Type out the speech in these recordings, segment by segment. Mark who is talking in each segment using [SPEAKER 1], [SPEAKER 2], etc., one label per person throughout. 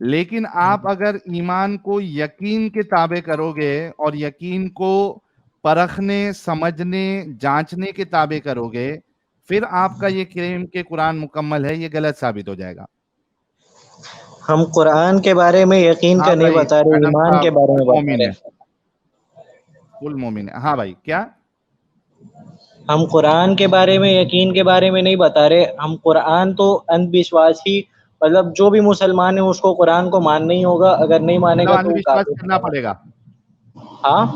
[SPEAKER 1] لیکن آپ اگر ایمان کو یقین کے تابع کرو گے اور یقین کو پرکھنے سمجھنے جانچنے کے تابع کرو گے پھر آپ کا یہ کلیم کہ قرآن مکمل ہے یہ غلط ثابت ہو جائے گا.
[SPEAKER 2] ہم قرآن کے بارے میں یقین کا نہیں بتا رہے,
[SPEAKER 1] ایڈم
[SPEAKER 2] ایمان کے
[SPEAKER 1] صاحب
[SPEAKER 2] بارے میں
[SPEAKER 1] فل
[SPEAKER 2] بتا
[SPEAKER 1] مومن
[SPEAKER 2] رہے
[SPEAKER 1] ہے,
[SPEAKER 2] ہیں.
[SPEAKER 1] فل مومن ہے. ہاں بھائی کیا
[SPEAKER 2] ہم قرآن کے بارے میں یقین کے بارے میں نہیں بتا رہے. ہم قرآن تو اندھ وشواسی, مطلب جو بھی مسلمان ہے اس کو قرآن کو ماننا ہی ہوگا, اگر نہیں مانے
[SPEAKER 1] مطلب
[SPEAKER 2] گا
[SPEAKER 1] اندھ
[SPEAKER 2] تو وہ
[SPEAKER 1] وشواس
[SPEAKER 2] کافر
[SPEAKER 1] کرنا
[SPEAKER 2] ہے.
[SPEAKER 1] پڑے گا,
[SPEAKER 2] ہاں,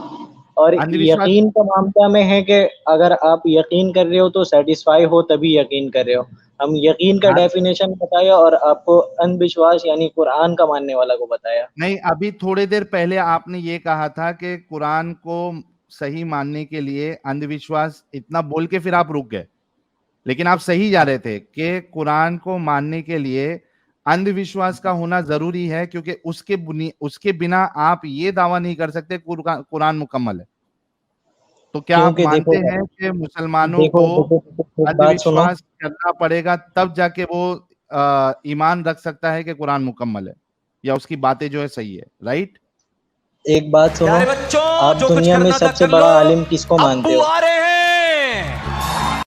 [SPEAKER 2] اور
[SPEAKER 1] اندھ وشواس.
[SPEAKER 2] یقین کا معاملہ میں ہے کہ اگر آپ یقین کر رہے ہو تو سیٹسفائی ہو تبھی یقین کر رہے ہو. ہم یقین کا
[SPEAKER 1] ہاں
[SPEAKER 2] ڈیفینیشن بتایا اور آپ کو اندھ وشواس یعنی قرآن کا ماننے والا کو بتایا.
[SPEAKER 1] نہیں, ابھی تھوڑے دیر پہلے آپ نے یہ کہا تھا کہ قرآن کو صحیح ماننے کے لیے اندھ وشواس, اتنا بول کے پھر آپ رک گئے, لیکن آپ صحیح جا رہے تھے کہ قرآن کو ماننے کے لیے اندھ وشواس کا ہونا ضروری ہے, کیونکہ اس کے بنا آپ یہ دعویٰ نہیں کر سکتے قرآن مکمل ہے. تو کیا آپ
[SPEAKER 2] کیونکہ
[SPEAKER 1] مانتے ہیں کہ مسلمانوں کو
[SPEAKER 2] ایک
[SPEAKER 1] اندھ
[SPEAKER 2] بات سنو,
[SPEAKER 1] وشواس کرنا پڑے گا تب جا کے وہ ایمان رکھ سکتا ہے کہ قرآن مکمل ہے یا اس کی باتیں جو ہے صحیح ہے, رائٹ؟
[SPEAKER 2] ایک بات سنو,
[SPEAKER 3] پیارے بچوں
[SPEAKER 2] آپ
[SPEAKER 3] جو کچھ
[SPEAKER 2] دنیا میں
[SPEAKER 3] کرنا تھا
[SPEAKER 2] سب سے
[SPEAKER 3] کر
[SPEAKER 2] بڑا
[SPEAKER 3] لو,
[SPEAKER 2] عالم کس کو مانتے
[SPEAKER 3] ابو
[SPEAKER 2] ہو؟
[SPEAKER 3] آ رہے ہیں.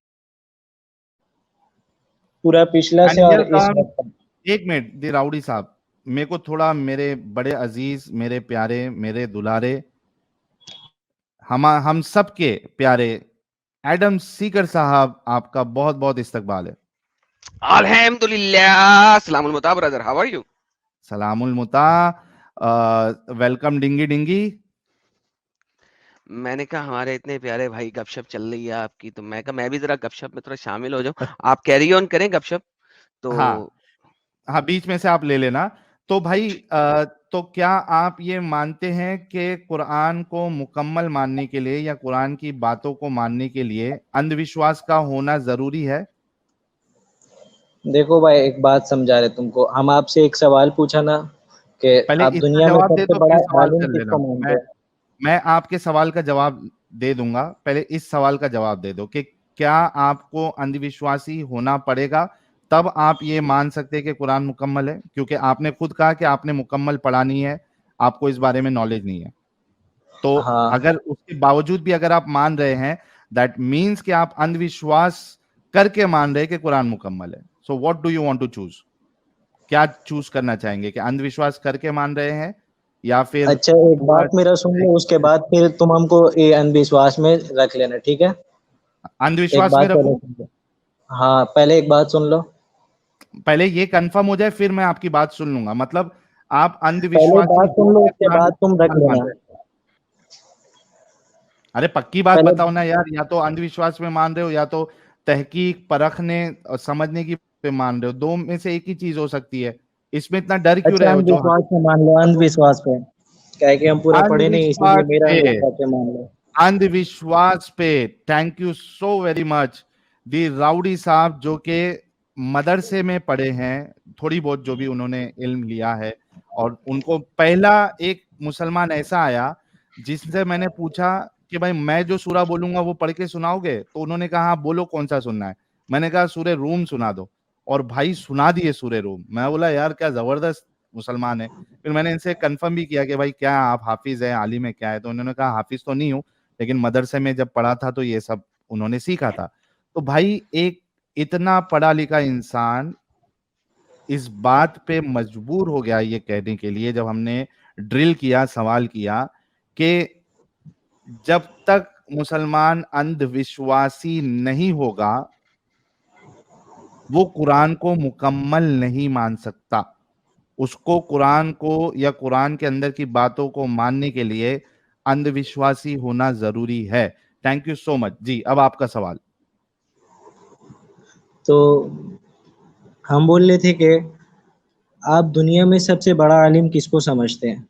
[SPEAKER 2] پورا پچھلا سے اور اس وقت تک.
[SPEAKER 1] ایک منٹ دی راؤڈی صاحب, میرے کو تھوڑا, میرے بڑے عزیز, میرے پیارے, میرے دلارے, ہم سب کے پیارے ایڈم سیکر صاحب, آپ کا بہت بہت استقبال ہے.
[SPEAKER 4] الحمدللہ. السلام المتا برادر, ہاؤ آر یو؟
[SPEAKER 1] سلام المتا, ویلکم ڈنگی ڈنگی.
[SPEAKER 4] میں نے کہا ہمارے اتنے پیارے بھائی گپ شپ چل رہی ہے آپ کی, تو میں کہا میں بھی ذرا گپ شپ میں تھوڑا شامل ہو جاؤں. آپ کیری آن کریں گپ شپ تو.
[SPEAKER 1] ہاں بیچ میں سے آپ لے لینا. تو بھائی تو کیا آپ یہ مانتے ہیں کہ قرآن کو مکمل ماننے کے لیے یا قرآن کی باتوں کو ماننے کے لیے اندھ وشواس کا ہونا ضروری ہے؟
[SPEAKER 2] دیکھو بھائی, ایک بات سمجھا رہے تم کو, ہم آپ سے ایک سوال پوچھا نا کہ
[SPEAKER 1] پہلے
[SPEAKER 2] آپ
[SPEAKER 1] اس کا
[SPEAKER 2] دنیا میں
[SPEAKER 1] جواب
[SPEAKER 2] سب
[SPEAKER 1] دے
[SPEAKER 2] سے
[SPEAKER 1] تو
[SPEAKER 2] بڑا
[SPEAKER 1] پھر سوال
[SPEAKER 2] عالم
[SPEAKER 1] کر
[SPEAKER 2] کس
[SPEAKER 1] لینا.
[SPEAKER 2] کو مانتے ہیں؟
[SPEAKER 1] میں آپ کے سوال کا جواب دے دوں گا, پہلے اس سوال کا جواب دے دو کہ کیا آپ کو اندھ وشواسی ہونا پڑے گا تب آپ یہ مان سکتے کہ قرآن مکمل ہے؟ کیونکہ آپ نے خود کہا کہ آپ نے مکمل پڑھا نہیں ہے, آپ کو اس بارے میں نالج نہیں ہے. تو
[SPEAKER 2] ہاں,
[SPEAKER 1] اگر اس کے باوجود بھی اگر آپ مان رہے ہیں, دیٹ مینس کہ آپ اندھ وشواس کر کے مان رہے کہ قرآن مکمل ہے. So what do you want to choose? کیا چوز کرنا چاہیں گے کہ اندھ وشواس کر کے مان رہے ہیں یا پھر
[SPEAKER 2] اچھا ایک بات میرا سن لو, اس کے بعد پھر تم ہم کو یہ اندھ وشواس میں رکھ لینا, ٹھیک ہے؟
[SPEAKER 1] اندھ
[SPEAKER 2] ایک
[SPEAKER 1] وشواس میں
[SPEAKER 2] بات پہلے
[SPEAKER 1] رکھوں؟
[SPEAKER 2] سن لو. ہاں پہلے ایک بات سن لو,
[SPEAKER 1] پہلے یہ کنفرم ہو جائے پھر میں آپ کی بات سن لوں گا. مطلب آپ اندھ
[SPEAKER 2] پہلے
[SPEAKER 1] وشواسی
[SPEAKER 2] بات
[SPEAKER 1] ہو
[SPEAKER 2] سن لو,
[SPEAKER 1] کے
[SPEAKER 2] اس کے
[SPEAKER 1] قرآن
[SPEAKER 2] بعد تم رکھ
[SPEAKER 1] مکمل مان
[SPEAKER 2] لینا.
[SPEAKER 1] رہے ہیں؟ ارے پکی بات
[SPEAKER 2] پہلے
[SPEAKER 1] بتاؤ نا یار, یا تو اندھ وشواس میں مان رہے ہو یا تو تحقیق پرکھنے اور سمجھنے کی پہ مان رہے ہو, دو میں سے ایک ہی چیز ہو سکتی ہے. اس میں اتنا ڈر کیوں
[SPEAKER 2] اچھا
[SPEAKER 1] رہے ہو؟
[SPEAKER 2] اندھ
[SPEAKER 1] جو
[SPEAKER 2] وشواس پہ مان لو, اندھ وشواس پہ, کیا کہ ہم پورا
[SPEAKER 1] اندھ
[SPEAKER 2] پڑھے نہیں اسی لیے
[SPEAKER 1] وشواس
[SPEAKER 2] میرا
[SPEAKER 1] پہ,
[SPEAKER 2] اندھ وشواس پہ مان لو.
[SPEAKER 1] اندھ وشواس پہ, thank you so very much the rowdy صاحب, جو کہ مدرسے میں پڑھے ہیں تھوڑی بہت, جو بھی انہوں نے علم لیا ہے, اور ان کو پہلا ایک مسلمان ایسا آیا جس سے میں نے پوچھا کہ بھائی میں جو سورہ بولوں گا وہ پڑھ کے سناؤ گے؟ تو انہوں نے کہا ہاں بولو کون سا سننا ہے. میں نے کہا سورہ روم سنا دو, اور بھائی سنا دیے سورہ روم. میں بولا یار کیا زبردست مسلمان ہے. پھر میں نے ان سے کنفرم بھی کیا کہ بھائی کیا آپ حافظ ہیں, عالم ہے, کیا ہے؟ تو انہوں نے کہا حافظ تو نہیں ہوں, لیکن مدرسے میں جب پڑھا تھا تو یہ سب انہوں نے سیکھا تھا. تو بھائی ایک اتنا پڑھا لکھا انسان اس بات پہ مجبور ہو گیا یہ کہنے کے لیے, جب ہم نے ڈرل کیا, سوال کیا کہ جب تک مسلمان اندھ وشواسی نہیں ہوگا وہ قرآن کو مکمل نہیں مان سکتا. اس کو قرآن کو یا قرآن کے اندر کی باتوں کو ماننے کے لیے اندھ وشواسی ہونا ضروری ہے. تھینک یو سو مچ. جی اب آپ کا سوال.
[SPEAKER 2] تو ہم بول رہے تھے کہ آپ دنیا میں سب سے بڑا عالم کس کو سمجھتے ہیں؟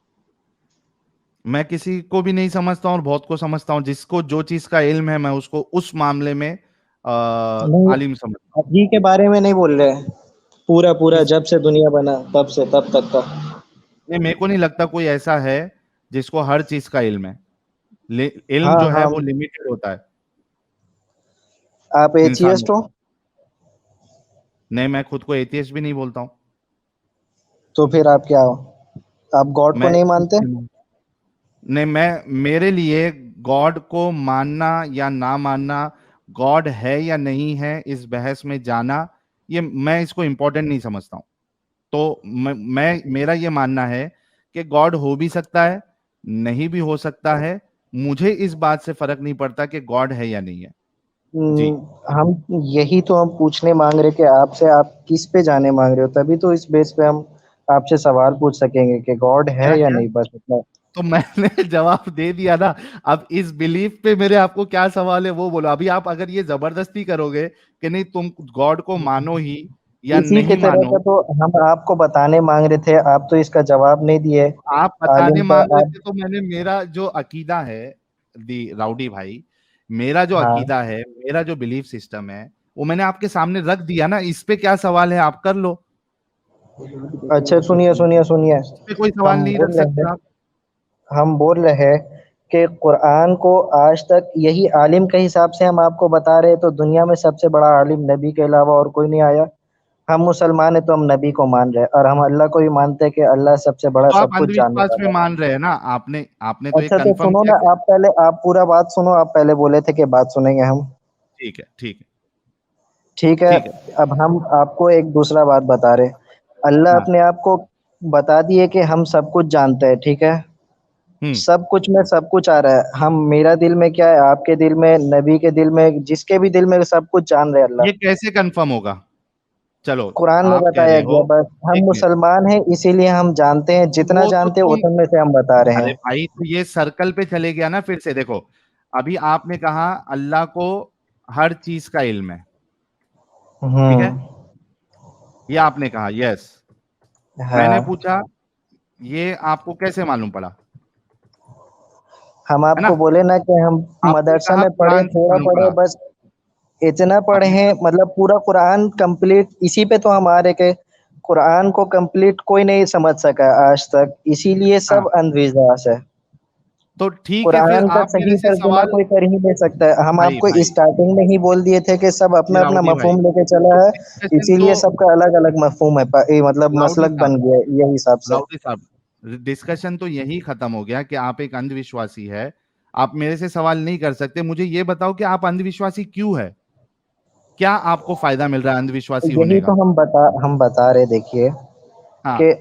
[SPEAKER 1] میں کسی کو بھی نہیں سمجھتا ہوں اور بہت کو سمجھتا ہوں. جس کو جو چیز کا علم ہے میں اس کو اس معاملے میں
[SPEAKER 2] نہیں,
[SPEAKER 1] عالم سمجھتا ہوں.
[SPEAKER 2] ابھی کے بارے میں نہیں بول رہے, پورا
[SPEAKER 1] کس
[SPEAKER 2] جب سے دنیا بنا تب سے تب تک کا.
[SPEAKER 1] نہیں, میرے کو نہیں لگتا کوئی ایسا ہے جس کو ہر چیز کا علم ہے. علم
[SPEAKER 2] ہاں
[SPEAKER 1] جو ہے
[SPEAKER 2] ہاں,
[SPEAKER 1] وہ لمیٹڈ ہوتا ہے
[SPEAKER 2] آپ
[SPEAKER 1] انسانوں
[SPEAKER 2] ایتھیسٹ ہو؟
[SPEAKER 1] کو. نہیں, میں خود کو ایتھیسٹ بھی نہیں بولتا ہوں.
[SPEAKER 2] تو پھر آپ کیا ہو؟ آپ گاڈ کو
[SPEAKER 1] میں
[SPEAKER 2] نہیں مانتے؟
[SPEAKER 1] نہیں، میرے لیے گاڈ کو ماننا یا نہ ماننا، گاڈ ہے یا نہیں ہے، اس بحث میں جانا، یہ میں اس کو امپورٹنٹ نہیں سمجھتا ہوں. تو میرا یہ ماننا ہے کہ گاڈ ہو بھی سکتا ہے، نہیں بھی ہو سکتا ہے. مجھے اس بات سے فرق نہیں پڑتا کہ گاڈ ہے یا نہیں ہے. جی
[SPEAKER 2] ہم یہی تو ہم پوچھنے مانگ رہے کہ آپ سے، آپ کس پہ جانے مانگ رہے ہو، تبھی تو اس بیس پہ ہم آپ سے سوال پوچھ سکیں گے کہ گاڈ ہے یا
[SPEAKER 1] کیا
[SPEAKER 2] نہیں. بس اتنا.
[SPEAKER 1] تو میں نے جواب دے دیا نا. اب اس بلیف پہ میرے آپ کو کیا سوال ہے وہ بولو. ابھی آپ اگر یہ زبردستی کرو گے کہ نہیں تم گاڈ کو مانو ہی یا
[SPEAKER 2] اسی کے
[SPEAKER 1] نہیں
[SPEAKER 2] طرح
[SPEAKER 1] مانو،
[SPEAKER 2] کا تو ہم آپ کو بتانے مانگ رہے تھے، آپ تو اس کا جواب نہیں دیے.
[SPEAKER 1] آپ بتانے
[SPEAKER 2] عالم کا
[SPEAKER 1] مانگ رہے
[SPEAKER 2] آپ.
[SPEAKER 1] تھے تو میں نے میرا جو عقیدہ ہے راؤڈی بھائی، میرا جو
[SPEAKER 2] ہاں
[SPEAKER 1] عقیدہ ہے، میرا جو بلیف سسٹم ہے، وہ میں نے آپ کے سامنے رکھ دیا نا. اس پہ کیا سوال ہے آپ کر لو.
[SPEAKER 2] اچھا سنیے.
[SPEAKER 1] اس پہ کوئی سوال
[SPEAKER 2] ہم
[SPEAKER 1] نہیں
[SPEAKER 2] بول
[SPEAKER 1] رکھ
[SPEAKER 2] رہے
[SPEAKER 1] سکتے
[SPEAKER 2] ہیں
[SPEAKER 1] آپ.
[SPEAKER 2] ہم بول رہے ہیں کہ قرآن کو آج تک یہی عالم کے حساب سے ہم آپ کو بتا رہے، تو دنیا میں سب سے بڑا عالم نبی کے علاوہ اور کوئی نہیں آیا. ہم مسلمان ہیں تو ہم نبی کو مان رہے ہیں، اور ہم اللہ کو بھی مانتے ہیں کہ اللہ سب سے بڑا،
[SPEAKER 1] تو آپ
[SPEAKER 2] سب کچھ
[SPEAKER 1] اندھ
[SPEAKER 2] جاننے
[SPEAKER 1] وشواس میں
[SPEAKER 2] والا ہے.
[SPEAKER 1] مان رہے ہیں نا. آپ نے تو یہ
[SPEAKER 2] اچھا تو
[SPEAKER 1] کنفرم
[SPEAKER 2] سنو
[SPEAKER 1] کیا
[SPEAKER 2] نا،
[SPEAKER 1] کہ
[SPEAKER 2] آپ پہلے آپ پورا بات سنو. آپ پہلے بولے تھے کہ بات سنیں گے ہم.
[SPEAKER 1] ٹھیک ہے ٹھیک ہے
[SPEAKER 2] ٹھیک ہے.
[SPEAKER 1] ٹھیک ہے.
[SPEAKER 2] اب ہم آپ کو ایک دوسرا بات بتا رہے. اللہ
[SPEAKER 1] ہاں
[SPEAKER 2] اپنے آپ کو بتا دیے کہ ہم سب کچھ جانتے ہیں، ٹھیک ہے.
[SPEAKER 1] ہوں
[SPEAKER 2] سب کچھ میں سب کچھ آ رہا ہے. ہم، میرا دل میں کیا ہے، آپ کے دل میں، نبی کے دل میں، جس کے بھی دل میں، سب کچھ جان رہے اللہ.
[SPEAKER 1] یہ کیسے کنفرم ہوگا؟ چلو
[SPEAKER 2] قرآن میں
[SPEAKER 1] آپ کہہ
[SPEAKER 2] بتایا
[SPEAKER 1] رہے
[SPEAKER 2] گیا.
[SPEAKER 1] ہو.
[SPEAKER 2] بس ہم
[SPEAKER 1] ایک منٹ.
[SPEAKER 2] مسلمان ہیں اسی لیے ہم جانتے ہیں، جتنا
[SPEAKER 1] وہ تو
[SPEAKER 2] جانتے ہیں
[SPEAKER 1] تم،
[SPEAKER 2] اتنے میں سے ہم بتا رہے
[SPEAKER 1] ارے
[SPEAKER 2] ہیں.
[SPEAKER 1] بھائی تو یہ سرکل پہ چلے گیا نا پھر سے. دیکھو ابھی آپ نے کہا اللہ کو ہر چیز کا علم ہے، ٹھیک ہے،
[SPEAKER 2] ہوں.
[SPEAKER 1] یہ آپ نے کہا یس. میں
[SPEAKER 2] ہاں.
[SPEAKER 1] نے پوچھا یہ آپ کو کیسے معلوم پڑا؟
[SPEAKER 2] ہم
[SPEAKER 1] ہے
[SPEAKER 2] آپ
[SPEAKER 1] نا.
[SPEAKER 2] کو بولے نا کہ ہم
[SPEAKER 1] آپ نے
[SPEAKER 2] مدرسہ
[SPEAKER 1] کہا
[SPEAKER 2] میں پڑھے،
[SPEAKER 1] قرآن سے
[SPEAKER 2] تھوڑا
[SPEAKER 1] معلوم
[SPEAKER 2] پڑھے،
[SPEAKER 1] پڑا.
[SPEAKER 2] بس اتنا
[SPEAKER 1] آپ
[SPEAKER 2] پڑھے
[SPEAKER 1] نے
[SPEAKER 2] ہیں. مطلب پورا قرآن کمپلیٹ، اسی پہ تو ہم آ رہے کہ قرآن کو کمپلیٹ کوئی نہیں سمجھ سکا آج تک، اسی لیے
[SPEAKER 1] ہاں
[SPEAKER 2] سب اندھ وشواس ہے.
[SPEAKER 1] تو ٹھیک ہے پھر
[SPEAKER 2] قرآن کا
[SPEAKER 1] آپ میرے
[SPEAKER 2] صحیح
[SPEAKER 1] سے
[SPEAKER 2] ترجمہ
[SPEAKER 1] سوال،
[SPEAKER 2] کوئی کر ہی نہیں سکتا ہے. ہم آپ
[SPEAKER 1] بھائی
[SPEAKER 2] کو
[SPEAKER 1] بھائی
[SPEAKER 2] اسٹارٹنگ میں ہی بول دیے تھے کہ سب اپنا اپنا
[SPEAKER 1] راؤڈی بھائی،
[SPEAKER 2] مفہوم لے کے چلا
[SPEAKER 1] تو
[SPEAKER 2] ہے،
[SPEAKER 1] ڈسکشن
[SPEAKER 2] اسی
[SPEAKER 1] تو،
[SPEAKER 2] لیے سب کا الگ الگ مفہوم ہے، مطلب
[SPEAKER 1] راؤڈی
[SPEAKER 2] مسلک
[SPEAKER 1] صاحب،
[SPEAKER 2] بن گیا ہے یہ حساب سے.
[SPEAKER 1] راؤڈی صاحب ڈسکشن تو یہی ختم ہو گیا کہ آپ ایک اندھ وشواسی ہے. آپ میرے سے سوال نہیں کر سکتے. مجھے یہ بتاؤ کہ آپ اندھ وشواسی کیوں ہے؟ کیا آپ کو فائدہ مل رہا ہے اندھ وشواسی
[SPEAKER 2] یہی
[SPEAKER 1] ہونے کا؟
[SPEAKER 2] تو ہم بتا رہے. دیکھیے
[SPEAKER 1] ہاں
[SPEAKER 2] کہ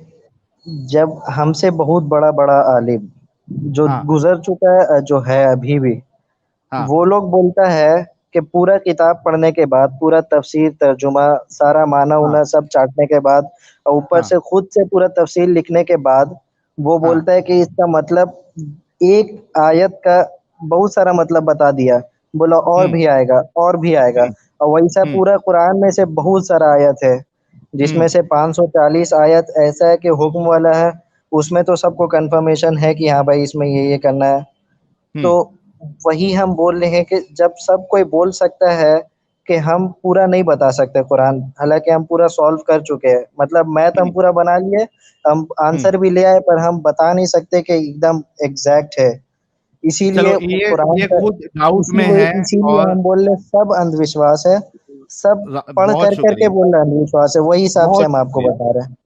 [SPEAKER 2] جب ہم سے بہت بڑا بڑا عالم جو
[SPEAKER 1] ہاں
[SPEAKER 2] گزر چکا ہے، جو ہے ابھی بھی،
[SPEAKER 1] ہاں
[SPEAKER 2] وہ لوگ بولتا ہے کہ پورا کتاب پڑھنے کے بعد، پورا تفسیر، ترجمہ، سارا معنی
[SPEAKER 1] ہاں
[SPEAKER 2] ونا سب چاٹنے کے بعد، اور اوپر
[SPEAKER 1] ہاں
[SPEAKER 2] سے خود سے پورا تفسیر لکھنے کے بعد، وہ
[SPEAKER 1] ہاں
[SPEAKER 2] بولتا ہے کہ اس کا مطلب ایک آیت کا بہت سارا مطلب بتا دیا. بولا اور
[SPEAKER 1] ہوں
[SPEAKER 2] بھی آئے گا، اور بھی آئے گا.
[SPEAKER 1] ہوں
[SPEAKER 2] اور ویسا
[SPEAKER 1] ہوں
[SPEAKER 2] پورا قرآن میں سے بہت سارا آیت ہے، جس
[SPEAKER 1] ہوں
[SPEAKER 2] میں سے 540 آیت ایسا ہے کہ حکم والا ہے. اس میں تو سب کو کنفرمیشن ہے کہ ہاں بھائی اس میں یہ کرنا ہے. تو
[SPEAKER 1] ہوں
[SPEAKER 2] وہی ہم بول رہے ہیں کہ جب سب کوئی بول سکتا ہے کہ ہم پورا نہیں بتا سکتے قرآن، حالانکہ ہم پورا سالو کر چکے ہیں، مطلب میتھ ہم
[SPEAKER 1] ہوں
[SPEAKER 2] پورا بنا لیے، ہم
[SPEAKER 1] ہوں
[SPEAKER 2] آنسر بھی لے آئے، پر ہم بتا نہیں سکتے کہ ایک دم ایگزیکٹ ہے. اسی
[SPEAKER 1] چلو
[SPEAKER 2] لیے قرآن
[SPEAKER 1] یہ
[SPEAKER 2] کا،
[SPEAKER 1] خود ڈاؤٹ میں ہے.
[SPEAKER 2] اسی لیے
[SPEAKER 1] اور
[SPEAKER 2] ہم بول رہے سب اندھ وشواس ہے. سب پڑھ
[SPEAKER 1] بہت
[SPEAKER 2] کر کر کے
[SPEAKER 1] شکریہ،
[SPEAKER 2] بول رہے ہیں اندھ وشواس ہے، وہی حساب سے
[SPEAKER 1] بہت
[SPEAKER 2] ہم آپ کو
[SPEAKER 1] شکریہ
[SPEAKER 2] بتا رہے ہیں.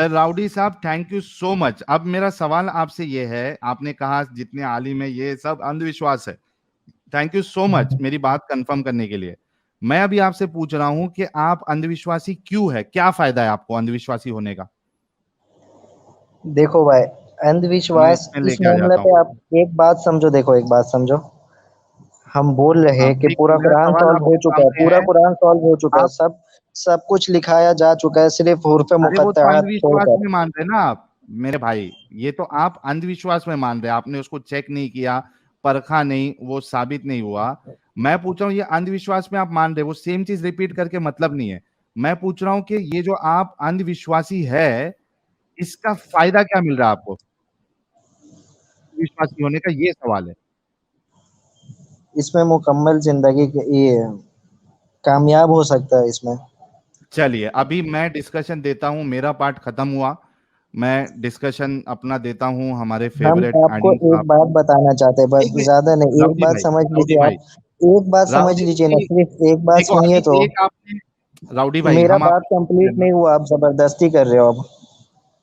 [SPEAKER 1] راؤڈی صاحب. تھینک یو سو مچ. اب میرا سوال آپ سے یہ ہے، آپ نے کہا جتنے عالم ہے یہ سب اندھ وشواس ہے. تھینک یو سو مچ میری بات کنفرم کرنے کے لیے. میں ابھی آپ سے پوچھ رہا ہوں کہ آپ اندھ وشواسی کیوں ہے؟ کیا فائدہ ہے آپ کو اندھ وشواسی ہونے کا؟
[SPEAKER 2] دیکھو بھائی، اندھ
[SPEAKER 1] میں
[SPEAKER 2] وشواس
[SPEAKER 1] میں لے
[SPEAKER 2] اس
[SPEAKER 1] کے آ
[SPEAKER 2] معاملے
[SPEAKER 1] جاتا ہوں.
[SPEAKER 2] پہ آپ ایک بات سمجھو. دیکھو ایک بات سمجھو، ہم بول رہے
[SPEAKER 1] ہاں
[SPEAKER 2] ہیں کہ
[SPEAKER 1] ٹھیک ہے،
[SPEAKER 2] پورا
[SPEAKER 1] میرا
[SPEAKER 2] قرآن
[SPEAKER 1] سوال
[SPEAKER 2] سالو
[SPEAKER 1] آپ
[SPEAKER 2] ہو
[SPEAKER 1] کے
[SPEAKER 2] چکا ہے،
[SPEAKER 1] سامنے
[SPEAKER 2] پورا
[SPEAKER 1] ہے.
[SPEAKER 2] قرآن سالو ہو چکا ہے،
[SPEAKER 1] آپ،
[SPEAKER 2] سب کچھ لکھایا جا چکا ہے، صرف حروف
[SPEAKER 1] ارے وہ تو اندھ
[SPEAKER 2] مقطعات چھوڑ
[SPEAKER 1] وشواس
[SPEAKER 2] کر.
[SPEAKER 1] میں مان رہے نا آپ میرے بھائی. یہ تو آپ اندھ وشواس میں مان رہے. آپ نے اس کو چیک نہیں کیا، پرکھا نہیں، وہ ثابت نہیں ہوا. میں پوچھ رہا ہوں یہ اندھ وشواس میں آپ مان رہے، وہ سیم چیز ریپیٹ کر کے مطلب نہیں ہے. میں پوچھ رہا ہوں کہ یہ جو آپ اندھ وشواسی ہے، اس کا فائدہ کیا مل رہا ہے آپ کو وشواسی ہونے کا؟ یہ سوال ہے.
[SPEAKER 2] اس میں مکمل زندگی کے یہ کامیاب ہو سکتا ہے اس میں.
[SPEAKER 1] چلیے ابھی میں ڈسکشن دیتا ہوں، میرا پارٹ ختم ہوا. میں ڈسکشن اپنا دیتا ہوں ہمارے
[SPEAKER 2] ہم
[SPEAKER 1] فیوریٹ
[SPEAKER 2] آپ کو
[SPEAKER 1] عالم
[SPEAKER 2] ایک
[SPEAKER 1] صاحب.
[SPEAKER 2] بات بتانا چاہتے ہیں، بس
[SPEAKER 1] ایک منٹ،
[SPEAKER 2] زیادہ نہیں، ایک
[SPEAKER 1] راؤڈی
[SPEAKER 2] بات
[SPEAKER 1] بھائی،
[SPEAKER 2] سمجھ
[SPEAKER 1] راؤڈی
[SPEAKER 2] لیجیے آپ.
[SPEAKER 1] بھائی،
[SPEAKER 2] ایک بات سمجھ
[SPEAKER 1] راؤڈی
[SPEAKER 2] لیجیے نا،
[SPEAKER 1] بھائی،
[SPEAKER 2] صرف ایک بات
[SPEAKER 1] دیکھو
[SPEAKER 2] سنیے
[SPEAKER 1] ابھی
[SPEAKER 2] تو.
[SPEAKER 1] ایک آپ نے، راؤڈی بھائی
[SPEAKER 2] میرا
[SPEAKER 1] ہم آپ
[SPEAKER 2] بات کمپلیٹ نہیں ہوا، آپ زبردستی کر رہے ہو اب.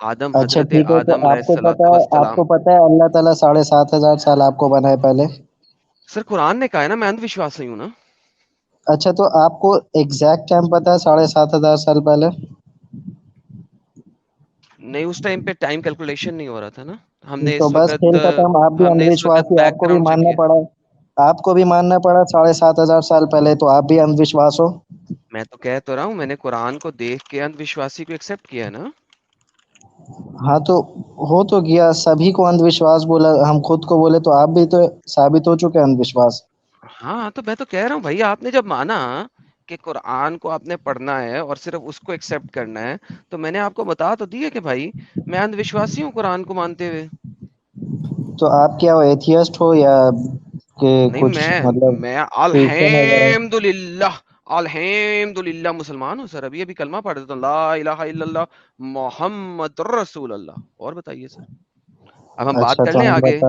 [SPEAKER 4] آدم
[SPEAKER 2] اچھا
[SPEAKER 4] حضرت
[SPEAKER 2] ٹھیک ہے، تو
[SPEAKER 4] آدم علیہ الصلوۃ والسلام.
[SPEAKER 2] آپ کو پتا ہے اللہ تعالیٰ 7,500 سال آپ کو بنائے پہلے.
[SPEAKER 4] سر قرآن نے کہا ہے نا میں اندھ وشواس نہیں ہوں نا.
[SPEAKER 2] اچھا تو آپ کو ایگزیکٹ ٹائم پتا ہے 7,500 سال پہلے؟
[SPEAKER 4] نہیں اس ٹائم پہ ٹائم کیلکولیشن نہیں ہو رہا تھا نا. ہم نے
[SPEAKER 2] تو
[SPEAKER 4] اس
[SPEAKER 2] بس
[SPEAKER 4] وقت
[SPEAKER 2] کھیل ختم. آپ بھی
[SPEAKER 4] ہم
[SPEAKER 2] اندھ
[SPEAKER 4] نے اس وقت
[SPEAKER 2] وشواسی، آپ
[SPEAKER 4] بیک
[SPEAKER 2] کو بھی
[SPEAKER 4] گراؤنڈ چیک
[SPEAKER 2] ماننا
[SPEAKER 4] کیا.
[SPEAKER 2] پڑا. آپ کو بھی ماننا پڑا 7,500 سال پہلے، تو آپ بھی اندھ وشواس ہو.
[SPEAKER 4] میں تو کہہ تو رہا ہوں میں نے قرآن کو دیکھ کے اندھ وشواسی کو ایکسیپٹ کیا ہے نا.
[SPEAKER 2] ہاں تو ہو تو گیا، سبھی کو اندھ وشواس بولا، ہم خود کو بولے تو آپ بھی تو ثابت ہو چکے اندھ وشواس.
[SPEAKER 4] ہاں تو میں تو کہہ رہا ہوں بھائی آپ نے جب مانا کہ قرآن کو آپ نے پڑھنا ہے اور صرف اس کو ایکسیپٹ کرنا ہے تو میں نے آپ کو بتا تو دیا کہ بھائی میں اندھ وشواسی ہوں قرآن کو مانتے ہوئے.
[SPEAKER 2] تو آپ کیا ایتھیسٹ ہو یا کہ
[SPEAKER 4] نہیں
[SPEAKER 2] کچھ مطلب
[SPEAKER 4] میں
[SPEAKER 2] کرسچن وغیرہ؟
[SPEAKER 4] الحمد للہ مسلمان ہوں سر. ابھی ابھی کلمہ پڑھ دیتا ہوں لا الہ الا اللہ محمد رسول اللہ. اور بتائیے سر اب ہم بات
[SPEAKER 2] اچھا
[SPEAKER 4] کر
[SPEAKER 2] تو
[SPEAKER 4] لیں
[SPEAKER 2] ہم
[SPEAKER 4] آگے.
[SPEAKER 2] بتا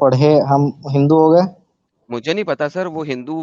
[SPEAKER 2] پڑھے، ہم ہندو ہو گئے.
[SPEAKER 4] مجھے نہیں پتا سر وہ ہندو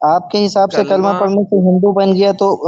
[SPEAKER 2] آپ کے حساب سے کلمہ
[SPEAKER 4] کلمہ
[SPEAKER 2] پڑھنے سے ہندو بن گیا، تو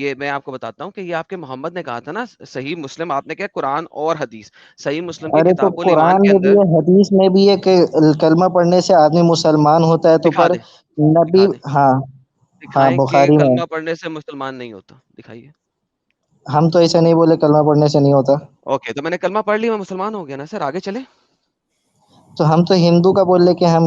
[SPEAKER 4] یہ میں آپ کو بتاتا ہوں کہ یہ آپ کے محمد نے کہا تھا نا صحیح مسلم, آپ نے کیا قرآن اور حدیث, صحیح مسلم کی
[SPEAKER 2] ارے تو
[SPEAKER 4] کتاب الایمان
[SPEAKER 2] قرآن
[SPEAKER 4] کے
[SPEAKER 2] میں بھی
[SPEAKER 4] اندر
[SPEAKER 2] ہے، حدیث میں بھی ہے کہ کلمہ پڑھنے سے آدمی مسلمان ہوتا ہے. تو
[SPEAKER 4] دکھا
[SPEAKER 2] پر
[SPEAKER 4] دیں
[SPEAKER 2] نبی،
[SPEAKER 4] دکھا دیں
[SPEAKER 2] ہاں ہاں
[SPEAKER 4] دکھائیں کہ
[SPEAKER 2] بخاری میں.
[SPEAKER 4] کلمہ پڑھنے سے مسلمان نہیں ہوتا, دکھائیے.
[SPEAKER 2] ہم تو ایسا نہیں بولے کلمہ پڑھنے سے نہیں ہوتا.
[SPEAKER 4] اوکے تو میں نے کلمہ پڑھ لی, میں مسلمان ہو گیا نا سر. آگے چلیں.
[SPEAKER 2] تو ہم تو ہندو کا بول رہے کہ ہم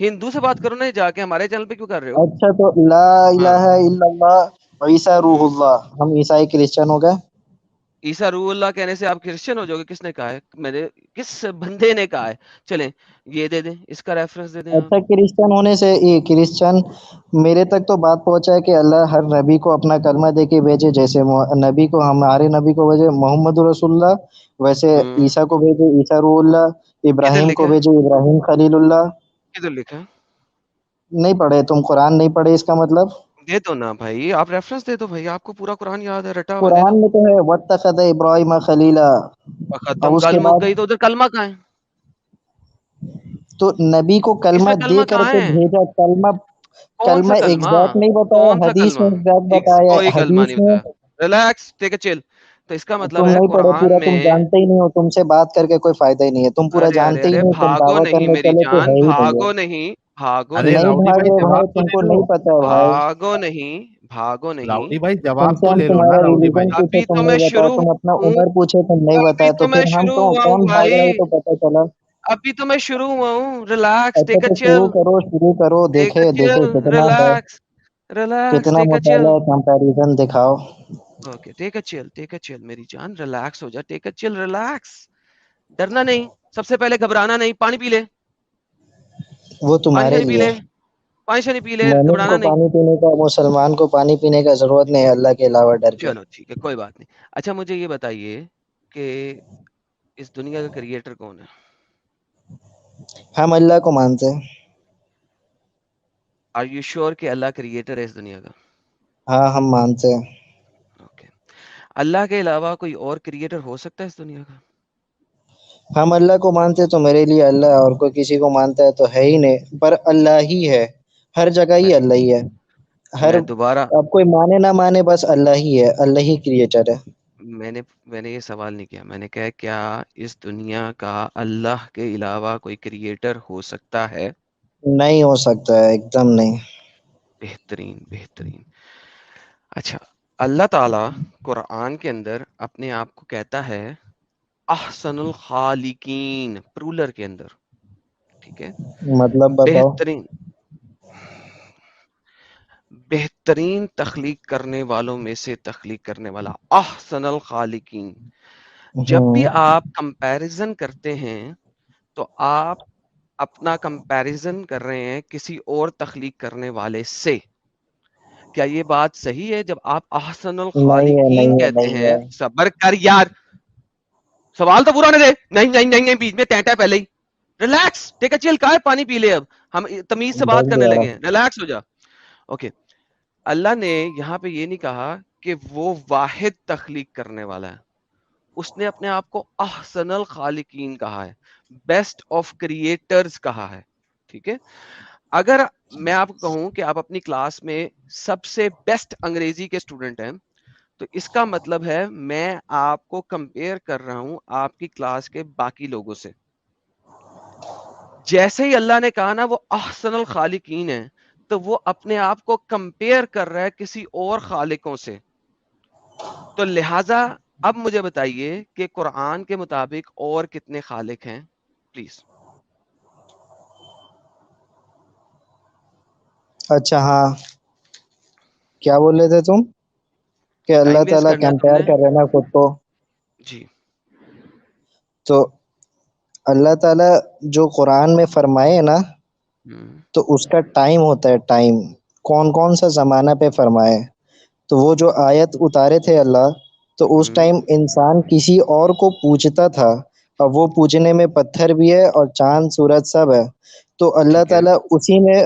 [SPEAKER 4] ہندو سے بات کرو نا جا کے, ہمارے چینل پہ کیوں کر رہے ہو.
[SPEAKER 2] اچھا تو لا
[SPEAKER 4] ہاں
[SPEAKER 2] الہ الا اللہ عیسیٰ روح اللہ، ہم عیسائی کرسچن ہو گئے.
[SPEAKER 4] عیسیٰ روح اللہ کہنے سے آپ کرسچن ہو جاؤ گے؟ کس نے کہا ہے؟ میرے کس بندے نے کہا ہے؟ چلیں یہ دے دیں, اس کا ریفرنس دے دیں آپ.
[SPEAKER 2] اچھا کرسچن ہونے سے یہ کرسچن میرے تک تو بات پہنچا ہے کہ اللہ ہر نبی کو اپنا کلمہ دے کے بھیجے. جیسے نبی کو ہمارے نبی کو بھیجے محمد رسول اللہ، ویسے
[SPEAKER 4] ہوں
[SPEAKER 2] عیسیٰ کو بھیجے عیسیٰ روح اللہ،
[SPEAKER 4] کدھر
[SPEAKER 2] ابراہیم کو
[SPEAKER 4] لکھا ہے,
[SPEAKER 2] بھیجے ابراہیم خلیل اللہ.
[SPEAKER 4] کدھر لکھا ہے؟
[SPEAKER 2] نہیں پڑھے تم قرآن؟ نہیں پڑھے اس کا مطلب؟
[SPEAKER 4] دے دو نا بھائی, آپ ریفرنس دے دو بھائی, آپ کو پورا قرآن یاد ہے رٹا ہوا, دے دو.
[SPEAKER 2] قرآن میں تو ہے واتخذ ابراہیم خلیلا. اب
[SPEAKER 4] ختم,
[SPEAKER 2] اس
[SPEAKER 4] گال
[SPEAKER 2] کے
[SPEAKER 4] مک
[SPEAKER 2] بعد
[SPEAKER 4] گئی تو ادھر کلمہ کہاں ہے؟
[SPEAKER 2] تو نبی کو
[SPEAKER 4] اس
[SPEAKER 2] کلمہ
[SPEAKER 4] میں
[SPEAKER 2] دے
[SPEAKER 4] کلمہ
[SPEAKER 2] کر
[SPEAKER 4] کہاں
[SPEAKER 2] کے
[SPEAKER 4] ہے؟
[SPEAKER 2] بھیجا. کلمہ
[SPEAKER 4] کون سا
[SPEAKER 2] کلمہ
[SPEAKER 4] کلمہ,
[SPEAKER 2] ایگزیکٹ نہیں بتایا،
[SPEAKER 4] کون سا
[SPEAKER 2] حدیث
[SPEAKER 4] کلمہ؟
[SPEAKER 2] میں ایگزیکٹ بتایا
[SPEAKER 4] کوئی کلمہ نہیں
[SPEAKER 2] حدیث میں.
[SPEAKER 4] بتایا. ریلیکس, ٹیک اے چل. تو اس کا مطلب
[SPEAKER 2] تم
[SPEAKER 4] ہے
[SPEAKER 2] نہیں پڑھے پورا،
[SPEAKER 4] قرآن
[SPEAKER 2] تم
[SPEAKER 4] میں.
[SPEAKER 2] جانتے ہی نہیں ہو، تم سے بات کر کے کوئی فائدہ ہی نہیں ہے. تم پورا
[SPEAKER 4] ارے ارے
[SPEAKER 2] جانتے ہی
[SPEAKER 4] ارے
[SPEAKER 2] نہیں، تم
[SPEAKER 4] بھاگو
[SPEAKER 2] دعویٰ
[SPEAKER 4] نہیں
[SPEAKER 2] کرنے
[SPEAKER 4] میری
[SPEAKER 2] چلے تو
[SPEAKER 4] جان,
[SPEAKER 2] ہے ہی نہیں ہے.
[SPEAKER 4] بھاگو نہیں, بھاگو
[SPEAKER 1] ارے
[SPEAKER 2] نہیں
[SPEAKER 4] نہیں,
[SPEAKER 1] راؤڈی
[SPEAKER 2] بھاگ
[SPEAKER 1] بھائی
[SPEAKER 2] رہے
[SPEAKER 1] جواب
[SPEAKER 2] بھائی،
[SPEAKER 1] تو
[SPEAKER 2] تم
[SPEAKER 1] لے
[SPEAKER 2] کو
[SPEAKER 1] لو.
[SPEAKER 2] نہیں پتا ہے بھائی.
[SPEAKER 4] بھاگو نہیں, بھاگو نہیں.
[SPEAKER 1] راؤڈی بھائی
[SPEAKER 2] تم
[SPEAKER 1] جواب
[SPEAKER 2] سے
[SPEAKER 1] تو
[SPEAKER 2] ہم
[SPEAKER 1] لے لو نا
[SPEAKER 2] تمہارا
[SPEAKER 1] راؤڈی بھائی.
[SPEAKER 2] ریلیجن
[SPEAKER 4] ابھی
[SPEAKER 2] پوچھے،
[SPEAKER 4] تو
[SPEAKER 2] تم
[SPEAKER 4] میں
[SPEAKER 2] نہیں بتایا.
[SPEAKER 4] شروع
[SPEAKER 2] تم اپنا
[SPEAKER 4] ہوں,
[SPEAKER 2] عمر پوچھے، تم نہیں
[SPEAKER 4] ابھی
[SPEAKER 2] بتایا. تو
[SPEAKER 4] تو میں
[SPEAKER 2] پھر ہم
[SPEAKER 4] شروع
[SPEAKER 2] تو
[SPEAKER 4] ہوا ہوں
[SPEAKER 2] کون بھاگ رہا ہے
[SPEAKER 4] بھائی,
[SPEAKER 2] تو پتا چلا.
[SPEAKER 4] ابھی تو میں شروع ہوا ہوں. ریلیکس,
[SPEAKER 2] اچھا
[SPEAKER 4] ٹیک اے
[SPEAKER 2] تو
[SPEAKER 4] چل,
[SPEAKER 2] شروع کرو.
[SPEAKER 4] ٹیک اے
[SPEAKER 2] دیکھے
[SPEAKER 4] چل,
[SPEAKER 2] دیکھے کتنا ہے،
[SPEAKER 4] ریلیکس, ریلیکس,
[SPEAKER 2] کتنا
[SPEAKER 4] ٹیک اے چل.
[SPEAKER 2] مطالعہ ہے، کمپیریزن دکھاؤ.
[SPEAKER 4] اوکے ٹیک اے چل, ٹیک اے چل میری جان, ریلیکس ہو جا, ٹیک اے چل, ریلیکس. ڈرنا نہیں, سب سے پہلے گھبرانا نہیں. پانی پی لے,
[SPEAKER 2] وہ
[SPEAKER 4] پانی
[SPEAKER 2] تمہارے
[SPEAKER 4] شانی پی
[SPEAKER 2] لیے.
[SPEAKER 4] لے, پانی شانی پی لے,
[SPEAKER 2] مومن
[SPEAKER 4] گھبرانا
[SPEAKER 2] کو
[SPEAKER 4] نہیں.
[SPEAKER 2] پانی پینے کا، مسلمان کو پانی پینے کا ضرورت نہیں ہے اللہ کے علاوہ ڈر کے.
[SPEAKER 4] چلو ٹھیک ہے, کوئی بات نہیں. اچھا مجھے یہ بتائیے کہ اس دنیا کا کریٹر کون ہے؟
[SPEAKER 2] ہم اللہ کو مانتے ہیں.
[SPEAKER 4] آر یو شیور کہ اللہ کریٹر ہے اس دنیا کا؟
[SPEAKER 2] ہاں ہم مانتے ہیں.
[SPEAKER 4] اوکے. اللہ کے علاوہ کوئی اور کریٹر ہو سکتا ہے اس دنیا کا؟
[SPEAKER 2] ہم اللہ کو مانتے تو میرے لیے اللہ ہے، اور کوئی کسی کو مانتا ہے تو ہے ہی نہیں. پر اللہ ہی ہے، ہر جگہ
[SPEAKER 4] میں
[SPEAKER 2] ہی اللہ ہی ہے. ہر
[SPEAKER 4] میں دوبارہ
[SPEAKER 2] اب کوئی مانے نہ مانے، بس اللہ ہی ہے، اللہ ہی کریٹر ہے.
[SPEAKER 4] میں نے یہ سوال نہیں کیا, میں نے کہا کیا اس دنیا کا اللہ کے علاوہ کوئی کریٹر ہو سکتا ہے؟
[SPEAKER 2] نہیں ہو سکتا ہے، ایک دم نہیں.
[SPEAKER 4] بہترین بہترین. اچھا, اللہ تعالی قرآن کے اندر اپنے آپ کو کہتا ہے احسن الخالقین, پرولر کے اندر, ٹھیک ہے,
[SPEAKER 2] مطلب بتاؤ.
[SPEAKER 4] بہترین بہترین تخلیق کرنے والوں میں سے تخلیق کرنے والا, احسن الخالقین. جب بھی
[SPEAKER 2] ہوں
[SPEAKER 4] آپ کمپیریزن کرتے ہیں تو آپ اپنا کمپیریزن کر رہے ہیں کسی اور تخلیق کرنے والے سے. کیا یہ بات صحیح ہے؟ جب آپ احسن
[SPEAKER 2] نہیں ہے،
[SPEAKER 4] الخالقین
[SPEAKER 2] نہیں ہے،
[SPEAKER 4] کہتے
[SPEAKER 2] نہیں
[SPEAKER 4] ہیں,
[SPEAKER 2] ہے.
[SPEAKER 4] صبر کر یار, سوال تو پورا نہیں دے, نہیں نہیں نہیں نہیں, بیچ میں ٹینٹا پہلے ہی. ریلیکس, ٹیک اے چل, کا ہے پانی پی لے. اب ہم تمیز سے بات
[SPEAKER 2] ڈر
[SPEAKER 4] کرنے
[SPEAKER 2] گیا.
[SPEAKER 4] لگے ہیں, ریلیکس ہو جا. اوکے. اللہ نے یہاں پہ یہ نہیں کہا کہ وہ واحد تخلیق کرنے والا ہے. اس نے اپنے آپ کو احسن الخالقین کہا ہے, بیسٹ آف کریٹرز کہا ہے. ٹھیک ہے, اگر میں آپ کو کہوں کہ آپ اپنی کلاس میں سب سے بیسٹ انگریزی کے اسٹوڈنٹ ہیں, تو اس کا مطلب ہے میں آپ کو کمپیئر کر رہا ہوں آپ کی کلاس کے باقی لوگوں سے. جیسے ہی اللہ نے کہا نا وہ احسن الخالقین ہے, تو وہ اپنے آپ کو کمپیئر کر رہا ہے کسی اور خالقوں سے. تو لہذا اب مجھے بتائیے کہ قرآن کے مطابق اور کتنے خالق ہیں پلیز.
[SPEAKER 2] اچھا ہاں, کیا بول رہے تھے تم کہ اللہ
[SPEAKER 4] ٹائم ویسٹ
[SPEAKER 2] تعالیٰ
[SPEAKER 4] کرنا ہے تم
[SPEAKER 2] کمپیئر
[SPEAKER 4] نے.
[SPEAKER 2] کر رہے نا خود کو؟
[SPEAKER 4] جی
[SPEAKER 2] تو اللہ تعالیٰ جو قرآن میں فرمائے نا,
[SPEAKER 4] ہم،
[SPEAKER 2] تو اس کا ٹائم ہوتا ہے, ٹائم کون کون سا زمانہ پہ فرمائے. تو وہ جو آیت اتارے تھے اللہ, تو اس
[SPEAKER 4] ہم،
[SPEAKER 2] ٹائم انسان کسی اور کو پوچھتا تھا, اور وہ پوچھنے میں پتھر بھی ہے اور چاند سورج سب ہے. تو اللہ
[SPEAKER 4] ٹھیک ہے.
[SPEAKER 2] تعالیٰ اسی میں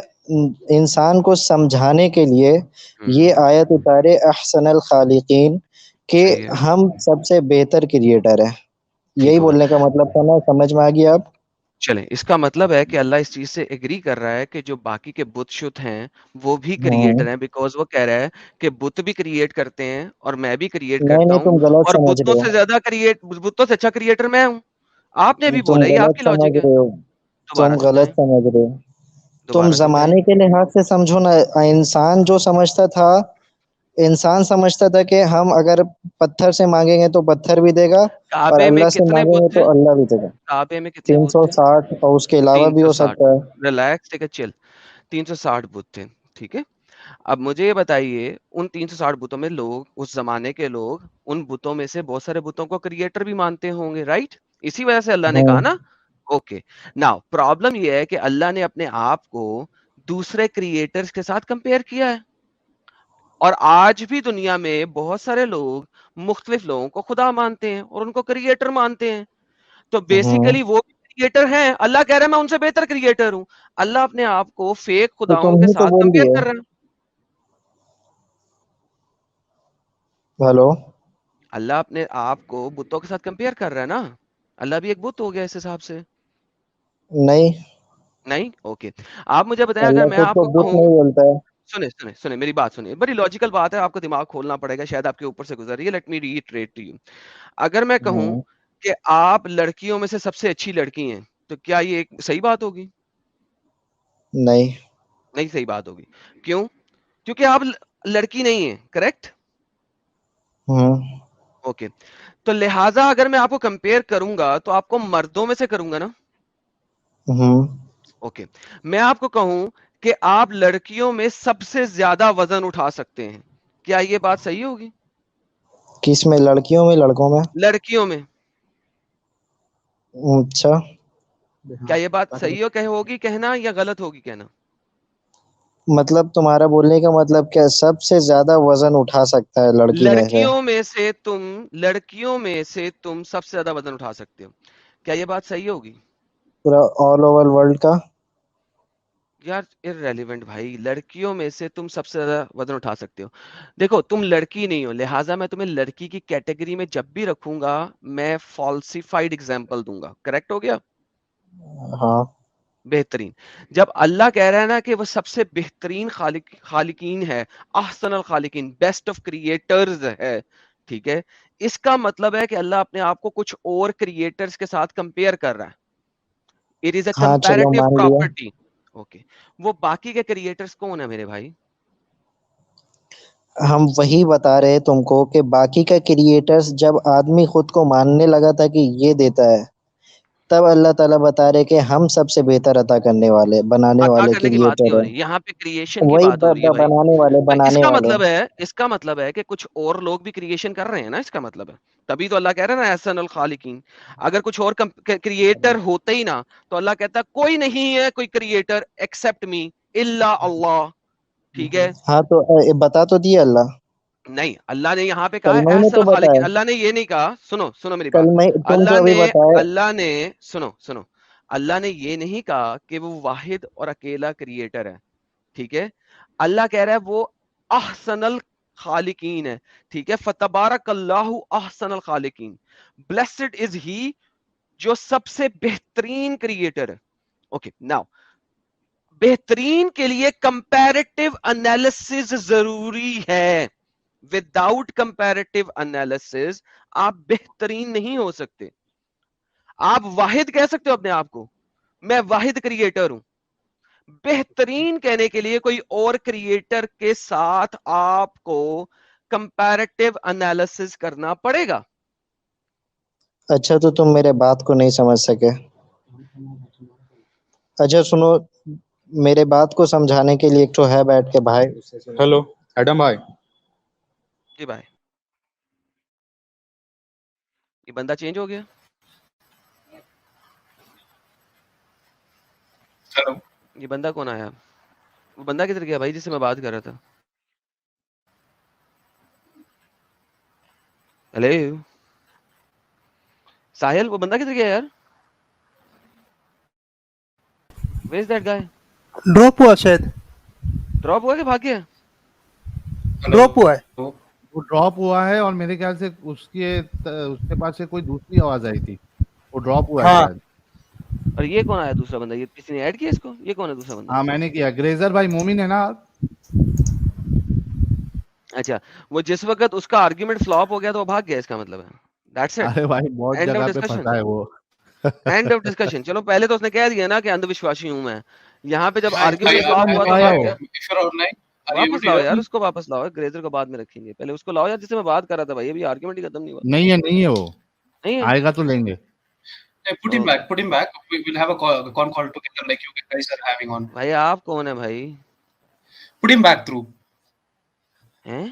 [SPEAKER 2] انسان کو سمجھانے کے لیے
[SPEAKER 4] ہم،
[SPEAKER 2] یہ آیت اتارے احسن الخالقین, کہ
[SPEAKER 4] صحیح ہے.
[SPEAKER 2] ہم سب سے بہتر کریٹر ہے.
[SPEAKER 4] ٹھیک
[SPEAKER 2] یہی
[SPEAKER 4] ہو گیا.
[SPEAKER 2] بولنے کا مطلب تھا نا, سمجھ میں آ گیا آپ؟
[SPEAKER 4] چلیں, اس کا مطلب ہے کہ اللہ اس چیز سے ایگری کر رہا ہے کہ جو باقی کے بت شت ہیں وہ بھی
[SPEAKER 2] ہاں.
[SPEAKER 4] کریٹر ہیں, بیکاز وہ کہہ رہا ہے کہ بت بھی کریٹ کرتے ہیں اور میں بھی کریٹ
[SPEAKER 2] نہیں
[SPEAKER 4] کرتا
[SPEAKER 2] نہیں,
[SPEAKER 4] ہوں,
[SPEAKER 2] تم غلط
[SPEAKER 4] اور
[SPEAKER 2] سمجھ
[SPEAKER 4] بتوں
[SPEAKER 2] رہے
[SPEAKER 4] سے
[SPEAKER 2] ہو,
[SPEAKER 4] زیادہ بتوں سے اچھا کریٹر میں ہوں. آپ نے بھی
[SPEAKER 2] تم
[SPEAKER 4] بولا, یہ آپ
[SPEAKER 2] غلط
[SPEAKER 4] کی
[SPEAKER 2] سمجھ
[SPEAKER 4] لاجک ہے.
[SPEAKER 2] رہے ہو, تم
[SPEAKER 4] دوبارہ
[SPEAKER 2] غلط
[SPEAKER 4] سمجھائیں,
[SPEAKER 2] سمجھ رہے ہو. تم
[SPEAKER 4] دوبارہ سمجھائیں.
[SPEAKER 2] زمانے کے لحاظ سے سمجھو نا. انسان جو سمجھتا تھا, انسان سمجھتا تھا کہ ہم اگر پتھر سے مانگیں گے تو پتھر بھی دے گا, اور
[SPEAKER 4] کعبے میں
[SPEAKER 2] اللہ سے
[SPEAKER 4] کتنے
[SPEAKER 2] مانگیں
[SPEAKER 4] بت
[SPEAKER 2] گے
[SPEAKER 4] تھے؟
[SPEAKER 2] تو اللہ بھی دے گا.
[SPEAKER 4] کعبے میں کتنے بت تھے؟
[SPEAKER 2] 360 اور اس کے علاوہ بھی ہو
[SPEAKER 4] 360.
[SPEAKER 2] سکتا ہے.
[SPEAKER 4] ریلیکس, ٹیک اے چل. 360 بت تھے. ٹھیک ہے, اب مجھے یہ بتائیے ان 360 بتوں میں لوگ, اس زمانے کے لوگ ان بتوں میں سے بہت سارے بتوں کو کریٹر بھی مانتے ہوں گے, رائٹ؟ اسی وجہ سے اللہ نے
[SPEAKER 2] ہاں
[SPEAKER 4] کہا نا. اوکے, ناؤ پرابلم یہ ہے کہ اللہ نے اپنے آپ کو دوسرے کریٹرز کے ساتھ کمپیئر کیا ہے, اور آج بھی دنیا میں بہت سارے لوگ مختلف لوگوں کو خدا مانتے ہیں اور ان کو کریٹر مانتے ہیں. تو
[SPEAKER 2] ہاں,
[SPEAKER 4] بیسیکلی وہ بھی کریٹر ہیں. اللہ کہہ رہا ہے میں ان سے بہتر کریٹر ہوں. اللہ اپنے آپ کو فیک
[SPEAKER 2] تو
[SPEAKER 4] خداؤں
[SPEAKER 2] تم
[SPEAKER 4] کے
[SPEAKER 2] ہی تو
[SPEAKER 4] ساتھ
[SPEAKER 2] بول
[SPEAKER 4] کمپیئر
[SPEAKER 2] دیے.
[SPEAKER 4] کر رہے ہیں.
[SPEAKER 2] ہلو,
[SPEAKER 4] اللہ اپنے آپ کو بتوں کے ساتھ کمپیئر کر رہا ہے نا. اللہ بھی ایک بت ہو گیا اس حساب سے.
[SPEAKER 2] نہیں,
[SPEAKER 4] نہیں, اوکے. آپ مجھے بتائیں, اگر
[SPEAKER 2] اللہ
[SPEAKER 4] میں
[SPEAKER 2] خود
[SPEAKER 4] آپ
[SPEAKER 2] کو
[SPEAKER 4] کو
[SPEAKER 2] بت
[SPEAKER 4] کہوں,
[SPEAKER 2] نہیں بولتا ہے.
[SPEAKER 4] سنیں میری بات سنیں, بڑی لاجیکل بات ہے, آپ کو دماغ کھولنا پڑے گا, شاید آپ کے اوپر سے گزر رہی ہے. Let me retreat to you. اگر میں کہوں
[SPEAKER 2] ہاں,
[SPEAKER 4] کہ آپ لڑکیوں میں سے سب سے اچھی لڑکی ہیں, تو کیا یہ ایک صحیح بات ہوگی؟
[SPEAKER 2] نہیں.
[SPEAKER 4] نہیں صحیح بات ہوگی. کیوں؟ کیونکہ آپ لڑکی نہیں ہیں, کریکٹ؟
[SPEAKER 2] ہاں,
[SPEAKER 4] اوکے, تو لہٰذا اگر میں آپ کو کمپیئر کروں گا تو آپ کو مردوں میں سے کروں گا نا.
[SPEAKER 2] ہاں,
[SPEAKER 4] اوکے, میں آپ کو کہوں کہ آپ لڑکیوں میں سب سے زیادہ وزن اٹھا سکتے ہیں, کیا یہ بات صحیح ہوگی؟
[SPEAKER 2] کس میں, لڑکیوں میں لڑکوں میں؟
[SPEAKER 4] لڑکیوں میں.
[SPEAKER 2] اچھا,
[SPEAKER 4] کیا یہ بات صحیح ہوگی کہنا, یا غلط ہوگی کہنا؟
[SPEAKER 2] مطلب تمہارا بولنے کا مطلب کیا, سب سے زیادہ وزن اٹھا سکتا ہے لڑکی میں سے؟
[SPEAKER 4] لڑکیوں میں سے تم سب سے زیادہ وزن اٹھا سکتے ہو, کیا یہ بات صحیح ہوگی؟
[SPEAKER 2] پورا آل اوور ورلڈ کا؟
[SPEAKER 4] یار irrelevant بھائی, لڑکیوں میں سے تم سب سے زیادہ وزن اٹھا سکتے ہو. دیکھو تم لڑکی نہیں ہو, لہٰذا میں تمہیں لڑکی کی کیٹیگری میں جب بھی رکھوں گا میں فالسیفائڈ ایگزامپل دوں گا. کریکٹ ہو گیا؟
[SPEAKER 2] ہاں,
[SPEAKER 4] بہترین. جب اللہ کہہ رہا ہے نا کہ وہ سب سے بہترین خالقین ہے, احسن الخالقین, بیسٹ آف کریٹرز ہے, ٹھیک ہے, اس کا مطلب ہے کہ اللہ اپنے آپ کو کچھ اور کریٹرز کے ساتھ کمپیئر کر رہا ہے. اٹ از اے
[SPEAKER 2] ہاں چلو
[SPEAKER 4] کمپیریٹو
[SPEAKER 2] مان لیا.
[SPEAKER 4] پراپرٹی. اوکے, وہ باقی کے کریٹرز کون ہیں میرے بھائی؟
[SPEAKER 2] ہم وہی بتا رہے تم کو کہ باقی کا کریٹرز جب آدمی خود کو ماننے لگا تھا کہ یہ دیتا ہے, تب اللہ تعالیٰ بتا رہے کہ ہم سب سے بہتر عطا کرنے والے, بنانے
[SPEAKER 4] عطا
[SPEAKER 2] والے
[SPEAKER 4] کرنے کی بات نہیں
[SPEAKER 2] کریٹر
[SPEAKER 4] ہو
[SPEAKER 2] ہے.
[SPEAKER 4] رہی, یہاں پہ کریشن کی
[SPEAKER 2] وہی
[SPEAKER 4] بات ہو رہی ہے بھائی.
[SPEAKER 2] بنانے والے,
[SPEAKER 4] تو
[SPEAKER 2] بنانے والے.
[SPEAKER 4] اس کا مطلب ہے کہ کچھ اور لوگ بھی کریشن کر رہے ہیں نا, اس کا مطلب ہے. تبھی تو اللہ کہہ رہا ہے نا احسن الخالقین. اگر کچھ اور کریٹر ہوتے ہی نا, تو اللہ کہتا کوئی نہیں ہے کوئی کریٹر ایکسپٹ می الا اللہ. ٹھیک ہے,
[SPEAKER 2] ہاں تو بتا تو دیا اللہ.
[SPEAKER 4] نہیں, اللہ نے یہاں پہ کہا ہے
[SPEAKER 2] کلمہ ہی میں
[SPEAKER 4] احسن
[SPEAKER 2] تو
[SPEAKER 4] الخالقین.
[SPEAKER 2] بتایا,
[SPEAKER 4] اللہ نے یہ نہیں کہا, سنو میری بات.
[SPEAKER 2] کلمہ تم تو ابھی بتائے.
[SPEAKER 4] اللہ نے سنو, اللہ نے یہ نہیں کہا کہ وہ واحد اور اکیلا کریٹر ہے, ٹھیک ہے. اللہ کہہ رہا ہے وہ احسن خالقین ہے, ٹھیک ہے, فتبارک اللہ احسن الخالقین, بلیسڈ از ہی جو سب سے بہترین کریٹر ہے. اوکے ناؤ بہترین کے لیے کمپیریٹیو انالیسز ضروری ہے. وداؤٹ کمپیریٹیو انالیسز آپ بہترین نہیں ہو سکتے. آپ واحد کہہ سکتے ہو اپنے آپ کو, میں واحد کریٹر ہوں. بہترین کہنے کے لیے کوئی اور کریٹر کے ساتھ آپ کو کمپیریٹیو انالیسز کرنا پڑے گا.
[SPEAKER 2] اچھا تو تم میرے بات کو نہیں سمجھ سکے. اچھا سنو, میرے بات کو سمجھانے کے لیے ایک تو ہے بیٹھ کے بھائی.
[SPEAKER 3] ہیلو ایڈم بھائی.
[SPEAKER 4] جی بھائی, یہ بندہ چینج ہو گیا.
[SPEAKER 3] ہیلو
[SPEAKER 4] یہ بندہ کون آیا؟ وہ بندہ کدھر گیا بھائی جس سے میں بات کر رہا تھا؟ ہیلو ساحل, وہ بندہ کدھر گیا یار؟ Where is that guy?
[SPEAKER 5] Drop ہوا, شاید
[SPEAKER 4] ڈراپ ہوا کہ بھاگ گیا؟
[SPEAKER 5] ڈراپ ہوا ہے.
[SPEAKER 1] وہ ڈراپ ہوا ہے اور میرے خیال سے اس کے پاس سے کوئی دوسری آواز آئی تھی, وہ ڈراپ ہوا ہے
[SPEAKER 5] ہاں
[SPEAKER 1] شاید.
[SPEAKER 4] اور یہ کون آیا دوسرا بندہ؟ یہ کسی نے ایڈ کیا اس کو؟ یہ کون ہے دوسرا بندہ؟
[SPEAKER 1] ہاں میں نے کیا. گریزر بھائی مومن ہے نا آپ؟
[SPEAKER 4] اچھا, وہ جس وقت اس کا آرگیومنٹ فلاپ ہو گیا تو وہ بھاگ گیا, اس کا مطلب ہے دیٹس اٹ,
[SPEAKER 1] ارے بھائی بہت
[SPEAKER 4] اینڈ آف
[SPEAKER 1] جگہ پہ
[SPEAKER 4] ڈسکشن.
[SPEAKER 1] پھنسا ہے وہ.
[SPEAKER 4] And of discussion. چلو پہلے تو اس نے کہہ دیا نا کہ اندھ وشواسی ہوں میں. یہاں پہ جب
[SPEAKER 3] بھائی
[SPEAKER 4] آرگیومنٹ
[SPEAKER 1] بھائی
[SPEAKER 4] فلاپ ہوا تو
[SPEAKER 1] آیا
[SPEAKER 4] بھاگ
[SPEAKER 1] ہو.
[SPEAKER 4] گیا.
[SPEAKER 3] if you're online, are you able
[SPEAKER 4] واپس
[SPEAKER 3] to
[SPEAKER 4] لاؤ
[SPEAKER 3] hear
[SPEAKER 4] یار,
[SPEAKER 3] me?
[SPEAKER 4] اس کو واپس لاؤ. گریزر کو بعد میں رکھیں گے, پہلے اس کو لاؤ یار جس سے میں بات کر رہا تھا. بھائی ابھی آرگیومنٹ ہی ختم نہیں ہوا.
[SPEAKER 1] نہیں ہے وہ,
[SPEAKER 4] نہیں ہے.
[SPEAKER 1] آئے گا تو لیں گے.
[SPEAKER 3] Hey, put him back, put him back. We'll have a con call together like you guys are having on.
[SPEAKER 4] بھائی آپ کون ہے بھائی؟
[SPEAKER 3] Put him back through.
[SPEAKER 4] ہیں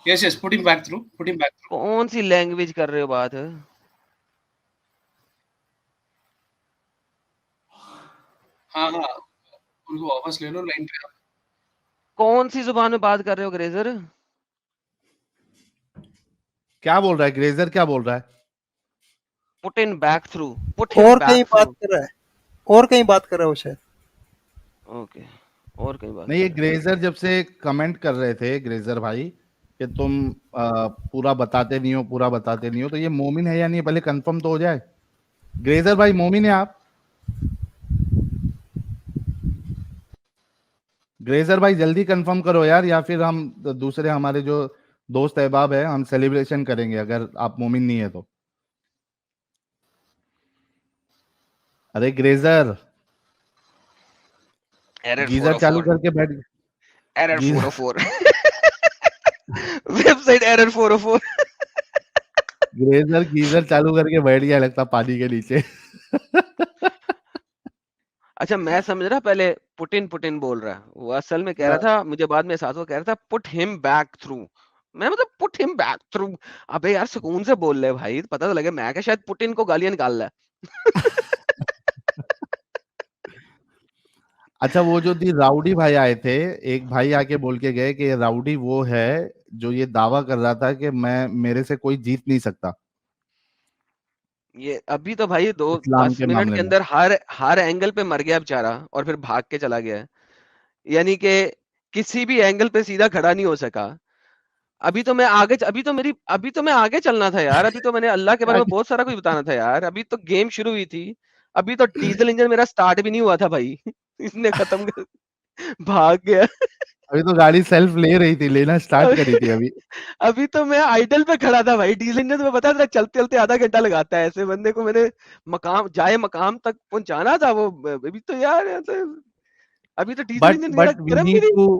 [SPEAKER 3] Yes, put him back through. Put him back through.
[SPEAKER 4] کون سی language کر رہے ہو بات؟
[SPEAKER 3] ہاں ان کو واپس لے لو لائن پہ.
[SPEAKER 4] کون سی زبان میں بات کر رہے ہو گریزر؟
[SPEAKER 1] کیا بول رہا ہے گریزر, کیا بول رہا ہے؟
[SPEAKER 4] put in back through, put
[SPEAKER 5] اور
[SPEAKER 4] him
[SPEAKER 5] کہیں
[SPEAKER 4] back
[SPEAKER 5] بات
[SPEAKER 4] through.
[SPEAKER 5] کر رہا ہے, اور کہیں بات کر رہا ہے وہ شاید.
[SPEAKER 4] اوکے, اور کہیں بات
[SPEAKER 1] نہیں, یہ
[SPEAKER 4] کر.
[SPEAKER 1] گریزر جب سے کمنٹ کر رہے تھے گریزر بھائی کہ تم پورا بتاتے نہیں ہو, تو یہ مومن ہے یا نہیں پہلے کنفرم تو ہو جائے. گریزر بھائی مومن ہے آپ؟ گریزر بھائی جلدی کنفرم کرو یار, یا پھر ہم دوسرے ہمارے جو دوست احباب ہیں ہم سیلیبریشن کریں گے اگر آپ مومن نہیں ہے تو. ارے گریزر,
[SPEAKER 4] Error
[SPEAKER 1] گیزر چالو
[SPEAKER 4] 404.
[SPEAKER 1] کر کے بیٹھ.
[SPEAKER 4] Error
[SPEAKER 1] geyser
[SPEAKER 4] 404. Web site error 404.
[SPEAKER 1] گریزر geyser چالو کر کے بیٹھ گیا لگتا پانی کے نیچے.
[SPEAKER 4] اچھا میں سمجھ رہا پہلے پٹن بول رہا ہے, وہ اصل میں کہہ رہا تھا, مجھے بعد میں احساس ہوا کہہ رہا تھا put him back through. میں مطلب put him back through. ابے یار سکون سے بول لے بھائی, پتہ تو لگے میں کہ شاید پٹن کو گالیاں نکال رہا ہے.
[SPEAKER 1] اچھا وہ جو راؤڈی بھائی آئے تھے, ایک بھائی آ کے بول کے گئے کہ راؤڈی وہ ہے جو یہ دعویٰ کر رہا تھا کہ میرے سے کوئی جیت نہیں سکتا
[SPEAKER 4] یہ ابھی تو بھائی
[SPEAKER 1] اسلام
[SPEAKER 4] 10
[SPEAKER 1] کے
[SPEAKER 4] منٹ
[SPEAKER 1] معاملے
[SPEAKER 4] کے
[SPEAKER 1] میں.
[SPEAKER 4] اندر ہر اینگل پہ مر گیا بےچارا, اور پھر بھاگ کے چلا گیا. یعنی کہ کسی بھی اینگل پہ سیدھا کھڑا نہیں ہو سکا. ابھی تو میں آگے چلنا تھا یار. ابھی تو میں نے اللہ کے بارے میں بہت سارا کچھ بتانا تھا یار. ابھی تو گیم شروع ہوئی تھی, ابھی تو ڈیزل انجن میرا سٹارٹ بھی نہیں ہوا تھا بھائی. اس نے ختم کر بھاگ گیا.
[SPEAKER 1] ابھی تو گاڑی سیلف لے رہی تھی, لینا سٹارٹ کری تھی ابھی.
[SPEAKER 4] ابھی تو میں آئیڈل پہ کھڑا تھا بھائی. ڈیزل انجن میں بتا تھا چلتے چلتے آدھا گھنٹہ لگاتا ہے. ایسے بندے کو میں نے مقام تک پہنچانا تھا. وہ ابھی تو یار ابھی تو ڈیزل انجن میرا گرم بھی نہیں.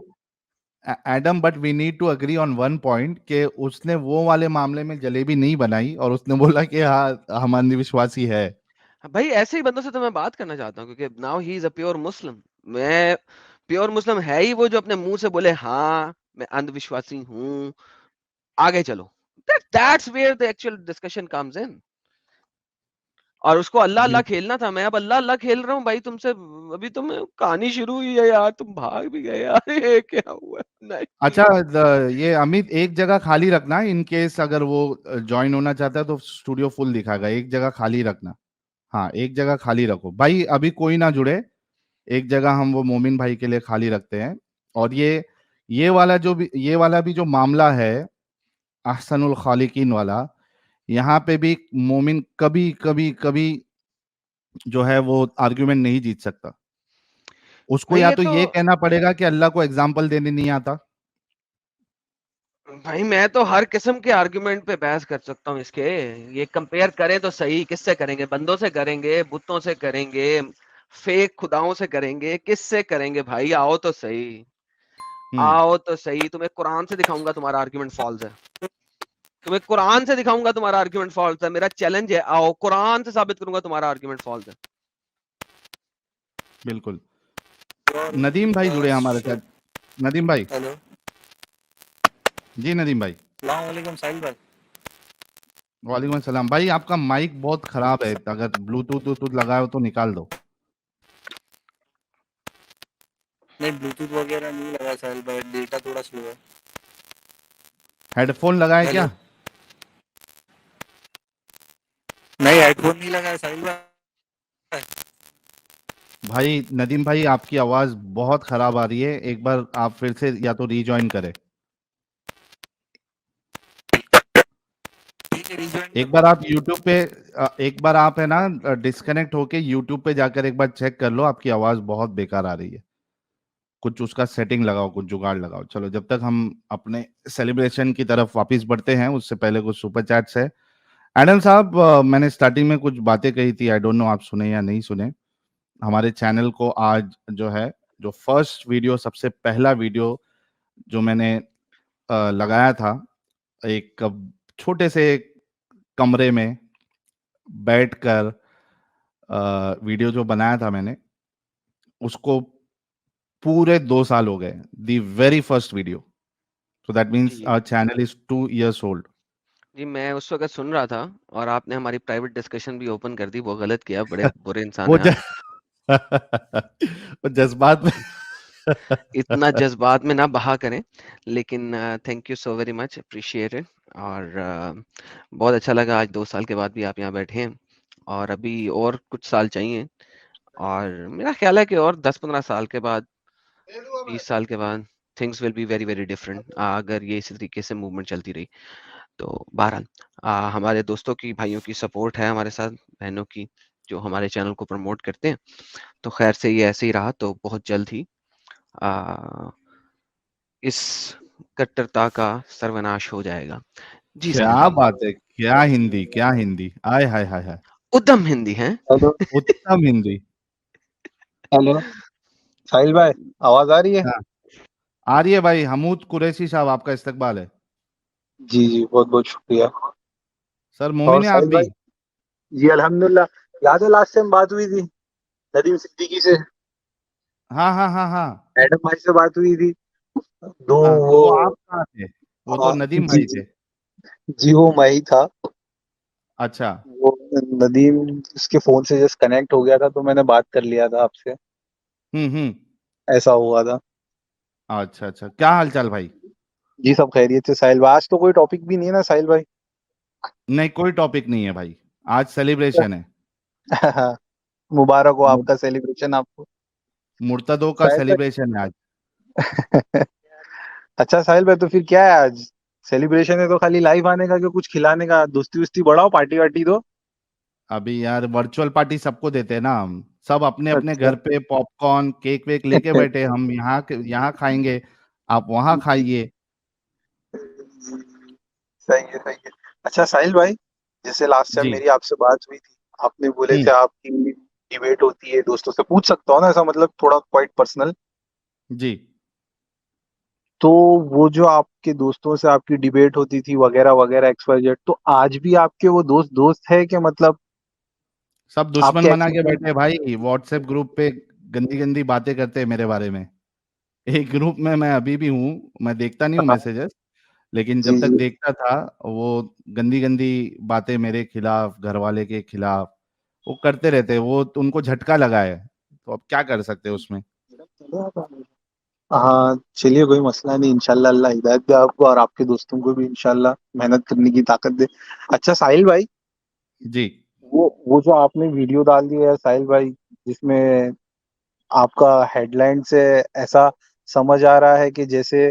[SPEAKER 1] Adam but we need to agree on one point کہ اس نے وہ والے معاملے میں جلیبی نہیں بنائی اور اس نے بولا کہ ہاں ہم اندھ وشواسی ہے.
[SPEAKER 4] بھائی ایسے ہی بندوں سے تو میں بات کرنا چاہتا ہوں, کیونکہ now he is a pure مسلم. میں پیور مسلم ہے ہی وہ جو اپنے منہ سے بولے ہاں میں اندھ وشواسی ہوں, آگے چلو. That's where the actual discussion comes in. اور اس کو اللہ کھیلنا تھا. میں اب اللہ کھیل رہا ہوں بھائی تم سے. ابھی تم کہانی شروع ہوئی ہے یار, تم بھاگ بھی گئے یار. یہ کیا ہوا؟
[SPEAKER 1] اچھا یہ امیت ایک جگہ خالی رکھنا, ان کیس اگر وہ جوائن ہونا چاہتا ہے تو اسٹوڈیو فل دکھا گا. ایک جگہ خالی رکھنا, ہاں ایک جگہ خالی رکھو بھائی. ابھی کوئی نہ جڑے, ایک جگہ ہم وہ مومن بھائی کے لیے خالی رکھتے ہیں. اور یہ والا بھی جو معاملہ ہے احسن الخالقین والا, یہاں پہ بھی مومن کبھی کبھی کبھی جو ہے وہ آرگیومنٹ نہیں جیت سکتا. اس کو
[SPEAKER 4] بھائی
[SPEAKER 1] یا
[SPEAKER 4] یہ
[SPEAKER 1] تو
[SPEAKER 4] تو
[SPEAKER 1] یہ کہنا پڑے گا کہ اللہ کو ایگزامپل دینے نہیں آتا.
[SPEAKER 4] بھائی میں تو ہر قسم کے آرگیومنٹ پہ بحث کر سکتا ہوں. اس کے یہ کمپیئر کریں تو صحیح, کس سے کریں گے؟ بندوں سے کریں گے, بتوں سے کریں گے, فیک خداؤں سے کریں گے, کس سے کریں گے بھائی؟ آؤ تو صحیح, آؤ تو صحیح. تمہیں قرآن سے دکھاؤں گا تمہارا آرگیومنٹ فالس ہے. تمہیں قرآن سے دکھاؤں گا تمہارا آرگیومنٹ فالس ہے. میرا چیلنج ہے, آؤ قرآن سے ثابت کروں گا تمہارا آرگیومنٹ فالس ہے.
[SPEAKER 1] بالکل. ندیم بھائی جڑے ہمارے ساتھ. ندیم بھائی.
[SPEAKER 6] ہیلو,
[SPEAKER 1] جی ندیم بھائی.
[SPEAKER 6] السلام علیکم ساحل بھائی.
[SPEAKER 1] وعلیکم السلام بھائی. آپ کا مائک بہت خراب ہے, اگر بلوٹوتھ لگائے ہو تو نکال دو.
[SPEAKER 6] نہیں بلوٹوتھ وغیرہ نہیں لگا ساحل بھائی, ڈیٹا تھوڑا سلو ہے.
[SPEAKER 1] ہیڈ فون لگائے کیا؟
[SPEAKER 6] ہیلو, نہیں ہیڈ فون نہیں لگا ساحل بھائی.
[SPEAKER 1] بھائی ندیم بھائی آپ کی آواز بہت خراب آ رہی ہے, ایک بار آپ پھر سے یا تو ری جوائن کریں.
[SPEAKER 6] ٹھیک ہے, ریجوائن
[SPEAKER 1] ایک
[SPEAKER 6] کرتا
[SPEAKER 1] بار
[SPEAKER 6] ہوں.
[SPEAKER 1] آپ یوٹیوب پہ ایک بار آپ ہے نا ڈسکنیکٹ ہو کے یوٹیوب پہ جا کر ایک بار چیک کر لو, آپ کی آواز بہت بیکار آ رہی ہے. کچھ اس کا سیٹنگ لگاؤ, کچھ جگاڑ لگاؤ. چلو جب تک ہم اپنے سیلیبریشن کی طرف واپس بڑھتے ہیں, اس سے پہلے کچھ سپر چیٹس ہے. ایڈم صاحب, میں نے سٹارٹنگ میں کچھ باتیں کہی تھی, آئی ڈونٹ نو آپ سنے یا نہیں سنے. ہمارے چینل کو آج جو ہے, جو فرسٹ ویڈیو, سب سے پہلا ویڈیو جو میں نے لگایا تھا, ایک چھوٹے سے کمرے میں بیٹھ کر ویڈیو جو بنایا تھا میں نے, اس کو پورے 2 سال ہو گئے. The very first video. So that means
[SPEAKER 4] جی
[SPEAKER 1] our channel is 2 years old.
[SPEAKER 4] جی, میں اس وقت سن رہا تھا اور آپ نے ہماری پرائیویٹ ڈسکشن بھی اوپن کر دی. وہ غلط کیا, بڑے برے انسان
[SPEAKER 1] وہ
[SPEAKER 4] ہیں آپ.
[SPEAKER 1] وہ جذبات میں
[SPEAKER 4] اتنا جذبات میں نہ بہا کریں. لیکن thank you so very much, appreciate it. اور بہت اچھا لگا آج 2 سال کے بعد بھی آپ یہاں بیٹھے ہیں, اور ابھی اور کچھ سال چاہیے. اور میرا خیال ہے کہ اور 10-15 سال کے بعد, 20 سال کے بعد things will be very very different, اگر یہ اسی طریقے سے موومنٹ چلتی رہی. تو بہرحال ہمارے دوستوں کی, بھائیوں کی سپورٹ ہے ہمارے ساتھ, بہنوں کی, جو ہمارے چینل کو پروموٹ کرتے ہیں. تو خیر سے یہ ایسے ہی رہا تو بہت جلد ہی اس کٹرتا کا سروناش ہو جائے گا. جی ساحل
[SPEAKER 1] کیا
[SPEAKER 4] بھائی,
[SPEAKER 1] بات ہے, کیا ہندی, کیا ہندی, آئے ہائے ہائے ہائے,
[SPEAKER 4] ادم ہندی ہیں.
[SPEAKER 6] ہیلو,
[SPEAKER 1] اتم ہندی.
[SPEAKER 6] ہیلو ساحل بھائی, آواز آ رہی ہے؟
[SPEAKER 1] ہاں, آ رہی ہے بھائی. حمود قریشی صاحب, آپ کا استقبال ہے.
[SPEAKER 6] جی جی, بہت بہت شکریہ.
[SPEAKER 1] سر
[SPEAKER 6] اور
[SPEAKER 1] مومن ہے آپ
[SPEAKER 6] ساحل
[SPEAKER 1] بھی.
[SPEAKER 6] بھائی, جی الحمدللہ. یاد ہے لاسٹ ٹائم بات ہوئی تھی ندیم صدیقی سے,
[SPEAKER 1] ہاں ہاں ہاں ہاں
[SPEAKER 6] ایڈم بھائی سے بات ہوئی تھی. تو
[SPEAKER 1] ہاں, تو
[SPEAKER 6] وہ
[SPEAKER 1] وہ آپ کہاں تھے؟ وہ تو ندیم
[SPEAKER 6] جی
[SPEAKER 1] بھائی
[SPEAKER 6] جی
[SPEAKER 1] تھے.
[SPEAKER 6] جی, وہ میں ہی تھا.
[SPEAKER 1] اچھا.
[SPEAKER 6] وہ ندیم اس کے فون سے جسٹ کنیکٹ ہو گیا تھا, تو میں نے بات کر لیا تھا آپ سے,
[SPEAKER 1] ہوں.
[SPEAKER 6] ایسا ہوا تھا.
[SPEAKER 1] اچھا اچھا, کیا حال چال بھائی؟
[SPEAKER 6] جی سب خیریت سے ساحل بھائی. آج تو کوئی ٹاپک بھی نہیں ہے نا ساحل بھائی؟
[SPEAKER 1] نہیں, کوئی ٹاپک نہیں ہے بھائی, آج سیلیبریشن ہے.
[SPEAKER 6] مبارک ہو آپ کا سیلیبریشن آپ کو.
[SPEAKER 1] مرتدوں کا
[SPEAKER 6] ساحل
[SPEAKER 1] سیلیبریشن ہے آج.
[SPEAKER 6] بھائی اچھا ساحل بھائی, تو پھر کیا ہے آج سیلیبریشن ہے؟ تو خالی لائیو آنے کا کہ کچھ کھلانے کا؟ دوستی وستی بڑھاؤ, پارٹی وارٹی دو.
[SPEAKER 1] ابھی یار ورچوئل پارٹی سب کو دیتے ہیں نا ہم, سب اپنے اپنے
[SPEAKER 6] اچھا
[SPEAKER 1] گھر پہ پاپ کارن کیک ویک لے کے بیٹھے. ہم یہاں کھائیں گے, آپ وہاں کھائیے.
[SPEAKER 6] صحیح ہے صحیح ہے. اچھا ساحل بھائی, جیسے لاسٹ ٹائم
[SPEAKER 1] جی.
[SPEAKER 6] میری آپ سے بات ہوئی تھی, آپ نے بولے
[SPEAKER 1] ہوں.
[SPEAKER 6] تھے آپ کی ڈیبیٹ ہوتی ہے دوستوں سے, پوچھ سکتا ہوں نا ایسا, مطلب تھوڑا کوائٹ پرسنل.
[SPEAKER 1] جی.
[SPEAKER 6] تو وہ جو آپ کے دوستوں سے آپ کی ڈیبیٹ ہوتی تھی وغیرہ وغیرہ ایکس وائی زیڈ, تو آج بھی آپ کے وہ دوست ہے کہ مطلب
[SPEAKER 1] سب
[SPEAKER 6] آپ
[SPEAKER 1] دشمن
[SPEAKER 6] کے
[SPEAKER 1] بنا کے بیٹھے بھائی, واٹس ایپ گروپ پہ گندی گندی باتیں کرتے ہیں میرے بارے میں. ایک گروپ میں ابھی بھی ہوں, میں دیکھتا نہیں ہوں
[SPEAKER 6] ہاں
[SPEAKER 1] میسیجز, لیکن جب
[SPEAKER 6] جی جی
[SPEAKER 1] تک دیکھتا تھا وہ گندی گندی باتیں میرے خلاف, گھر والے کے خلاف وہ کرتے رہتے. وہ ان کو جھٹکا لگا ہے, تو اب کیا کر سکتے اس میں.
[SPEAKER 6] ہاں چلیے, کوئی مسئلہ نہیں, انشاءاللہ اللہ ہدایت دے آپ کو, اور آپ کے دوستوں کو بھی انشاءاللہ محنت کرنے کی طاقت دے. اچھا ساحل بھائی,
[SPEAKER 1] جی.
[SPEAKER 6] وہ جو آپ نے ویڈیو ڈال دی ہے ساحل بھائی, جس میں آپ کا ہیڈ لائن سے ایسا سمجھ آ رہا ہے کہ جیسے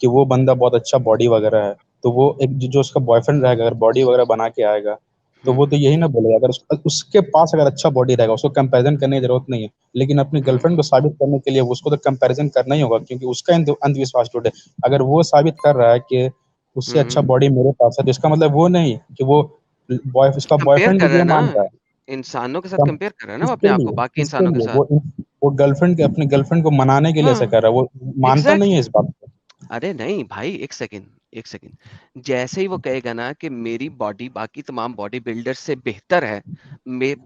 [SPEAKER 7] کہ وہ بندہ بہت اچھا باڈی وغیرہ ہے تو وہ ایک جو اس کا بوائے فرینڈ رہے گا اگر باڈی وغیرہ بنا کے آئے گا تو وہ تو یہی نہ بولے گا. اگر اس کے پاس اگر اچھا باڈی رہے گا اس کو کمپیریزن کرنے کی ضرورت نہیں ہے, لیکن اپنی گرل فرینڈ کو ثابت کرنے کے لیے اس کو تو کمپیریزن کرنا ہی ہوگا کیونکہ اس کا اندھ وشواس ٹوٹے. اگر وہ ثابت کر رہا ہے کہ اس سے اچھا باڈی میرے پاس ہے تو اس کا مطلب وہ نہیں کہ وہ اس کا بوائے
[SPEAKER 4] کمپیئر
[SPEAKER 7] فرینڈ
[SPEAKER 4] کر رہا ہے
[SPEAKER 7] جو
[SPEAKER 4] نا,
[SPEAKER 7] مانتا ہے
[SPEAKER 4] انسانوں کے ساتھ کمپیئر کر رہا ہے نا وہ
[SPEAKER 7] اس
[SPEAKER 4] اپنے
[SPEAKER 7] کے
[SPEAKER 4] آپ کو
[SPEAKER 7] لیے
[SPEAKER 4] باقی
[SPEAKER 7] اس کے
[SPEAKER 4] انسانوں کے
[SPEAKER 7] لیے
[SPEAKER 4] ساتھ.
[SPEAKER 7] وہ گرل فرینڈ کے اپنی گرل فرینڈ کو منانے کے لیے ایسا کر رہا ہے, وہ مانتا نہیں ہے اس بات کو.
[SPEAKER 4] ارے نہیں بھائی, ایک سیکنڈ, جیسے ہی وہ کہے گا نا کہ میری باڈی باقی تمام باڈی بلڈر سے بہتر ہے,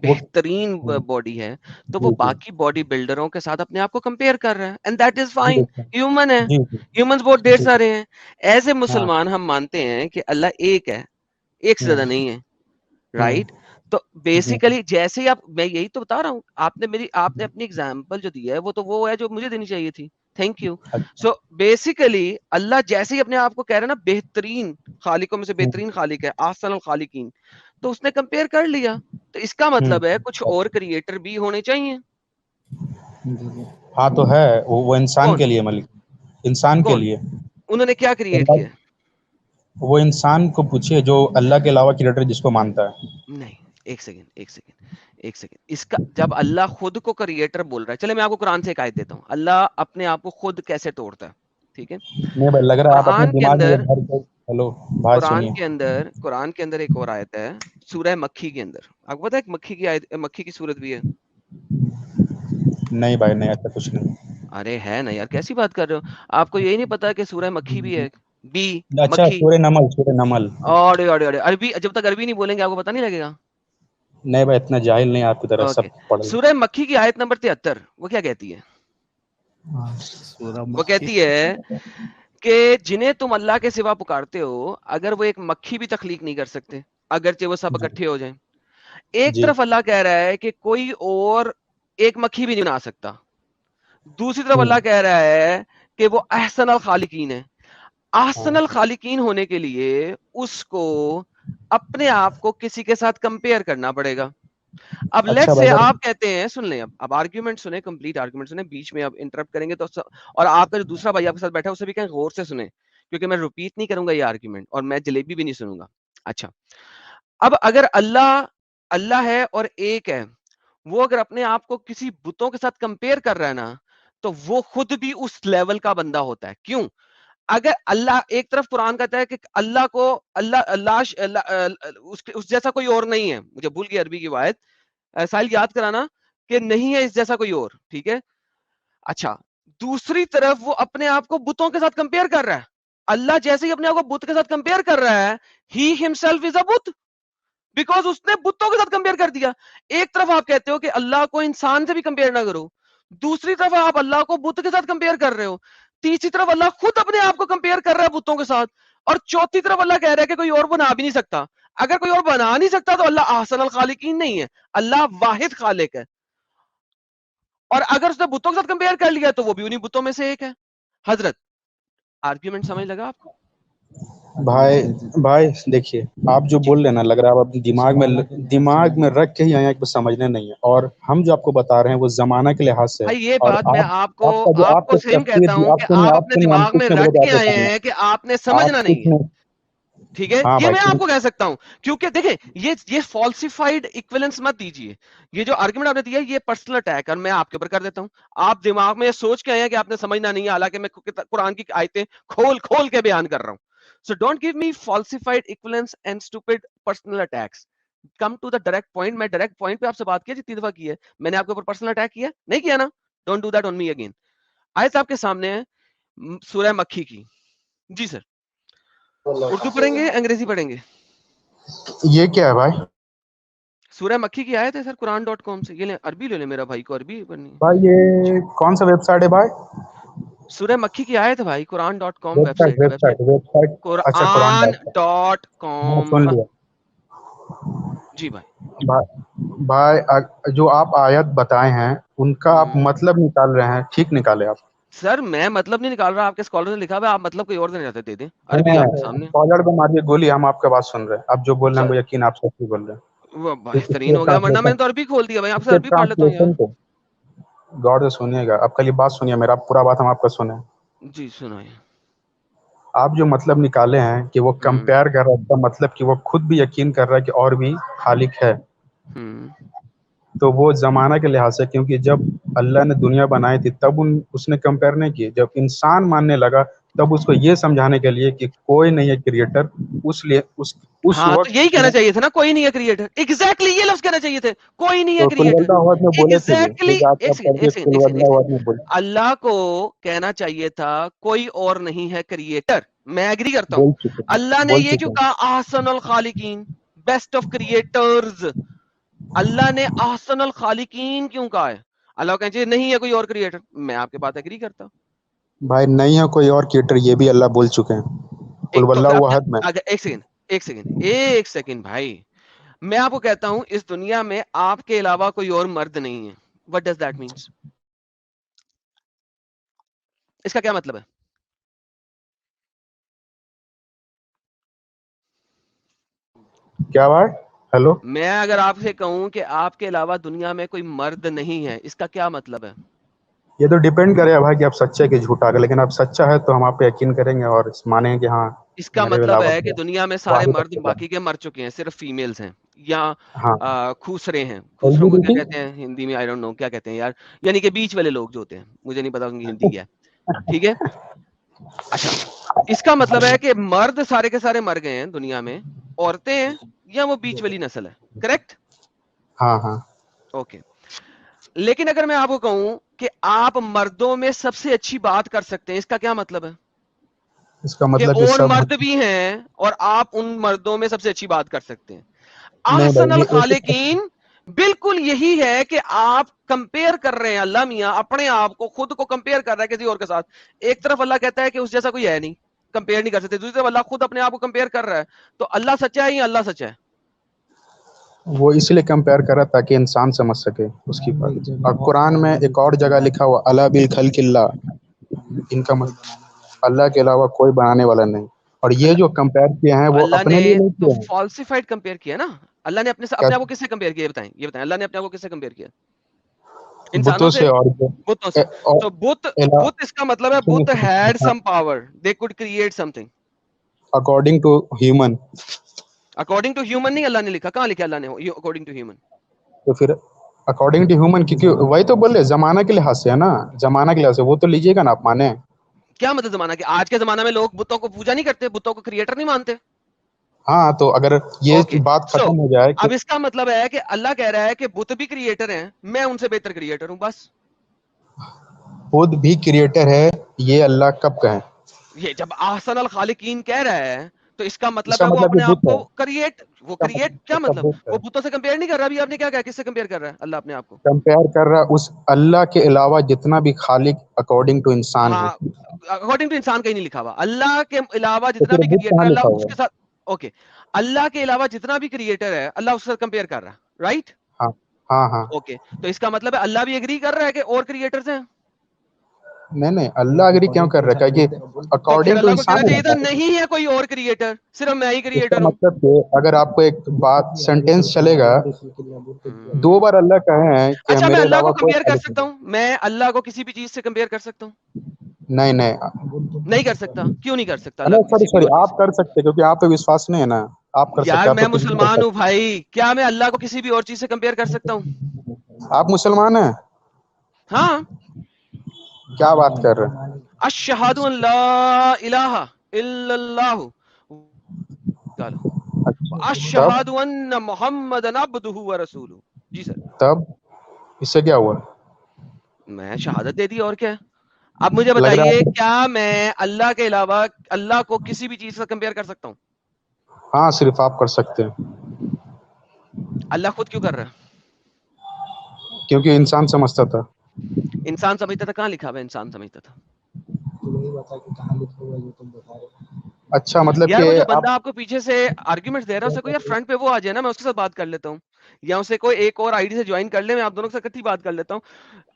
[SPEAKER 4] بہترین باڈی ہے, تو وہ باقی باڈی بلڈروں کے ساتھ اپنے آپ کو کمپیئر کر رہا ہے, and that is fine. Human ہے, ہیومنز بہت ڈھیر سارے ہیں. ایز اے مسلمان ہم مانتے ہیں کہ اللہ ایک ہے, ایک سے زیادہ نہیں ہے, رائٹ. تو بیسیکلی جیسے ہی آپ, میں یہی تو بتا رہا ہوں, آپ نے اپنی اگزامپل جو دی ہے وہ ہے جو مجھے دینی چاہیے تھی. Thank you. سو بیسیکلی اللہ جیسے ہی اپنے آپ کو کہہ رہا ہے نا بہترین خالقوں میں سے بہترین خالق ہے, احسن الخالقین, تو اس نے کمپیئر کر لیا. تو اس کا مطلب ہے کچھ اور کریٹر بھی ہونے چاہیے.
[SPEAKER 7] ہاں تو ہے, وہ انسان کے لیے ملک, انسان کے لیے.
[SPEAKER 4] انہوں نے کیا کریٹ کیا؟
[SPEAKER 7] وہ انسان کو پوچھے جو اللہ کے علاوہ کریٹر جس کو مانتا ہے.
[SPEAKER 4] نہیں, ایک سیکنڈ, اس کا جب اللہ خود کو کریٹر بول رہا ہے, چلے میں آپ کو قرآن سے ایک آیت دیتا ہوں, اللہ اپنے آپ کو خود کیسے توڑتا ہے, ٹھیک ہے.
[SPEAKER 7] نہیں بھائی, لگ رہا ہے آپ اپنے دماغ میں بھر کے, ہلو بھائی سنیے,
[SPEAKER 4] قرآن کے اندر ایک اور آیت ہے سورہ مکی کے اندر. آپ کو پتا ہے مکی کی آیت, مکی کی سورت بھی ہے؟
[SPEAKER 7] نہیں بھائی, نہیں ایسا کچھ نہیں.
[SPEAKER 4] ارے ہے نا یار, کیسی بات کر رہے ہو, آپ کو یہی نہیں پتا کہ سورہ مکھی بھی ہے, بی
[SPEAKER 7] اچھا
[SPEAKER 4] مکھی.
[SPEAKER 7] سورہ نمل.
[SPEAKER 4] اور عربی, جب تک عربی نہیں بولیں گے آپ کو پتا نہیں لگے گا.
[SPEAKER 7] نہیں بھائی, اتنا جاہل نہیں آپ کی طرح,
[SPEAKER 4] اوکے,
[SPEAKER 7] سب پڑھ لیں.
[SPEAKER 4] سورہ مکی کی آیت نمبر 73 وہ کیا کہتی ہے؟ وہ کہتی ہے کہ جنہیں تم اللہ کے سوا پکارتے ہو اگر وہ ایک مکھی بھی تخلیق نہیں کر سکتے اگرچہ وہ سب اکٹھے ہو جائیں. ایک طرف اللہ کہہ رہا ہے کہ کوئی اور ایک مکھی بھی نہیں بنا سکتا, دوسری طرف اللہ کہہ رہا ہے کہ وہ احسن الخالقین ہے. احسن الخالقین ہونے کے لیے اس کو اپنے آپ کو کسی کے ساتھ کمپیئر کرنا پڑے گا. اب لیٹ سے آپ کہتے ہیں, سن لیں, اب آرگیومنٹ سنیں, کمپلیٹ آرگیومنٹ سنیں, بیچ میں اب انٹرپٹ کریں گے تو, اور آپ کا جو دوسرا بھائی آپ کے ساتھ بیٹھا ہے اسے بھی کہیں غور سے سنیں, کیونکہ میں ریپیٹ نہیں کروں گا یہ آرگیومنٹ, اور میں جلیبی بھی نہیں سنوں گا. اچھا, اب اگر اللہ ہے اور ایک ہے, وہ اگر اپنے آپ کو کسی بتوں کے ساتھ کمپیئر کر رہا ہے نا, تو وہ خود بھی اس لیول کا بندہ ہوتا ہے. کیوں؟ اگر اللہ ایک طرف قرآن کہتا ہے کہ اللہ کو اس جیسا کوئی اور نہیں ہے, مجھے بھول گئی عربی کی آیت, سائل یاد کرانا, کہ نہیں ہے اس جیسا کوئی اور, ٹھیک ہے. اچھا, دوسری طرف وہ اپنے آپ کو بتوں کے ساتھ کمپیئر کر رہا ہے. اللہ جیسے ہی اپنے آپ کو بت کے ساتھ کمپیئر کر رہا ہے, ہی himself is a but, because اس نے بتوں کے ساتھ کمپیئر کر دیا. ایک طرف آپ کہتے ہو کہ اللہ کو انسان سے بھی کمپیئر نہ کرو, دوسری طرف آپ اللہ کو بت کے ساتھ کمپیئر کر رہے ہو, تیسری طرف اللہ خود اپنے آپ کو کمپیئر کر رہا ہے بتوں کے ساتھ, اور چوتھی طرف اللہ کہہ رہا ہے کہ کوئی اور بنا بھی نہیں سکتا. اگر کوئی اور بنا نہیں سکتا تو اللہ احسن الخالقین نہیں ہے, اللہ واحد خالق ہے. اور اگر اس نے بتوں کے ساتھ کمپیئر کر لیا تو وہ بھی انہیں بتوں میں سے ایک ہے. حضرت, آرگیومنٹ سمجھ لگا آپ کو؟
[SPEAKER 7] بھائی دیکھیے, آپ جو بول رہے ہیں نا, لگ رہا ہے آپ اپنے دماغ میں رکھ کے ہی آئے ہیں, سمجھنے نہیں ہے. اور ہم جو آپ کو بتا رہے ہیں وہ زمانہ کے لحاظ سے,
[SPEAKER 4] بھائی یہ
[SPEAKER 7] اور
[SPEAKER 4] بات میں آپ کو سیم
[SPEAKER 7] تفسیر
[SPEAKER 4] کہتا
[SPEAKER 7] دی,
[SPEAKER 4] ہوں کہ آپ اپنے
[SPEAKER 7] سنیے, ہم
[SPEAKER 4] دماغ میں
[SPEAKER 7] کچھ نہیں
[SPEAKER 4] رکھ
[SPEAKER 7] بولے
[SPEAKER 4] کے
[SPEAKER 7] تو
[SPEAKER 4] آئے ہیں کہ آپ نے سمجھنا نہیں ہے, ٹھیک ہے.
[SPEAKER 7] ہاں
[SPEAKER 4] یہ
[SPEAKER 7] بھائی,
[SPEAKER 4] میں آپ کو کہہ سکتا ہوں, کیونکہ دیکھیں یہ فالسیفائڈ ایکویلنس مت دیجیے. یہ جو آرگومنٹ آپ نے دیا یہ پرسنل اٹیک, اور میں آپ کے اوپر کر دیتا ہوں. آپ دماغ میں یہ سوچ کے آئے ہیں کہ آپ نے سمجھنا نہیں ہے, حالانکہ میں قرآن کی آیتیں کھول کے بیان کر رہا ہوں. So don't give me falsified equivalence and stupid personal attacks. Come to the direct point. میں direct point پہ آپ سے بات کیا جتنی دفعہ کی ہے, میں نے آپ کے اوپر personal attack کیا نہیں کیا نا. Don't do that on me again. آیت آپ کے سامنے ہے سورہ مکی کی. جی سر, اردو پڑھیں گے انگریزی پڑھیں گے؟
[SPEAKER 7] یہ کیا ہے بھائی؟
[SPEAKER 4] سورہ مکی کی آیت ہے سر, قرآن.com سے. یہ لیں عربی لے لیں, میرا بھائی کو عربی پڑھنی ہے.
[SPEAKER 7] بھائی یہ کون سا ویب سائٹ ہے بھائی؟
[SPEAKER 4] سورہ مکی کی آیت ہے بھائی, قرآن.com
[SPEAKER 7] ویب سائٹ. اچھا,
[SPEAKER 4] قرآن.com.
[SPEAKER 7] سن لیا
[SPEAKER 4] جی بھائی.
[SPEAKER 7] بھائی جو آپ آیت بتائے ہیں ان کا آپ مطلب نکال رہے ہیں, ٹھیک نکالے آپ.
[SPEAKER 4] سر میں مطلب نہیں نکال رہا, آپ کے اسکالر نے لکھا ہوا, آپ مطلب کوئی اور دینا چاہتے دے دیں. عربی آپ کے سامنے.
[SPEAKER 7] کالر پہ ماریے گولی, ہم آپ کا بات سن رہے ہیں, آپ جو بول رہے ہیں وہ یقین آپ سچ بول رہے ہیں.
[SPEAKER 4] وہ بہترین ہو گیا, ورنہ میں نے تو عربی کھول دیا بھائی, آپ سے عربی پڑھ لیتا ہوں یار.
[SPEAKER 7] گاڈ سے سنیے گا, آپ کل یہ بات سنیے, میرا پورا بات ہم آپ کا سنیں.
[SPEAKER 4] جی سنائیں.
[SPEAKER 7] آپ جو مطلب نکالے ہیں کہ وہ کمپیئر کر رہا ہے، اس کا مطلب کہ وہ خود بھی یقین کر رہا ہے کہ اور بھی خالق ہے، تو وہ زمانہ کے لحاظ سے، کیونکہ جب اللہ نے دنیا بنائی تھی تب اس نے کمپیئر نہیں کیے، جب انسان ماننے لگا تب اس کو یہ سمجھانے کے لیے کہ کوئی نہیں ہے کریٹر، اس لیے اس
[SPEAKER 4] ہاں تو
[SPEAKER 7] وقت
[SPEAKER 4] یہی کہنا چاہیے تھا نا، کوئی نہیں ہے کریٹر. ایگزیکٹلی یہ لفظ کہنا چاہیے تھے، کوئی نہیں ہے
[SPEAKER 7] تو قل
[SPEAKER 4] کریٹر.
[SPEAKER 7] واللہ احد میں بولے تھے یہ،
[SPEAKER 4] ایگزیکٹلی
[SPEAKER 7] جو آپ
[SPEAKER 4] ایک
[SPEAKER 7] کا پڑھ
[SPEAKER 4] سیکنڈ
[SPEAKER 7] کے قل واللہ احد میں بولے
[SPEAKER 4] اللہ کو کہنا چاہیے تھا کوئی اور نہیں ہے کریٹر. میں ایگری کرتا ہوں.
[SPEAKER 7] بول چکے ہیں،
[SPEAKER 4] اللہ نے
[SPEAKER 7] بول
[SPEAKER 4] یہ
[SPEAKER 7] چکے
[SPEAKER 4] کیوں
[SPEAKER 7] ہیں.
[SPEAKER 4] کہا احسن الخالقین، بیسٹ آف کریٹرز؟ اللہ نے احسن الخالقین کیوں کہا ہے؟ اللہ کہنا چاہیے نہیں ہے کوئی اور کریٹر. میں آپ کے بات ایگری کرتا ہوں.
[SPEAKER 7] بھائی نہیں ہے کوئی اور کریٹر، یہ بھی اللہ بول چکے ہیں قل
[SPEAKER 4] تو
[SPEAKER 7] واللہ احد میں.
[SPEAKER 4] ایک سیکنڈ بھائی، میں آپ کو کہتا ہوں اس دنیا میں آپ کے علاوہ کوئی اور مرد نہیں ہے. What does that mean? اس کا کیا مطلب ہے؟
[SPEAKER 7] کیا بات؟ ہیلو،
[SPEAKER 4] میں اگر آپ سے کہوں کہ آپ کے علاوہ دنیا میں کوئی مرد نہیں ہے، اس کا کیا مطلب ہے؟
[SPEAKER 7] یہ تو ڈیپینڈ کرے گا بھائی کہ آپ سچے کہ جھوٹا، اگر لیکن آپ سچا ہے تو ہم آپ پہ یقین کریں گے اور مانیں گے کہ ہاں
[SPEAKER 4] اس کا
[SPEAKER 7] میرے
[SPEAKER 4] مطلب
[SPEAKER 7] علاوہ
[SPEAKER 4] ہے کہ دنیا میں سارے
[SPEAKER 7] واحد
[SPEAKER 4] مرد
[SPEAKER 7] اللہ ہے.
[SPEAKER 4] باقی کے مر چکے ہیں، صرف فیمیلز ہیں یا
[SPEAKER 7] ہاں
[SPEAKER 4] کھوسرے ہیں. کھوسروں کو کیا کہتے ہیں ہندی میں؟ آئی ڈونٹ نو کیا کہتے ہیں یار، یعنی کہ بیچ والے لوگ جو ہوتے ہیں، مجھے نہیں پتا ان کی ہندی کیا ہے. ٹھیک ہے، اچھا اس کا مطلب ہے کہ مرد سارے کے سارے مر گئے ہیں دنیا میں، عورتیں ہیں یا وہ بیچ والی نسل ہے. کریکٹ؟
[SPEAKER 7] ہاں ہاں.
[SPEAKER 4] اوکے. لیکن اگر میں آپ کو کہوں کہ آپ مردوں میں سب سے اچھی بات کر سکتے ہیں، اس کا کیا مطلب ہے؟
[SPEAKER 7] اس کا
[SPEAKER 4] کہ
[SPEAKER 7] مطلب کہ
[SPEAKER 4] اور
[SPEAKER 7] سب
[SPEAKER 4] مرد بھی ہیں اور آپ ان مردوں میں سب سے اچھی بات کر سکتے ہیں.
[SPEAKER 7] نہیں
[SPEAKER 4] احسن
[SPEAKER 7] بھائی، یہ
[SPEAKER 4] الخالقین بالکل یہی ہے کہ آپ کمپیئر کر رہے ہیں، اللہ میاں اپنے آپ کو، خود کو کمپیئر کر رہا ہے کسی اور کے ساتھ. ایک طرف اللہ کہتا ہے کہ اس جیسا کوئی ہے نہیں، کمپیئر نہیں کر سکتے. دوسری طرف اللہ خود اپنے آپ کو کمپیئر کر رہا ہے. تو اللہ سچا ہے یا اللہ سچا ہے؟
[SPEAKER 7] وہ اس لیے کمپیئر کر رہا تاکہ انسان سمجھ سکے اس کی بات. اور قرآن میں ایک اور جگہ لکھا ہوا الا بالخلق اللہ، ان کا مطلب اللہ کے علاوہ کوئی بنانے والا نہیں. اور یہ جو کمپیئر کیے ہیں
[SPEAKER 4] تو
[SPEAKER 7] وہ
[SPEAKER 4] اللہ
[SPEAKER 7] اپنے
[SPEAKER 4] نے
[SPEAKER 7] لیے نہیں
[SPEAKER 4] تو
[SPEAKER 7] کیے ہیں.
[SPEAKER 4] فالسیفائڈ کمپیئر کیا نا. اللہ نے اپنے
[SPEAKER 7] کیا
[SPEAKER 4] آپ کو کس سے کمپیئر کیا؟ یہ بتائیں اللہ نے اپنے آپ کو کس سے کمپیئر کیا؟ انسانوں
[SPEAKER 7] بتوں
[SPEAKER 4] سے،
[SPEAKER 7] سے اور
[SPEAKER 4] بتوں سے. تو بت اس کا مطلب ہے but had some power, they could create something.
[SPEAKER 7] According to human.
[SPEAKER 4] According to human نہیں اللہ نے لکھا. کہاں لکھا اللہ نے اکارڈنگ ٹو ہیومن؟
[SPEAKER 7] تو پھر اکارڈنگ ٹو ہیومن، کیونکہ وہی تو بول رہے زمانہ کے لحاظ سے ہے نا، زمانہ کے لحاظ سے وہ تو لیجیے گا نا آپ مانے.
[SPEAKER 4] کیا مطلب زمانہ کہ آج کے زمانہ میں لوگ بتوں کو پوجا نہیں کرتے، بتوں کو کریٹر نہیں مانتے؟
[SPEAKER 7] ہاں تو اگر یہ
[SPEAKER 4] اوکے
[SPEAKER 7] بات
[SPEAKER 4] سو
[SPEAKER 7] ختم ہو جائے کہ
[SPEAKER 4] اب اس کا مطلب ہے کہ اللہ کہہ رہا ہے کہ بت بھی کریٹر ہیں، میں ان سے بہتر کریٹر ہوں. بس
[SPEAKER 7] خود بھی کریٹر ہے، یہ اللہ کب کہیں؟
[SPEAKER 4] یہ جب احسن الخالقین کہہ رہا ہے تو اس کا
[SPEAKER 7] اس
[SPEAKER 4] مطلب
[SPEAKER 7] کا
[SPEAKER 4] ہے وہ
[SPEAKER 7] مطلب
[SPEAKER 4] اپنے
[SPEAKER 7] یہ
[SPEAKER 4] آپ
[SPEAKER 7] بت
[SPEAKER 4] کو
[SPEAKER 7] ہے.
[SPEAKER 4] کریٹ کیا
[SPEAKER 7] اس کا
[SPEAKER 4] مطلب؟
[SPEAKER 7] بت ہے.
[SPEAKER 4] وہ بتوں سے کمپیئر نہیں کر رہا. ابھی آپ نے کیا کہا؟ کس سے کمپیئر کر رہا ہے اللہ اپنے آپ کو؟
[SPEAKER 7] کمپیئر کر رہا اس اللہ کے علاوہ جتنا بھی خالق اکارڈنگ ٹو انسان ہے.
[SPEAKER 4] ہاں اکارڈنگ ٹو انسان کہیں نہیں لکھا ہوا. اللہ کے علاوہ
[SPEAKER 7] تو
[SPEAKER 4] جتنا
[SPEAKER 7] پھر
[SPEAKER 4] بھی
[SPEAKER 7] بت
[SPEAKER 4] کریٹر
[SPEAKER 7] کہاں
[SPEAKER 4] ہے
[SPEAKER 7] لکھا
[SPEAKER 4] اللہ اس
[SPEAKER 7] ہوا
[SPEAKER 4] کے
[SPEAKER 7] ہے؟
[SPEAKER 4] ساتھ اوکے اللہ کے علاوہ جتنا بھی کریٹر ہے اللہ اس سے کمپیئر کر رہا ہے. رائٹ؟
[SPEAKER 7] ہاں ہاں ہاں.
[SPEAKER 4] اوکے تو اس کا مطلب ہے اللہ بھی ایگری کر رہا ہے کہ اور کریٹرز ہیں.
[SPEAKER 7] نہیں اللہ اگری کیوں کر رہا ہے کہ
[SPEAKER 4] تو پھر
[SPEAKER 7] اکارڈنگ ٹو
[SPEAKER 4] اللہ کو
[SPEAKER 7] انسان
[SPEAKER 4] کہنا
[SPEAKER 7] ہے
[SPEAKER 4] چاہیے تھا
[SPEAKER 7] نا.
[SPEAKER 4] نہیں ہے کوئی اور کریٹر، صرف میں ہی
[SPEAKER 7] اس کا
[SPEAKER 4] کریٹر ہوں.
[SPEAKER 7] مطلب کہ اگر آپ کو ایک بات سینٹینس چلے گا، دو بار اللہ کہے ہیں کہ
[SPEAKER 4] اچھا میں
[SPEAKER 7] میرے
[SPEAKER 4] اللہ کو
[SPEAKER 7] علاوہ کوئی
[SPEAKER 4] کمپیئر کر
[SPEAKER 7] خالق
[SPEAKER 4] سکتا
[SPEAKER 7] نہیں.
[SPEAKER 4] ہوں، میں اللہ کو کسی بھی چیز سے کمپیئر کر سکتا ہوں؟
[SPEAKER 7] نہیں
[SPEAKER 4] نہیں کر سکتا. کیوں نہیں کر سکتا اللہ کو
[SPEAKER 7] نہیں،
[SPEAKER 4] کسی بھی
[SPEAKER 7] سوری
[SPEAKER 4] اور چیز
[SPEAKER 7] آپ کر سکتے کیونکہ آپ پہ وشواس نہیں ہے نا. آپ کر
[SPEAKER 4] سے؟ یار
[SPEAKER 7] سکتے، آپ
[SPEAKER 4] میں
[SPEAKER 7] تو کچھ بھی کر
[SPEAKER 4] مسلمان ہوں
[SPEAKER 7] سکتے.
[SPEAKER 4] بھائی، کیا میں اللہ کو کسی بھی اور چیز سے کمپیئر کر سکتا ہوں؟
[SPEAKER 7] آپ مسلمان ہیں؟
[SPEAKER 4] ہاں.
[SPEAKER 7] کیا بات کر رہے ہیں؟
[SPEAKER 4] اشہد ان لا الہ الا اللہ
[SPEAKER 7] تب
[SPEAKER 4] اشہد ان محمد عبدہ ورسولہ. جی سر.
[SPEAKER 7] تب اس سے کیا ہوا؟
[SPEAKER 4] میں شہادت دے دی، اور کیا. اب مجھے
[SPEAKER 7] لگ رہا
[SPEAKER 4] بتائیے
[SPEAKER 7] ہے
[SPEAKER 4] کیا میں اللہ کے علاوہ اللہ کو کسی بھی چیز سے کمپیئر کر سکتا ہوں؟
[SPEAKER 7] ہاں صرف آپ کر سکتے ہیں،
[SPEAKER 4] اللہ خود کیوں کر رہا ہے؟
[SPEAKER 7] کیونکہ انسان سمجھتا تھا.
[SPEAKER 4] انسان سمجھتا تھا؟ کہاں لکھا ہوا ہے انسان سمجھتا تھا؟
[SPEAKER 7] اچھا مطلب
[SPEAKER 4] یار
[SPEAKER 7] کہ
[SPEAKER 4] وہ جو
[SPEAKER 7] آپ
[SPEAKER 4] بندہ آپ کو پیچھے سے آرگیومنٹ دے رہا ہے اسے کوئی یار فرنٹ پہ وہ آ جائے نا، میں اس کے ساتھ بات کر لیتا ہوں، یا اسے کوئی ایک اور آئی ڈی سے جوائن کر لے، میں آپ دونوں کے ساتھ اکٹھی بات کر لیتا ہوں.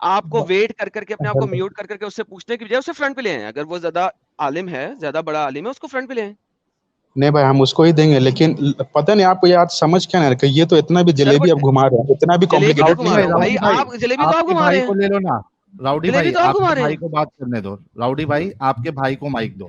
[SPEAKER 4] آپ کو ویٹ کر کر کے اپنے آپ کو میوٹ کر کر کے اس سے پوچھنے کی بجائے اسے فرنٹ پہ لے آئیں. اگر وہ زیادہ عالم ہے، زیادہ بڑا عالم ہے، اس کو فرنٹ پہ لے آئیں.
[SPEAKER 7] نہیں بھائی ہم اس کو ہی دیں گے، لیکن پتہ نہیں آپ کو یہ آج سمجھ کیا نہیں کہ یہ تو اتنا بھی
[SPEAKER 4] سر
[SPEAKER 7] جلیبی اب گھما رہے ہیں، اتنا بھی
[SPEAKER 4] جلیبی کیا
[SPEAKER 7] کمپلیکیٹڈ
[SPEAKER 4] گھما
[SPEAKER 7] نہیں
[SPEAKER 4] رہا ہوں
[SPEAKER 7] ہے.
[SPEAKER 4] بھائی؟ آپ جلیبی تو
[SPEAKER 1] آپ
[SPEAKER 4] آپ
[SPEAKER 1] کے
[SPEAKER 4] گھما رہے
[SPEAKER 1] بھائی
[SPEAKER 4] ہیں،
[SPEAKER 1] کو لے لو نا. راؤڈی
[SPEAKER 4] جلیبی
[SPEAKER 1] بھائی
[SPEAKER 4] تو آپ
[SPEAKER 1] آپ
[SPEAKER 4] گھما
[SPEAKER 1] کے
[SPEAKER 4] رہے
[SPEAKER 1] بھائی
[SPEAKER 4] ہیں.
[SPEAKER 1] کو بات کرنے دو. راؤڈی بھائی آپ کے بھائی کو مائک دو.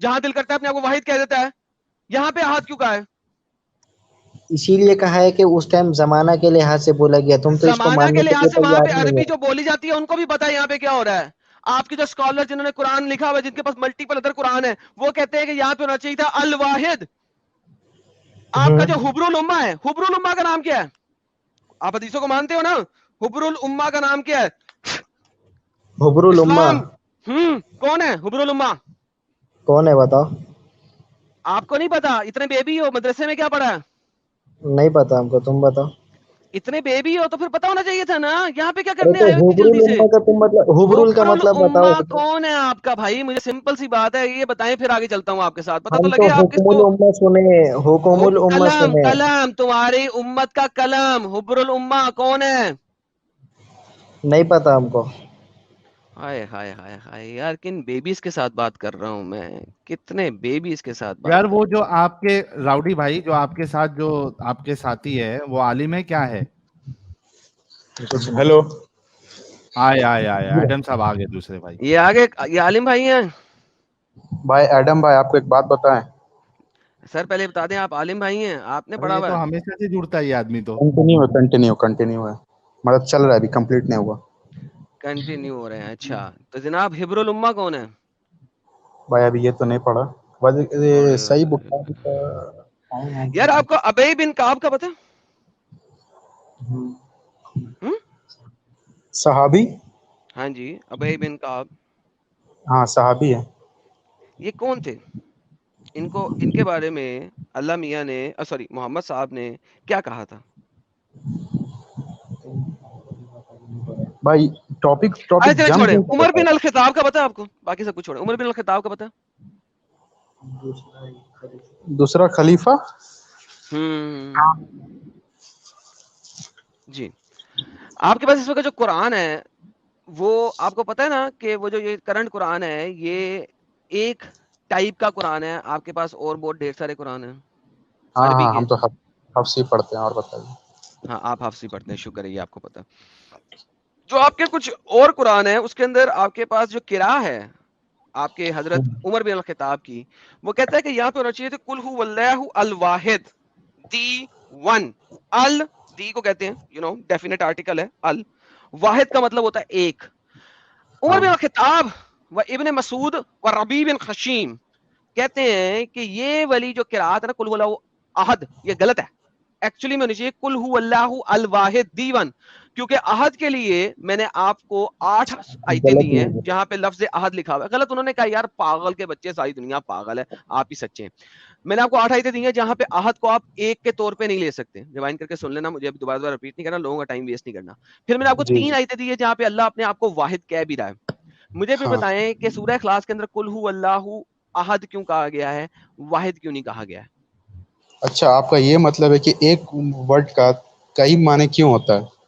[SPEAKER 4] جہاں دل کرتا ہے اپنے آپ کو واحد کہہ دیتا ہے. یہاں پہ احد کیوں کہا ہے؟
[SPEAKER 2] اسی لیے کہا ہے کہ اس ٹائم زمانہ کے لحاظ سے بولا گیا، تم تو اس کو
[SPEAKER 4] زمانہ
[SPEAKER 2] ماننے
[SPEAKER 4] کے
[SPEAKER 2] کے لیے
[SPEAKER 4] لحاظ سے وہاں
[SPEAKER 2] تیار
[SPEAKER 4] پہ
[SPEAKER 2] نہیں
[SPEAKER 4] عربی
[SPEAKER 2] ہے.
[SPEAKER 4] جو بولی جاتی ہے ان کو بھی پتا ہے یہاں پہ کیا ہو رہا ہے. آپ کے جو اسکالر جنہوں نے قرآن لکھا ہوا ہے، جن کے پاس ملٹیپل ادر قرآن ہے، وہ کہتے ہیں کہ یہاں پہ ہونا چاہیے تھا الواحد. آپ کا جو حبر الامہ ہے، حبر الامہ کا نام کیا ہے؟ آپ حدیثوں کو مانتے ہو نا؟ حبر الامہ کا نام کیا ہے؟
[SPEAKER 2] حبر الامہ
[SPEAKER 4] اسلام. کون ہے حبر الامہ؟
[SPEAKER 2] کون ہے بتاؤ؟
[SPEAKER 4] آپ کو نہیں پتا؟ اتنے بیبی ہو، مدرسے میں کیا پڑھا ہے؟
[SPEAKER 2] نہیں پتا ہم کو، تم بتاؤ.
[SPEAKER 4] اتنے بیبی ہو تو پھر پتا ہونا چاہیے تھا نا. یہاں پہ کیا
[SPEAKER 2] ارے
[SPEAKER 4] کرنے
[SPEAKER 2] تو
[SPEAKER 4] آئے ہو اتنی
[SPEAKER 2] حبر
[SPEAKER 4] جلدی سے؟
[SPEAKER 2] الامہ کا تم مطلب حبر کا
[SPEAKER 4] حبر
[SPEAKER 2] مطلب بتاؤ.
[SPEAKER 4] الامہ کون ہے آپ کا بھائی؟ مجھے سمپل سی بات ہے یہ بتائیں، پھر آگے چلتا ہوں آپ کے ساتھ. پتا تو
[SPEAKER 2] ہم تو
[SPEAKER 4] لگے آپ کس
[SPEAKER 2] حکم
[SPEAKER 4] کو.
[SPEAKER 2] الامہ سنے، حکم الامہ
[SPEAKER 4] کلام،
[SPEAKER 2] سنے.
[SPEAKER 4] کلام تمہاری امت کا کلام. حبر الامہ کون ہے؟
[SPEAKER 2] نہیں پتا ہم کو.
[SPEAKER 4] ہائے ہائے ہائے ہائے یار، کن بیبیز کے ساتھ بات کر رہا ہوں میں، کتنے بیبیز کے ساتھ
[SPEAKER 1] یار
[SPEAKER 4] بات کر
[SPEAKER 1] وہ
[SPEAKER 4] رہا
[SPEAKER 1] جو آپ کے راؤڈی بھائی جو آپ کے ساتھ جو آپ کے ساتھی ہے وہ عالم ہے کیا ہے؟
[SPEAKER 7] ہیلو
[SPEAKER 1] آئے ایڈم صاحب آگے دوسرے بھائی.
[SPEAKER 4] ہوں. یہ آگے یہ عالم بھائی ہیں.
[SPEAKER 7] بھائی ایڈم بھائی، آپ کو ایک بات بتائیں.
[SPEAKER 4] سر پہلے بتا دیں آپ عالم بھائی ہیں؟ آپ نے
[SPEAKER 1] ارے
[SPEAKER 4] پڑھا
[SPEAKER 1] یہ
[SPEAKER 4] ہوا
[SPEAKER 1] تو
[SPEAKER 4] ہے؟
[SPEAKER 1] ہمیشہ سے جڑتا ہے یہ آدمی تو.
[SPEAKER 7] کنٹینیو ہے، مطلب چل رہا ہے، ابھی کمپلیٹ نہیں ہوا.
[SPEAKER 4] کنٹینیو ہو رہے ہیں. اچھا تو جناب حبر الامہ کون ہے؟
[SPEAKER 7] بھائی ابھی یہ تو نہیں پڑھا، بس صحیح بخاری کا.
[SPEAKER 4] یار آپ کو ابی بن کعب کا پتہ ہے؟
[SPEAKER 7] صحابی،
[SPEAKER 4] ہاں جی، ابی بن کعب.
[SPEAKER 7] ہاں صحابی ہے.
[SPEAKER 4] یہ کون تھے؟ ان کے بارے میں اللہ میاں نے سوری محمد صاحب نے کیا کہا تھا؟
[SPEAKER 7] بھائی ٹاپک
[SPEAKER 4] چلے
[SPEAKER 7] جم
[SPEAKER 4] چھوڑیں.
[SPEAKER 7] کیوں
[SPEAKER 4] عمر
[SPEAKER 7] کرتا
[SPEAKER 4] بن الخطاب کا پتہ ہے آپ کو؟ باقی سب کچھ چھوڑیں. عمر بن الخطاب کا پتہ ہے؟
[SPEAKER 7] دوسرا خلیفہ.
[SPEAKER 4] جی. آپ کے پاس اس وقت جو قرآن ہے وہ آپ کو پتہ ہے نا کہ وہ جو یہ کرنٹ قرآن ہے یہ ایک ٹائپ کا قرآن ہے. آپ کے پاس اور بہت ڈھیر سارے قرآن ہیں
[SPEAKER 7] ہاں
[SPEAKER 4] عربی
[SPEAKER 7] ہاں،
[SPEAKER 4] کے.
[SPEAKER 7] ہم تو حفصی پڑھتے ہیں. اور بتائیے.
[SPEAKER 4] ہاں آپ حفصی پڑھتے ہیں، شکر ہے یہ آپ کو پتہ. جو آپ کے کچھ اور قرآن ہے اس کے اندر آپ کے پاس جو قرأ ہے آپ کے حضرت عمر بن الخطاب کی، وہ کہتا ہے کہ یہاں پہ ہونا چاہیے تھا قل هو اللہ الواحد دی ون. ال دی کو کہتے ہیں ڈیفینیٹ آرٹیکل ہے. ال واحد کا مطلب ہوتا ہے ایک. عمر بن الخطاب و ابن مسعود و ربیع بن خشیم کہتے ہیں کہ یہ والی جو قرات ہے نا قل هو اللہ احد، یہ غلط ہے. ایکچولی میں ہونی چاہیے قل هو اللہ الواحد دی ون، کیونکہ احد کے لیے میں نے آپ کو 8 آیتیں دی ہیں جہاں پہ لفظ احد لکھا ہوا ہے. غلط انہوں نے کہا یار پاگل کے بچے، ساری دنیا پاگل ہے، آپ ہی سچے ہیں. میں نے آپ کو 8 آیتیں دی ہیں جہاں پہ احد کو آپ ایک کے طور پہ نہیں لے سکتے. ریوائنڈ کر کے سن لینا، مجھے ابھی دوبارہ رپیٹ نہیں کرنا، لوگوں کا ٹائم ویسٹ نہیں کرنا. پھر میں نے آپ کو 3 آیتیں دی ہیں جہاں پہ اللہ اپنے آپ کو واحد کہہ بھی رہا ہے. مجھے بھی بتائیں کہ سورہ اخلاص کے اندر قل هو اللہ احد کیوں کہا گیا ہے، واحد کیوں نہیں کہا گیا ہے؟
[SPEAKER 7] اچھا، آپ کا یہ مطلب ہے کہ ایک ورڈ کا کئی معنی کیوں ہوتا ہے؟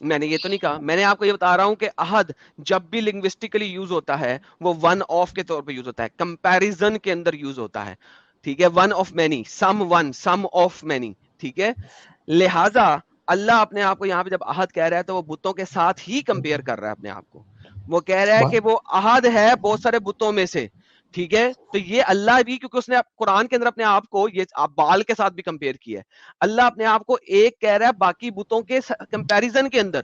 [SPEAKER 4] میں نے یہ تو نہیں کہا. میں نے آپ کو یہ بتا رہا ہوں کہ احد جب بھی لنگوسٹکلی یوز ہوتا ہے وہ ون آف کے طور پہ یوز ہوتا ہے، کمپیریزن کے اندر یوز ہوتا ہے. ٹھیک ہے، one of many, some one, some of many. ٹھیک ہے، لہذا اللہ اپنے آپ کو یہاں پہ جب احد کہہ رہا ہے تو وہ بتوں کے ساتھ ہی کمپیئر کر رہا ہے اپنے آپ کو. وہ کہہ رہا ہے کہ وہ احد ہے بہت سارے بتوں میں سے. ٹھیک ہے، تو یہ اللہ بھی کیونکہ اس نے قرآن کے اندر اپنے آپ کو یہ بال کے ساتھ بھی کمپیئر کیا ہے. اللہ اپنے آپ کو ایک کہہ رہا ہے باقی بتوں کے کمپیریزن کے اندر.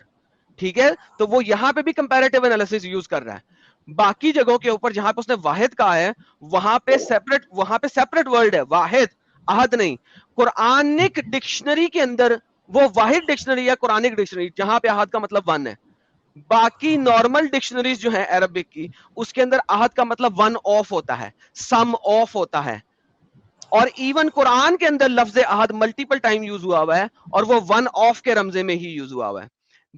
[SPEAKER 4] ٹھیک ہے، تو وہ یہاں پہ بھی کمپیریٹیو انالیسس یوز کر رہا ہے. باقی جگہوں کے اوپر جہاں پہ اس نے واحد کہا ہے وہاں پہ سیپریٹ ورڈ ہے، واحد، احد نہیں. قرآنک ڈکشنری کے اندر وہ واحد ڈکشنری ہے، قرآنک ڈکشنری جہاں پہ احد کا مطلب ون ہے. باقی نارمل ڈکشنریز جو ہیں عربک کی اس کے اندر احد کا مطلب ون آف ہوتا ہے، سم آف ہوتا ہے. اور ایون قرآن کے اندر لفظ احد ملٹیپل ٹائم یوز ہوا ہوا ہے اور وہ ون آف کے رمزے میں ہی یوز ہوا ہوا ہے.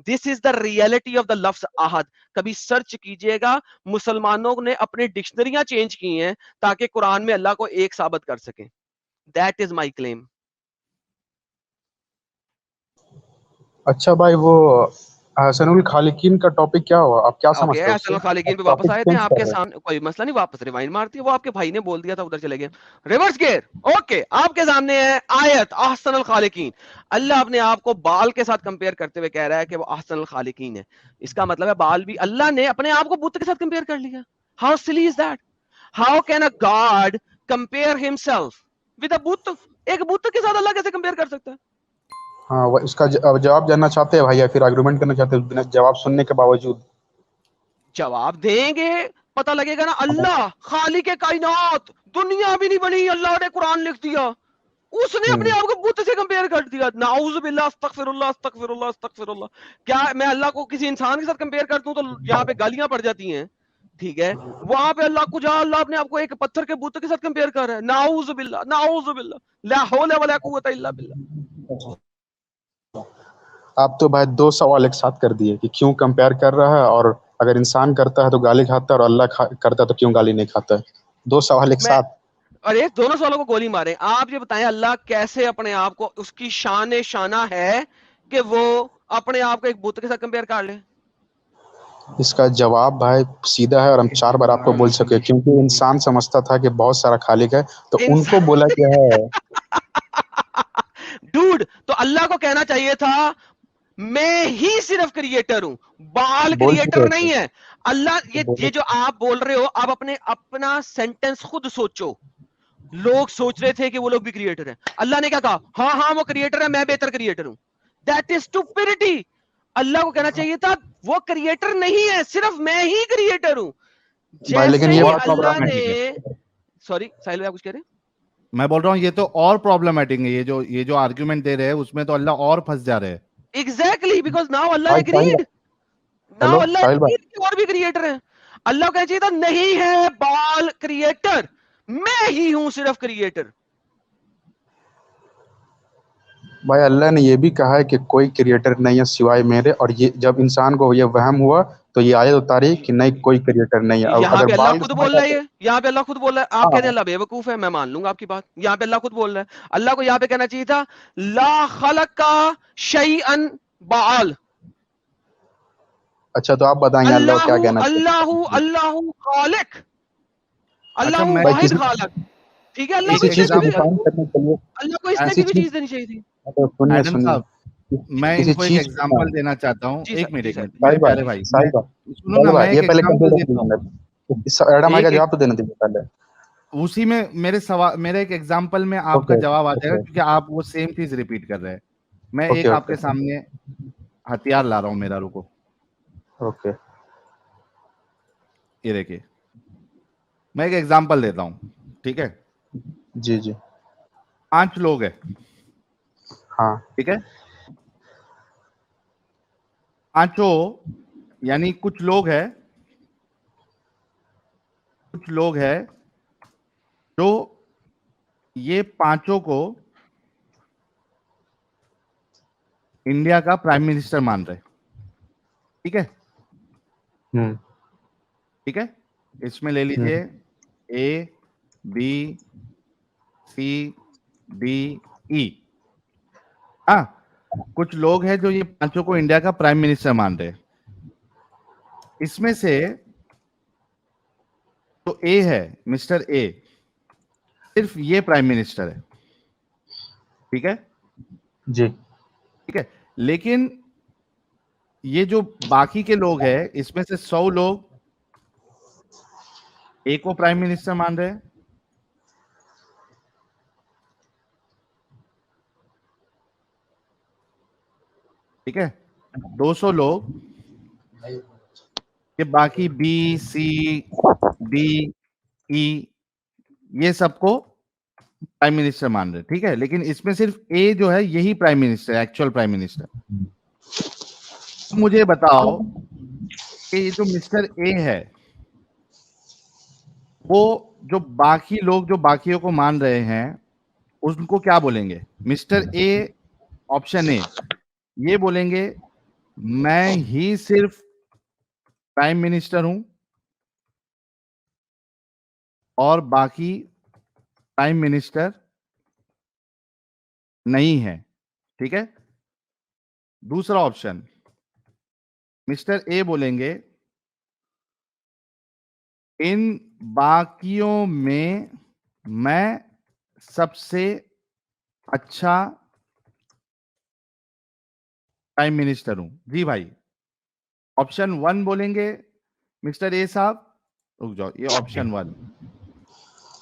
[SPEAKER 4] دس از دا ریئلٹی آف دا لفظ احد. کبھی سرچ کیجئے گا، مسلمانوں نے اپنے ڈکشنریاں چینج کی ہیں تاکہ قرآن میں اللہ کو ایک ثابت کر سکیں. دیٹ از مائی کلیم.
[SPEAKER 7] اچھا بھائی، وہ حسن الخالقین کا ٹاپک کیا ہوا؟ آپ کیا
[SPEAKER 4] اوکے،
[SPEAKER 7] سمجھتے ہیں اس
[SPEAKER 4] احسن
[SPEAKER 7] سے؟
[SPEAKER 4] الخالقین پہ
[SPEAKER 7] آپ
[SPEAKER 4] واپس
[SPEAKER 7] ٹاپک
[SPEAKER 4] آئے تھے.
[SPEAKER 7] چینج
[SPEAKER 4] آپ
[SPEAKER 7] کر
[SPEAKER 4] کے
[SPEAKER 7] رہے ہیں.
[SPEAKER 4] سامنے کوئی مسئلہ نہیں، واپس ریوائنڈ مارتی ہے، وہ آپ کے بھائی نے بول دیا تھا ادھر چلے گئے. Reverse gear. اوکے، آپ کے سامنے ہے آیت احسن الخالقین. اللہ اپنے آپ کو بال کے ساتھ کمپیئر کرتے ہوئے کہہ رہا ہے کہ وہ احسن الخالقین ہے. اس کا مطلب ہے بال بھی اللہ نے اپنے آپ کو بت کے ساتھ کمپیئر کر لیا. ہاؤ سلی is that? How can a God compare himself with a butt? ایک بت کے ساتھ اللہ کیسے کمپیئر کر سکتا ہے؟
[SPEAKER 7] ہاں اس کا جواب جاننا چاہتے ہیں بھائی یا پھر آرگومنٹ کرنا چاہتے ہیں جواب سننے کے باوجود؟
[SPEAKER 4] جواب دیں گے پتہ لگے گا نا. اللہ خالق کائنات, دنیا بھی نہیں بنی, اللہ نے قرآن لکھ دیا, اس نے اپنے آپ کو بت سے کمپیئر کر دیا. نعوذ باللہ, استغفر اللہ استغفر اللہ استغفر اللہ. کیا میں اللہ کو کسی انسان کے ساتھ کمپیئر کرتا ہوں تو یہاں پہ گالیاں پڑ جاتی ہیں, ٹھیک ہے, وہاں پہ اللہ کو جہاں اللہ اپنے آپ کو ایک پتھر کے بت کے ساتھ کمپیئر کر رہا ہے. نعوذ باللہ نعوذ باللہ, لا حول ولا قوت الا باللہ.
[SPEAKER 7] آپ تو بھائی دو سوال ایک ساتھ کر دیے کہ کیوں کمپیئر کر رہا ہے, اور اگر انسان کرتا ہے تو گالی کھاتا ہے, اور اللہ کرتا ہے تو کیوں گالی نہیں کھاتا ہے. دو سوال ایک ساتھ.
[SPEAKER 4] اور ایک دونوں سوالوں کو گولی مارے. آپ یہ بتائیں اللہ کیسے اپنے آپ کو, اس کی شان شانہ ہے کہ وہ اپنے آپ کو ایک بت کے ساتھ کمپیئر کر لے؟
[SPEAKER 7] اس کا جواب بھائی سیدھا ہے, اور ہم 4 بار آپ کو بول سکے, کیونکہ انسان سمجھتا تھا کہ بہت سارا خالق ہے تو ان کو بولا کیا ہے.
[SPEAKER 4] ڈوڈ, تو اللہ کو کہنا چاہیے تھا میں ہی صرف کریٹر ہوں, بال
[SPEAKER 7] بول
[SPEAKER 4] کریٹر
[SPEAKER 7] چکے
[SPEAKER 4] نہیں
[SPEAKER 7] تھے.
[SPEAKER 4] ہے. اللہ یہ جو آپ بول رہے ہو, آپ اپنا سینٹنس خود سوچو. لوگ سوچ رہے تھے کہ وہ لوگ بھی کریٹر ہیں. اللہ نے کیا کہا؟ ہاں ہاں وہ کریٹر ہے, میں بہتر کریٹر ہوں. That is اسٹوپڈٹی. اللہ کو کہنا چاہیے تھا وہ کریٹر نہیں ہے, صرف میں ہی کریٹر ہوں.
[SPEAKER 7] بھائی لیکن
[SPEAKER 4] جیسے
[SPEAKER 7] یہ
[SPEAKER 4] ہی
[SPEAKER 7] بات
[SPEAKER 4] اللہ
[SPEAKER 1] problematic
[SPEAKER 4] نے,
[SPEAKER 1] ہے.
[SPEAKER 4] سوری ساحل بھائی آپ کچھ کہہ رہے ہیں؟
[SPEAKER 1] میں بول رہا ہوں یہ تو اور پرابلمٹک ہے, یہ جو آرگیومنٹ دے رہے ہیں اس میں تو اللہ اور پھنس جا رہے ہیں.
[SPEAKER 4] Exactly, because now Allah
[SPEAKER 7] بھائی
[SPEAKER 4] agreed. Now
[SPEAKER 7] ہیلو
[SPEAKER 4] Allah
[SPEAKER 7] ساحل بھائی,
[SPEAKER 4] agreed کہ اور بھی کریٹر ہیں. اللہ کہنا چاہیے تھا نہیں ہے بال کریٹر, میں ہی ہوں صرف کریٹر.
[SPEAKER 7] بھائی اللہ نے یہ بھی کہا ہے کہ کوئی کریٹر نہیں ہے سوائے میرے, اور یہ جب انسان کو یہ وہم ہوا تو یہ آیت اتاری کہ نہیں کوئی کریٹر نہیں ہے.
[SPEAKER 4] یہاں
[SPEAKER 7] اگر
[SPEAKER 4] پہ اللہ
[SPEAKER 7] بال
[SPEAKER 4] خود
[SPEAKER 7] سمجھ
[SPEAKER 4] بول رہا ہے,
[SPEAKER 7] آتا
[SPEAKER 4] یہاں پہ اللہ خود بول رہا ہے. آپ کہتے ہیں اللہ بے وقوف ہے, میں مان لوں گا آپ کی بات. یہاں پہ اللہ خود بول رہا ہے. اللہ کو یہاں پہ کہنا چاہیے تھا لا خلق کا شیئن بال.
[SPEAKER 7] اچھا تو آپ بتائیں اللہ
[SPEAKER 4] اللہ
[SPEAKER 7] کیا کہنا چاہتے
[SPEAKER 4] اللہ اللہ خالق,
[SPEAKER 1] اچھا
[SPEAKER 4] اللہ
[SPEAKER 1] میں
[SPEAKER 4] واحد خالق. ٹھیک ہے, اللہ کو
[SPEAKER 7] کسی
[SPEAKER 4] اس
[SPEAKER 7] چیز
[SPEAKER 4] نے
[SPEAKER 7] کو
[SPEAKER 4] بھی,
[SPEAKER 7] ڈیفائن کرنے کے لیے
[SPEAKER 4] اللہ کو اس نے
[SPEAKER 7] کسی
[SPEAKER 4] بھی
[SPEAKER 7] چیز,
[SPEAKER 4] چیز دینی چاہیے تھی.
[SPEAKER 7] سنیے
[SPEAKER 1] ایڈم
[SPEAKER 7] سنیے,
[SPEAKER 1] صاحب, میں ان
[SPEAKER 7] کسی
[SPEAKER 1] کو ایک
[SPEAKER 7] چیز
[SPEAKER 1] ایگزامپل دینا چاہتا ہوں.
[SPEAKER 4] جی
[SPEAKER 1] ایک
[SPEAKER 4] سر,
[SPEAKER 1] منٹ
[SPEAKER 4] جی
[SPEAKER 1] ایک
[SPEAKER 4] سر,
[SPEAKER 1] منٹ میرے پیارے بھائی, میں سنو نا, میں
[SPEAKER 7] یہ
[SPEAKER 1] ایک
[SPEAKER 7] پہلے
[SPEAKER 1] ایگزامپل دیتا ہوں.
[SPEAKER 7] ایڈم بھائی کا جواب تو دینا دیجیے پہلے.
[SPEAKER 1] اسی میں میرے ایک ایگزامپل میں آپ کا
[SPEAKER 7] اوکے
[SPEAKER 1] جواب آ جائے گا,
[SPEAKER 7] اوکے
[SPEAKER 1] کیونکہ آپ وہ سیم چیز ریپیٹ کر رہے ہیں. میں
[SPEAKER 7] اوکے
[SPEAKER 1] ایک آپ
[SPEAKER 7] اوکے
[SPEAKER 1] کے سامنے ہتھیار لا رہا ہوں میرا, رکو.
[SPEAKER 7] اوکے
[SPEAKER 1] یہ دیکھیے, میں ایک ایگزامپل دیتا ہوں, ٹھیک ہے.
[SPEAKER 7] جی جی
[SPEAKER 1] 5 لوگ ہیں,
[SPEAKER 7] ہاں
[SPEAKER 1] ٹھیک ہے. 5 یعنی کچھ لوگ ہیں جو یہ 5 کو انڈیا کا پرائم منسٹر مان رہے, ٹھیک ہے. ٹھیک ہے, اس میں لے لیجئے اے بی سی ڈی ای. ہاں, کچھ لوگ ہیں جو یہ 5 کو انڈیا کا پرائم منسٹر مان رہے. اس میں سے جو اے ہے, مسٹر اے, صرف یہ پرائم منسٹر ہے, ٹھیک ہے.
[SPEAKER 7] جی
[SPEAKER 1] ٹھیک ہے, لیکن یہ جو باقی کے لوگ ہیں, اس میں سے 100 لوگ اے کو پرائم منسٹر مان رہے ہیں, ٹھیک ہے. 200 لوگ یہ باقی بی سی ڈی ای یہ سب کو پرائم منسٹر مان رہے, ٹھیک ہے. لیکن اس میں صرف اے جو ہے یہی prime minister, actual prime minister. مجھے بتاؤ کہ یہ جو مسٹر اے ہے, وہ جو باقی لوگ جو باقیوں کو مان رہے ہیں ان کو کیا بولیں گے؟ مسٹر اے, آپشن اے, یہ بولیں گے میں ہی صرف پرائم منسٹر ہوں اور باقی پرائم منسٹر نہیں ہے, ٹھیک ہے. دوسرا آپشن, مسٹر اے بولیں گے ان باقیوں میں سب سے اچھا پرائم منسٹر ہوں. جی بھائی, آپشن 1 بولیں گے مسٹر اے صاحب, رک جاؤ, یہ option 1.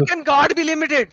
[SPEAKER 4] can God be limited?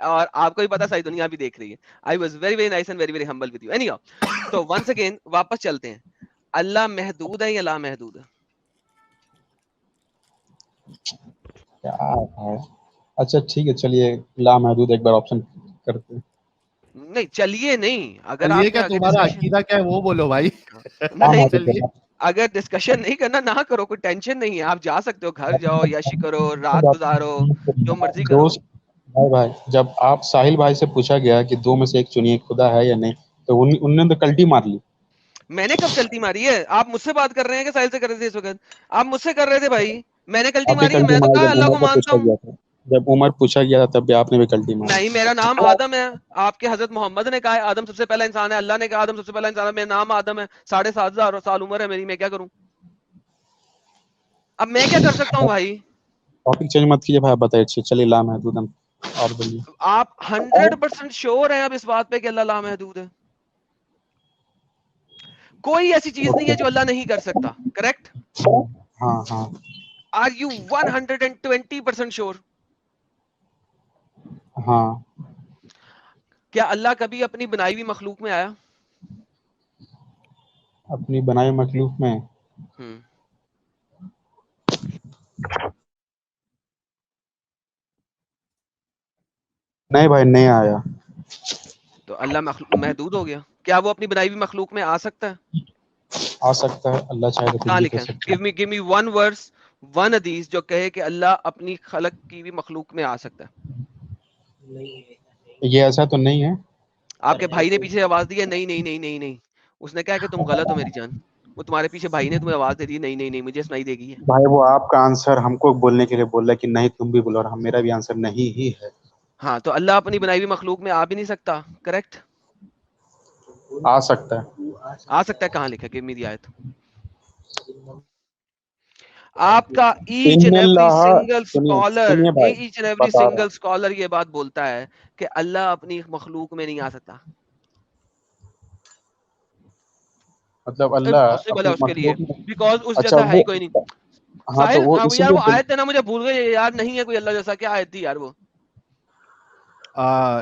[SPEAKER 4] اور آپ کو بھی پتا ساری دنیا بھی دیکھ رہی ہے. I was very very nice and very very humble with you. Any how, تو ونس اگین واپس چلتے ہیں. اللہ محدود ہے یا لامحدود ہے؟
[SPEAKER 7] کیا ہے؟ اچھا ٹھیک ہے, چلیے لامحدود ایک بار آپشن کرتے ہیں.
[SPEAKER 4] نہیں چلیے نہیں, اگر
[SPEAKER 1] یہ
[SPEAKER 4] آپ
[SPEAKER 1] کیا
[SPEAKER 4] نے
[SPEAKER 1] تمہارا عقیدہ کیا ہے وہ بولو بھائی.
[SPEAKER 4] نہیں,
[SPEAKER 1] چلیے
[SPEAKER 4] اگر ڈسکشن نہیں کرنا نہ کرو, کوئی ٹینشن نہیں ہے, آپ جا سکتے ہو, گھر جاؤ, یاشی کرو, رات گزارو, جو مرضی کرو.
[SPEAKER 7] دوست بھائی جب آپ ساحل بھائی سے پوچھا گیا کہ دو میں سے ایک چنیے, خدا ہے یا نہیں, تو انہوں نے تو کلٹی مار لی.
[SPEAKER 4] میں نے کب کلٹی ماری ہے؟ آپ مجھ سے بات کر رہے ہیں کہ ساحل سے کر رہے تھے اس وقت؟ آپ مجھ سے کر رہے تھے بھائی, میں نے کلٹی
[SPEAKER 7] آپ بھی
[SPEAKER 4] ماری ہے؟
[SPEAKER 7] کلٹی
[SPEAKER 4] میں تو
[SPEAKER 7] مار,
[SPEAKER 4] کہا
[SPEAKER 7] جب
[SPEAKER 4] اللہ
[SPEAKER 7] عمر
[SPEAKER 4] کو
[SPEAKER 7] کو
[SPEAKER 4] مانتا
[SPEAKER 7] پوچھا
[SPEAKER 4] ہوں.
[SPEAKER 7] گیا تھا, جب عمر پوچھا گیا تھا تب بھی آپ نے بھی کلٹی ماری.
[SPEAKER 4] نہیں, میرا نام آدم ہے. آپ کے حضرت محمد نے کہا ہے آدم سب سے پہلا انسان ہے, اللہ نے کہا آدم سب سے پہلا انسان ہے, میرا نام آدم ہے, 7,500 سال عمر ہے میری, میں کیا کروں؟ اب میں کیا کر سکتا ہوں بھائی؟
[SPEAKER 7] ٹاپک چینج مت کیجیے بھائی, آپ بتائیے. چلیے لامحدود ہم اور بولیے.
[SPEAKER 4] آپ 100% شیور ہیں اب اس بات پہ کہ اللہ لامحدود ہے؟ کوئی ایسی چیز نہیں ہے جو اللہ نہیں کر سکتا, کریکٹ؟
[SPEAKER 7] ہاں ہاں
[SPEAKER 4] آر یو 120% شیور؟
[SPEAKER 7] ہاں.
[SPEAKER 4] کیا اللہ کبھی اپنی بنائی ہوئی مخلوق میں آیا؟
[SPEAKER 7] اپنی بنائی مخلوق میں نہیں بھائی, نہیں آیا.
[SPEAKER 4] تو اللہ محدود ہو گیا؟ کیا وہ اپنی بنائی ہوئی مخلوق میں آ سکتا ہے؟
[SPEAKER 7] آ سکتا ہے, اللہ چاہے تو کچھ
[SPEAKER 4] کہاں
[SPEAKER 7] بھی
[SPEAKER 4] لکھا
[SPEAKER 7] کر
[SPEAKER 4] ہے؟
[SPEAKER 7] سکتا ہے.
[SPEAKER 4] give me one verse, one حدیث جو کہے کہ اللہ اپنی خلق کی ہوئی مخلوق میں آ سکتا ہے.
[SPEAKER 7] یہ ایسا تو نہیں ہے.
[SPEAKER 4] آپ کے بھائی نے پیچھے آواز دی ہے نہیں نہیں نہیں نہیں نہیں, اس نے کہا کہ تم غلط ہو میری جان, وہ تمہارے پیچھے بھائی نے تمہیں آواز دے دی نہیں نہیں نہیں, مجھے سنائی دے گی ہے.
[SPEAKER 7] بھائی وہ آپ کا آنسر ہم کو بولنے کے لیے بول رہا ہے کہ نہیں تم بھی بولو, اور میرا بھی آنسر نہیں ہی ہے.
[SPEAKER 4] ہاں, تو اللہ اپنی بنائی ہوئی مخلوق میں آ بھی نہیں سکتا, کریکٹ؟
[SPEAKER 7] آ سکتا ہے.
[SPEAKER 4] آ سکتا ہے, کہاں لکھا ہے؟ give me the آیت. آپ کا ایچ
[SPEAKER 7] ان
[SPEAKER 4] اینڈ ایوری
[SPEAKER 7] اللہ,
[SPEAKER 4] سنگل
[SPEAKER 7] سنیے
[SPEAKER 4] اسکالر,
[SPEAKER 7] سنیے بھائی
[SPEAKER 4] ایچ اینڈ ایوری
[SPEAKER 7] بتا رہا
[SPEAKER 4] سنگل
[SPEAKER 7] ہوں.
[SPEAKER 4] اسکالر یہ بات بولتا ہے کہ اللہ اپنی مخلوق میں نہیں آ سکتا.
[SPEAKER 7] مطلب اللہ
[SPEAKER 4] امپاسبل ہے
[SPEAKER 7] اپنی
[SPEAKER 4] اس کے لیے,
[SPEAKER 7] مخلوق میں.
[SPEAKER 4] بیکاز اس
[SPEAKER 7] اچھا
[SPEAKER 4] جیسا ہے
[SPEAKER 7] وہ,
[SPEAKER 4] ہی کوئی نہیں.
[SPEAKER 7] ہاں تو
[SPEAKER 4] ساحل
[SPEAKER 7] وہ اسی
[SPEAKER 4] یار, وہ
[SPEAKER 7] لیے
[SPEAKER 4] آیت ہے نا, مجھے بھول گئی یار, نہیں ہے کوئی اللہ جیسا. کیا آیت تھی یار وہ؟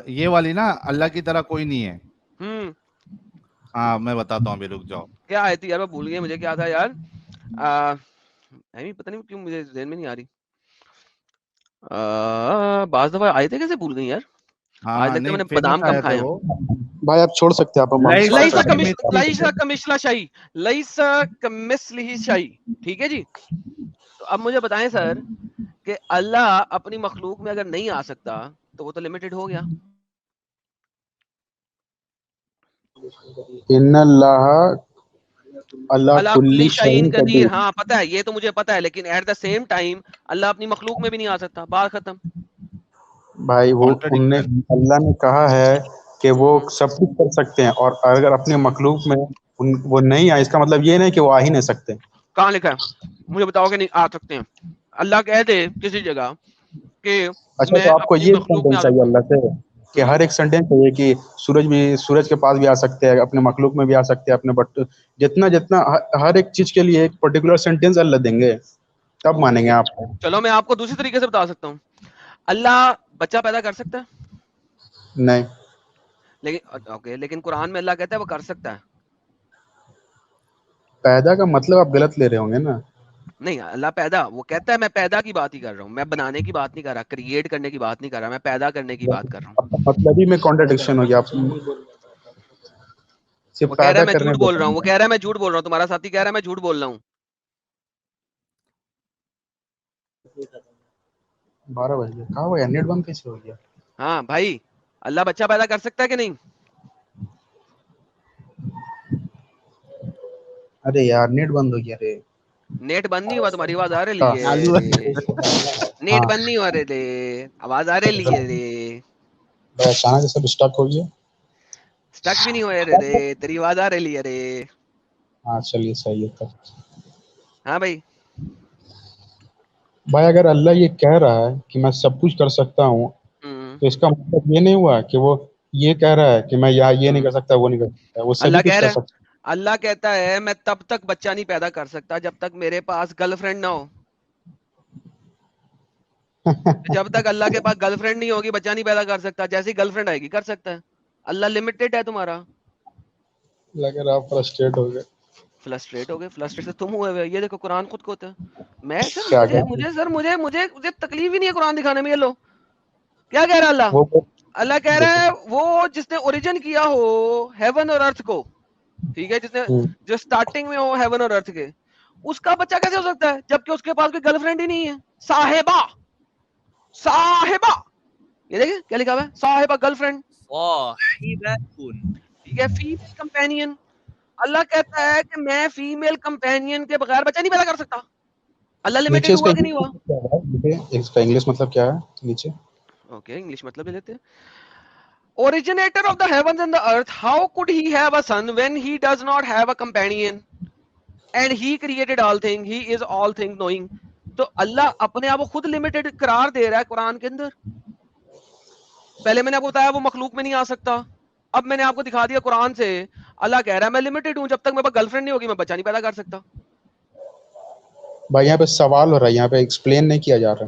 [SPEAKER 1] یہ والی نا, اللہ کی طرح کوئی نہیں ہے.
[SPEAKER 4] ہوں,
[SPEAKER 1] ہاں میں بتاتا ہوں, ابھی رک جاؤ.
[SPEAKER 4] کیا آیت تھی یار, میں بھول گئی, مجھے کیا تھا یار, پتہ نہیں کیوں مجھے ذہن میں نہیں آ رہی. بعض دفعہ آیتیں کیسے بھول گئی یار, آج
[SPEAKER 1] ہاں
[SPEAKER 4] لگتا ہے
[SPEAKER 1] نہیں,
[SPEAKER 4] میں نے
[SPEAKER 1] فیمس
[SPEAKER 4] بادام کم
[SPEAKER 1] آیا تھا
[SPEAKER 4] کھائے ہیں.
[SPEAKER 1] وہ.
[SPEAKER 7] بھائی آپ چھوڑ سکتے ہیں, آپ
[SPEAKER 4] لیسا
[SPEAKER 1] کمثلہ
[SPEAKER 4] کمثلہ شیء, لیسا کمثلہ شیء, ٹھیک ہے جی. تو اب مجھے بتائیں سر کہ اللہ اپنی مخلوق میں اگر نہیں آ سکتا تو وہ تو لمیٹڈ ہو گیا.
[SPEAKER 7] ان اللہ, اللہ
[SPEAKER 4] اللہ
[SPEAKER 7] کلی
[SPEAKER 4] کل شیء
[SPEAKER 7] شیء
[SPEAKER 4] قدیر,
[SPEAKER 7] قدیر.
[SPEAKER 4] ہاں پتہ ہے, یہ تو مجھے پتہ ہے, لیکن ایٹ دا سیم ٹائم اللہ اپنی مخلوق میں بھی نہیں آ سکتا. بات ختم.
[SPEAKER 7] بھائی وہ ان نے, اللہ نے کہا ہے کہ وہ سب کچھ کر سکتے ہیں, اور اگر اپنے مخلوق میں وہ نہیں آئے, اس کا مطلب یہ نہیں کہ وہ آ ہی نہیں سکتے.
[SPEAKER 4] کہاں لکھا ہے؟ مجھے بتاؤ کہ نہیں آ سکتے ہیں. اللہ کہہ دے کسی جگہ کہ
[SPEAKER 7] اچھا
[SPEAKER 4] میں
[SPEAKER 7] تو آپ کو
[SPEAKER 4] اپنی
[SPEAKER 7] یہ
[SPEAKER 4] مخلوق میں
[SPEAKER 7] سینٹینس
[SPEAKER 4] آ
[SPEAKER 7] چاہیے
[SPEAKER 4] سکتا ہوں.
[SPEAKER 7] اللہ سے, کہ ہر ایک سینٹینس چاہیے کہ سورج کے پاس بھی آ سکتے ہیں, اپنے مخلوق میں بھی آ سکتے ہیں, اپنے بٹ جتنا ہر ایک چیز کے لیے ایک پرٹیکولر سینٹینس اللہ دیں گے, تب مانیں گے آپ.
[SPEAKER 4] چلو میں آپ کو دوسری طریقے سے بتا سکتا ہوں. اللہ بچہ پیدا کر سکتا ہے,
[SPEAKER 7] نہیں.
[SPEAKER 4] لیکن قرآن میں اللہ کہتا ہے وہ کر سکتا ہے.
[SPEAKER 7] پیدا کا مطلب آپ غلط لے رہے ہوں گے نا.
[SPEAKER 4] نہیں, اللہ پیدا, وہ کہتا ہے میں پیدا کی بات ہی کر رہا ہوں, میں بنانے کی بات نہیں کر رہا, کریٹ کرنے کی بات نہیں کر رہا, میں پیدا کرنے کی بات کر رہا ہوں.
[SPEAKER 7] مطلب ہی میں کانٹرڈکشن ہو گیا. آپ صرف
[SPEAKER 4] وہ کہہ رہا
[SPEAKER 7] پیدا
[SPEAKER 4] ہے میں
[SPEAKER 7] کرنے
[SPEAKER 4] جھوٹ بول رہا ہوں, وہ کہہ رہا ہے میں جھوٹ بول رہا ہوں, تمہارا ساتھی کہہ رہا ہے میں جھوٹ بول رہا ہوں.
[SPEAKER 7] 12 بج گئے, کہاں ہوا نیٹ بند کیسے ہو گیا؟
[SPEAKER 4] ہاں بھائی, اللہ بچہ پیدا کر سکتا ہے کہ نہیں؟
[SPEAKER 7] ارے یار نیٹ بند ہو گیا رے.
[SPEAKER 4] نیٹ بند نہیں ہوا, تمہاری آواز آ رہی
[SPEAKER 1] چالو ہے.
[SPEAKER 4] ہے. نیٹ بند نہیں ہوا رے, آواز آ رہی ہے.
[SPEAKER 7] اچانک سب اسٹک ہو گیا.
[SPEAKER 4] اسٹک بھی نہیں ہوا رے, تیری آواز آ رہی ہے.
[SPEAKER 7] ہاں چلیے صحیح ہے تب.
[SPEAKER 4] ہاں بھائی,
[SPEAKER 7] بھائی اگر اللہ یہ کہہ رہا ہے کہ میں سب کچھ کر سکتا ہوں, تو اس کا مطلب یہ نہیں ہوا کہ وہ یہ کہہ رہا ہے کہ میں یہ نہیں کر سکتا, وہ نہیں کر سکتا, وہ سبھی
[SPEAKER 4] اللہ کہہ
[SPEAKER 7] کچھ
[SPEAKER 4] رہا
[SPEAKER 7] کر
[SPEAKER 4] ہے,
[SPEAKER 7] سکتا.
[SPEAKER 4] اللہ کہتا ہے میں تب تک بچہ نہیں پیدا کر سکتا جب تک میرے پاس گرل فرینڈ نہ ہو. جب تک اللہ کے پاس گرل فرینڈ نہیں ہوگی بچہ نہیں پیدا کر سکتا. جیسے ہی گرل فرینڈ آئے گی کر سکتا ہے. اللہ لمیٹڈ ہے تمہارا.
[SPEAKER 7] لگ رہا آپ فرسٹریٹ ہو گئے.
[SPEAKER 4] فلسٹریٹ ہو گئے. فلسٹریٹ سے تم ہوئے ہوئے. یہ دیکھو قرآن خود کو ہوتا ہے. میں سر
[SPEAKER 7] کیا
[SPEAKER 4] مجھے تکلیف ہی نہیں ہے قرآن دکھانے میں. یہ لو کیا کہہ رہا اللہ.
[SPEAKER 7] وہ
[SPEAKER 4] اللہ کہہ رہا ہے وہ جس نے اوریجن کیا ہو ہیون اور ارتھ کو, ٹھیک ہے, جس نے جو سٹارٹنگ میں ہو ہیون اور ارتھ کے, اس کا بچہ کیسے ہو سکتا ہے جبکہ اس کے پاس کوئی گرل فرینڈ ہی نہیں ہے. صاحبہ یہ دیکھیں کیا لکھا ہوا ہے, صاحبہ گرل فرینڈ, ٹھیک ہے, فیمیل کمپینین. اللہ کہتا ہے کہ میں فیمیل کمپینین کے بغیر بچہ نہیں پیدا کر سکتا. اللہ
[SPEAKER 7] نیچے
[SPEAKER 4] لمیٹڈ
[SPEAKER 7] اس کا
[SPEAKER 4] ہوا کہ نہیں ہوا.
[SPEAKER 7] اس کا انگلش مطلب کیا ہے نیچے.
[SPEAKER 4] اوکے انگلش مطلب لے لیتے ہیں. Originator of the heavens and the earth, how could he have a son when he does not have a companion? And he created all things, he is all things knowing. تو اللہ اپنے آپ کو خود limited قرار دے رہا ہے قرآن کے اندر. پہلے میں نے آپ کو بتایا وہ مخلوق میں نہیں آ سکتا. اب میں نے آپ کو دکھا دیا قرآن سے. اللہ کہہ رہا ہے میں لمیٹڈ ہوں, جب تک میرے پاس گرل فرینڈ نہیں ہوگی میں بچہ نہیں پیدا کر سکتا.
[SPEAKER 7] بھائی یہاں پہ سوال ہو رہا ہے, یہاں پہ ایکسپلین نہیں کیا جا رہا.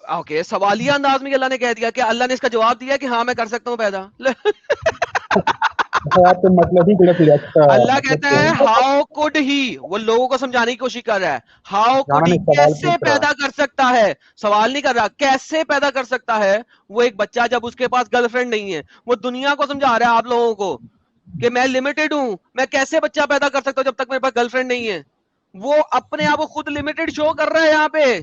[SPEAKER 4] اوکے سوالیہ انداز میں اللہ نے کہہ دیا کہ اللہ نے اس کا جواب دیا کہ ہاں میں کر سکتا ہوں پیدا.
[SPEAKER 7] مطلب ہی غلط لیا.
[SPEAKER 4] اللہ کہتا ہے ہاؤ کوڈ ہی, وہ لوگوں کو سمجھانے کی کوشش کر رہا ہے. ہاؤ کوڈ ہی, کیسے پیدا کر سکتا ہے, سوال نہیں کر رہا, کیسے پیدا کر سکتا ہے وہ ایک بچہ جب اس کے پاس گرل فرینڈ نہیں ہے. وہ دنیا کو سمجھا رہا ہے آپ لوگوں کو کہ میں لمیٹڈ ہوں, میں کیسے بچہ پیدا کر سکتا ہوں جب تک میرے پاس گرل فرینڈ نہیں ہے. وہ اپنے آپ کو خود لمیٹڈ شو کر رہا ہے یہاں پہ.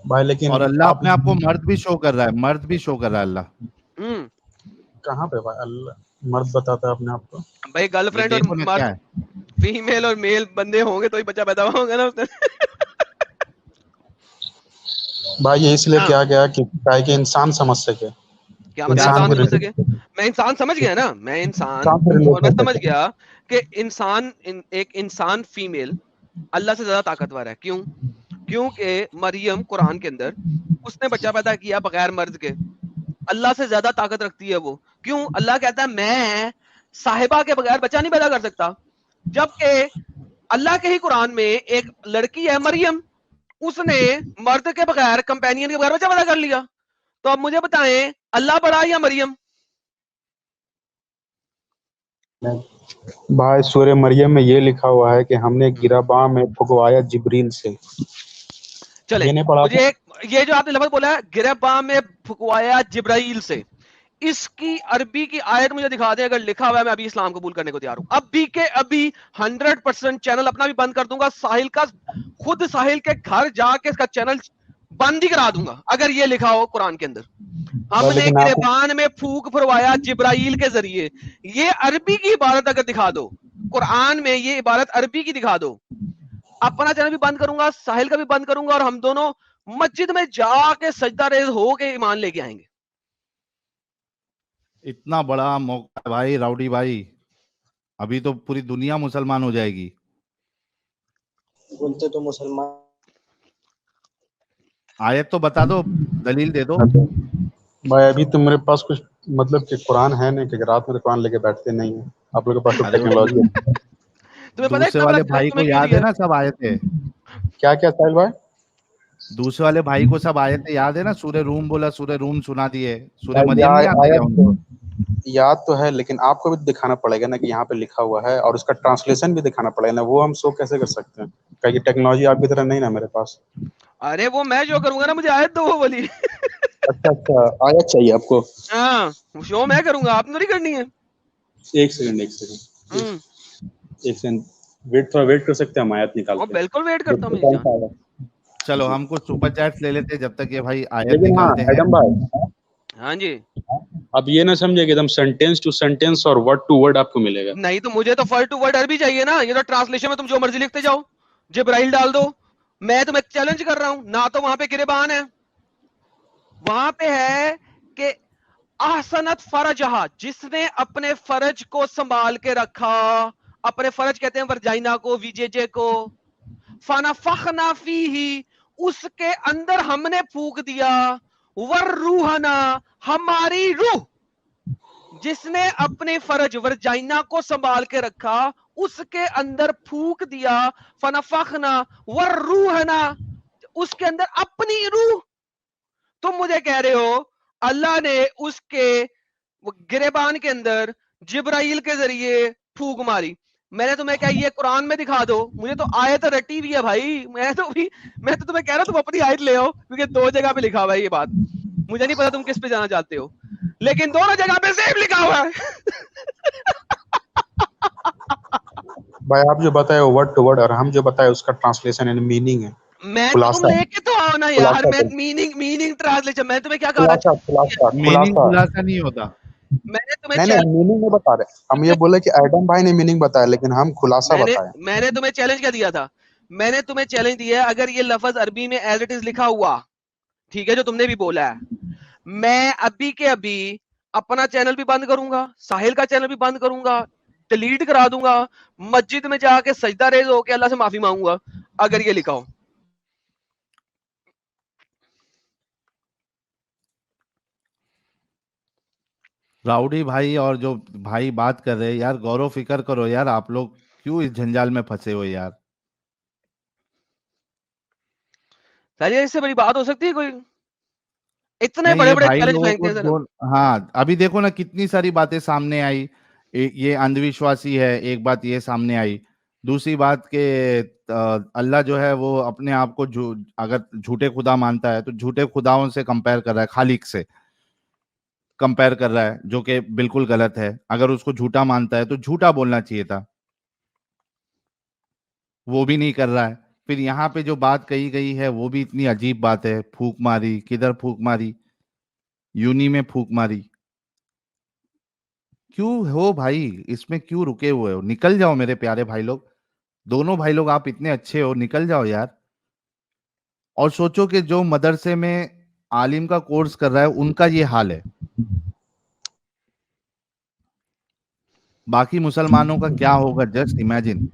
[SPEAKER 7] بھائی لیکن
[SPEAKER 1] اور اللہ اپنے آپ کو مرد بھی شو کر رہا ہے, مرد بھی شو کر رہا ہے اللہ.
[SPEAKER 7] کہاں پہ بھائی اللہ مرد بتاتا ہے اپنے آپ کو.
[SPEAKER 4] بھائی گرل فرینڈ اور مرد, فیمیل اور میل بندے ہوں گے تو ہی بچہ پیدا ہوگا نا.
[SPEAKER 7] بھائی یہ اس لیے کیا گیا کہ انسان سمجھ سکے.
[SPEAKER 4] کیا مطلب انسان سمجھ سکے. میں انسان سمجھ گیا نا, میں انسان اور میں سمجھ گیا کہ انسان, ایک انسان فیمیل اللہ سے زیادہ طاقتور ہے. کیوں؟ کیونکہ مریم قرآن کے اندر اس نے بچہ پیدا کیا بغیر مرد کے. اللہ سے زیادہ طاقت رکھتی ہے وہ. کیوں؟ اللہ کہتا ہے میں صاحبہ کے بغیر بچہ نہیں پیدا کر سکتا. جبکہ اللہ کے ہی قرآن میں ایک لڑکی ہے مریم, اس نے مرد کے بغیر, کمپینین کے بغیر بچہ پیدا کر لیا. تو اب مجھے بتائیں اللہ بڑا یا مریم؟
[SPEAKER 7] بھائی سورہ مریم میں یہ لکھا ہوا ہے کہ ہم نے گرباں میں پھکوایا جبریل سے.
[SPEAKER 4] چلے مجھے یہ جو آپ نے لفظ بولا ہے گرباں میں پھکوایا جبرائیل سے, اس کی عربی کی آیت مجھے دکھا دیں اگر لکھا ہوا ہے. میں ابھی اسلام قبول کرنے کو تیار ہوں. ابھی کے ابھی 100% چینل اپنا بھی بند کر دوں گا. ساحل کا خود ساحل کے گھر جا کے اس کا چینل بند ہی کرا دوں گا اگر یہ لکھا ہو قرآن کے اندر. ہم نے گریبان میں پھونک پھروایا جبرائیل کے ذریعے. یہ عربی کی عبارت اگر دکھا دو قرآن میں, یہ عبارت عربی کی دکھا دو, اپنا چینل بھی بند کروں گا, ساحل کا بھی بند کروں گا, اور ہم دونوں مسجد میں جا کے سجدہ ریز ہو کے ایمان لے کے آئیں گے.
[SPEAKER 1] اتنا بڑا موقع بھائی راؤڈی بھائی, ابھی تو پوری دنیا مسلمان ہو جائے گی.
[SPEAKER 2] بولتے تو مسلمان.
[SPEAKER 1] آیت تو بتا دو, دلیل دے دو.
[SPEAKER 7] بھائی ابھی تو میرے پاس کچھ مطلب کہ قرآن ہے نہیں, کہ رات میں قرآن لے کے بیٹھتے نہیں ہیں آپ لوگوں کے پاس. ٹیکنالوجی
[SPEAKER 1] دوسرے والے بھائی کو یاد ہے نا سب آیتیں.
[SPEAKER 7] کیا ساحل بھائی؟
[SPEAKER 1] دوسرے والے بھائی کو سب آیتیں یاد ہے نا. سورہ روم بولا, سورہ روم سنا دیے, سورہ مریم نہیں یاد ہے ان کو؟
[SPEAKER 7] یاد تو ہے لیکن آپ کو بھی دکھانا پڑے گا نا کہ یہاں پہ لکھا ہوا ہے, اور اس کا ٹرانسلیشن بھی دکھانا پڑے گا نا. وہ ہم سو کیسے کر سکتے ہیں کہ ٹیکنالوجی آپ کی طرح نہیں نا میرے پاس.
[SPEAKER 4] ارے وہ میں جو کروں گا نا مجھے آیت دو وہ والی.
[SPEAKER 7] اچھا آیت چاہیے آپ کو؟
[SPEAKER 4] ہاں شو میں کروں گا, آپ نے نہیں کرنی ہے.
[SPEAKER 7] ایک سیکنڈ ویٹ, تھوڑا ویٹ کر سکتے ہیں, ہم آیت نکالتے ہیں.
[SPEAKER 4] بالکل ویٹ کرتا ہوں.
[SPEAKER 1] چلو ہم کو سپر چیٹ لے لیتے جب تک یہ بھائی آیت نکالتے ہیں.
[SPEAKER 4] ہاں جی,
[SPEAKER 7] اب یہ نہ سمجھے کہ ایک دم سینٹینس ٹو سینٹینس اور ورڈ ٹو ورڈ آپ کو ملے گا.
[SPEAKER 4] نہیں تو مجھے تو ورڈ ٹو ورڈ عربی چاہیے نا. یہ تو ٹرانسلیشن میں تم جو مرضی لکھتے جاؤ, جبرائیل ڈال دو. میں تمہیں چیلنج کر رہا ہوں, نہ تو وہاں پہ گریبان ہے, وہاں پہ ہے کہ احسنت فرجہا, جس نے اپنے فرج کو سنبھال کے رکھا. اپنے فرج کہتے ہیں ورجائنا کو, وی جے جے کو. فنفخنا فیہ, اس کے اندر ہم نے پھونک دیا. وروحنا, ہماری روح. جس نے اپنے فرج ورجائنا کو سنبھال کے رکھا اس کے اندر پھونک دیا, فنفخنا والروحنا, اس کے اندر اپنی روح. تم مجھے کہہ رہے ہو اللہ نے اس کے گریبان کے اندر جبرائیل کے ذریعے پھونک ماری. میں نے تمہیں کہا یہ قرآن میں دکھا دو, مجھے تو آیت رٹی ہوئی ہے بھائی, میں تو تمہیں کہہ رہا ہوں تم اپنی آیت لے آؤ, کیونکہ 2 جگہ پہ لکھا ہوا ہے یہ بات. مجھے نہیں پتا تم کس پہ جانا چاہتے ہو, لیکن دونوں جگہ پہ سیم لکھا ہوا ہے.
[SPEAKER 7] بھائی آپ جو بتائے ورڈ ٹو ورڈ اور ہم جو بتائے اس کا ٹرانسلیشن اینڈ میننگ ہے.
[SPEAKER 4] میں تم لے کے تو آؤ نا یار, میں میننگ ٹرانسلیشن, میں تمہیں کیا کہا رہا
[SPEAKER 1] میننگ خلاصہ نہیں ہوتا.
[SPEAKER 4] میں نے تمہیں
[SPEAKER 7] نہیں میننگ نہیں بتا رہے ہم, یہ بولے کہ ایڈم بھائی نے میننگ بتایا لیکن ہم خلاصہ بتایا.
[SPEAKER 4] میں نے تمہیں چیلنج کیا دیا تھا, میں نے تمہیں چیلنج دیا ہے اگر یہ لفظ عربی میں ایز اٹ از لکھا ہوا, ٹھیک ہے, جو تم نے بھی بولا ہے, میں ابھی کے ابھی اپنا چینل بھی بند کروں گا, ساحل کا چینل بھی بند کروں گا, ڈیلیٹ کرا دوں گا, مسجد میں جا کے سجدہ ریز ہو کے اللہ سے معافی مانگوں گا اگر یہ لکھا ہو.
[SPEAKER 1] راؤڈی بھائی اور جو بھائی بات کر رہے ہیں یار, غور و فکر کرو یار, آپ لوگ کیوں اس جھنجال میں پھنسے ہوئے یار.
[SPEAKER 4] اس سے بڑی بات ہو سکتی ہے کوئی؟ اتنے
[SPEAKER 1] نہیں
[SPEAKER 4] بڑے
[SPEAKER 1] یہ
[SPEAKER 4] بڑے
[SPEAKER 1] بھائی
[SPEAKER 4] چیلنج
[SPEAKER 1] لوگوں
[SPEAKER 4] پھینکتے ہیں
[SPEAKER 1] کو ہاں ابھی دیکھو نا کتنی ساری باتیں سامنے آئی. یہ اندھ وشواسی ہے, ایک بات یہ سامنے آئی. دوسری بات کہ اللہ جو ہے وہ اپنے آپ کو اگر جھوٹے خدا مانتا ہے تو جھوٹے خداؤں سے کمپیئر کر رہا ہے, خالق سے کمپیئر کر رہا ہے, جو کہ بالکل غلط ہے. اگر اس کو جھوٹا مانتا ہے تو جھوٹا بولنا چاہیے تھا, وہ بھی نہیں کر رہا ہے. پھر یہاں پہ جو بات کہی گئی ہے وہ بھی اتنی عجیب بات ہے, پھونک ماری, کدھر پھونک ماری, یونی میں پھونک ماری. کیوں ہو بھائی اس میں, کیوں رکے ہوئے ہو؟ نکل جاؤ میرے پیارے بھائی لوگ, دونوں بھائی لوگ آپ اتنے اچھے ہو, نکل جاؤ یار. اور سوچو کہ جو مدرسے میں عالم کا کورس کر رہا ہے ان کا یہ حال ہے, باقی مسلمانوں کا کیا ہوگا, جسٹ امیجن.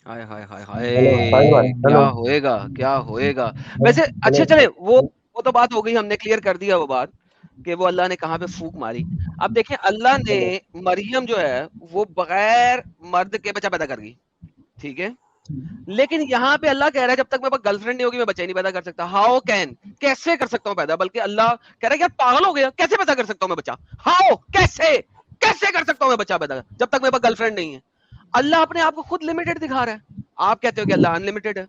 [SPEAKER 4] ہائے ہائے ہائے ہائے, کیا ہوئے گا, کیا ہوئے گا. ویسے اچھا چلے وہ تو بات ہو گئی, ہم نے کلیئر کر دیا وہ بات کہ وہ اللہ نے کہاں پہ پھونک ماری. اب دیکھیں اللہ نے مریم جو ہے وہ بغیر مرد کے بچہ پیدا کر گئی, ٹھیک ہے, لیکن یہاں پہ اللہ کہہ رہا ہے جب تک میرے پاس گرل فرینڈ نہیں ہوگی میں بچہ نہیں پیدا کر سکتا. ہاؤ کین, کیسے کر سکتا ہوں پیدا, بلکہ اللہ کہہ رہا ہے یار پاگل ہو گیا, کیسے پیدا کر سکتا ہوں میں بچہ, ہاؤ کیسے کر سکتا ہوں میں بچہ پیدا جب تک میرے پاس گرل فرینڈ نہیں ہے. اللہ اپنے آپ کو خود لمیٹڈ دکھا رہا ہے, آپ کہتے ہو کہ اللہ انلمیٹڈ ہے.